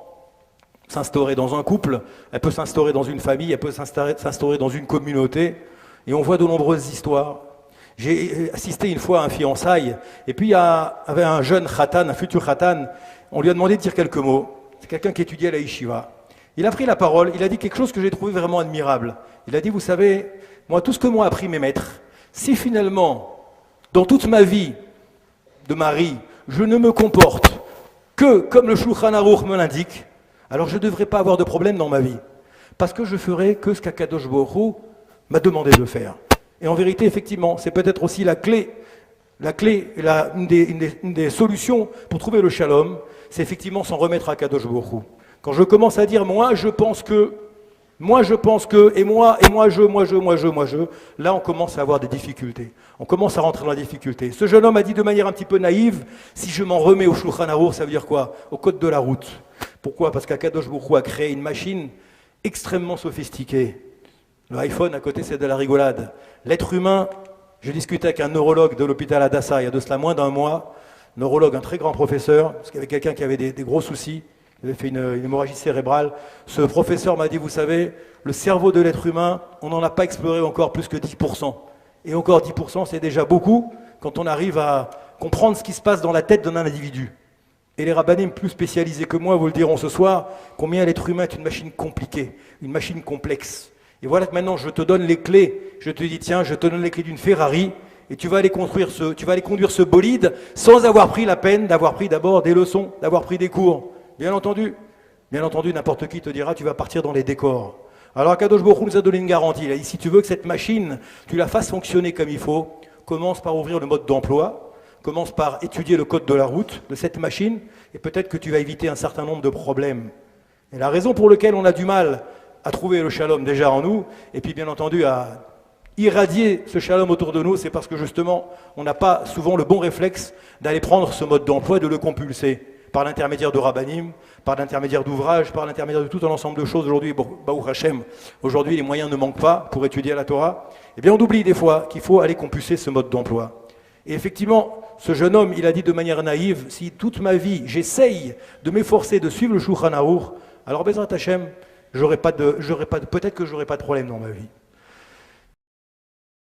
s'instaurer dans un couple, elle peut s'instaurer dans une famille, elle peut s'instaurer dans une communauté, et on voit de nombreuses histoires. J'ai assisté une fois à un fiançailles, et puis il y avait un jeune khatan, un futur khatan, on lui a demandé de dire quelques mots. C'est quelqu'un qui étudiait à la yeshiva. Il a pris la parole, il a dit quelque chose que j'ai trouvé vraiment admirable. Il a dit, vous savez, moi, tout ce que m'ont appris mes maîtres, si finalement, dans toute ma vie de mari, je ne me comporte que comme le Shulchan Aruch me l'indique, alors je ne devrais pas avoir de problème dans ma vie. Parce que je ferai que ce qu'Akadosh Baruch Hu m'a demandé de faire. Et en vérité, effectivement, c'est peut-être aussi la clé, une des solutions pour trouver le shalom, c'est effectivement s'en remettre à Akadosh Baruch Hu. Quand je commence à dire moi je pense que, et moi je, là on commence à avoir des difficultés. On commence à rentrer dans la difficulté. Ce jeune homme a dit de manière un petit peu naïve, si je m'en remets au Shulchan Aruch, ça veut dire quoi? Au code de la route. Pourquoi? Parce qu'Akadosh Baruch Hu a créé une machine extrêmement sophistiquée. Le iPhone à côté c'est de la rigolade. L'être humain, je discutais avec un neurologue de l'hôpital Hadassah il y a de cela moins d'un mois, neurologue, un très grand professeur, parce qu'il y avait quelqu'un qui avait des gros soucis. Il avait fait une hémorragie cérébrale. Ce professeur m'a dit, vous savez, le cerveau de l'être humain, on n'en a pas exploré encore plus que 10%. Et encore 10%, c'est déjà beaucoup quand on arrive à comprendre ce qui se passe dans la tête d'un individu. Et les rabbanim plus spécialisés que moi vous le diront ce soir, combien l'être humain est une machine compliquée, une machine complexe. Et voilà que maintenant je te donne les clés. Je te dis, tiens, je te donne les clés d'une Ferrari, et tu vas aller conduire ce bolide sans avoir pris la peine d'avoir pris d'abord des leçons, d'avoir pris des cours. Bien entendu, n'importe qui te dira, tu vas partir dans les décors. Alors Akadosh Baruch Hu nous a donné une garantie. Là, si tu veux que cette machine, tu la fasses fonctionner comme il faut, commence par ouvrir le mode d'emploi, commence par étudier le code de la route de cette machine, et peut-être que tu vas éviter un certain nombre de problèmes. Et la raison pour laquelle on a du mal à trouver le shalom déjà en nous, et puis bien entendu à irradier ce shalom autour de nous, c'est parce que justement, on n'a pas souvent le bon réflexe d'aller prendre ce mode d'emploi et de le compulser. Par l'intermédiaire de rabbanim, par l'intermédiaire d'ouvrages, par l'intermédiaire de tout un ensemble de choses. Aujourd'hui, Baruch Hashem, aujourd'hui les moyens ne manquent pas pour étudier la Torah. Eh bien on oublie des fois qu'il faut aller compulser ce mode d'emploi. Et effectivement, ce jeune homme, il a dit de manière naïve, si toute ma vie j'essaye de m'efforcer de suivre le Shulchan Aruch, alors Bezrat Hashem, peut-être que j'aurai pas de problème dans ma vie.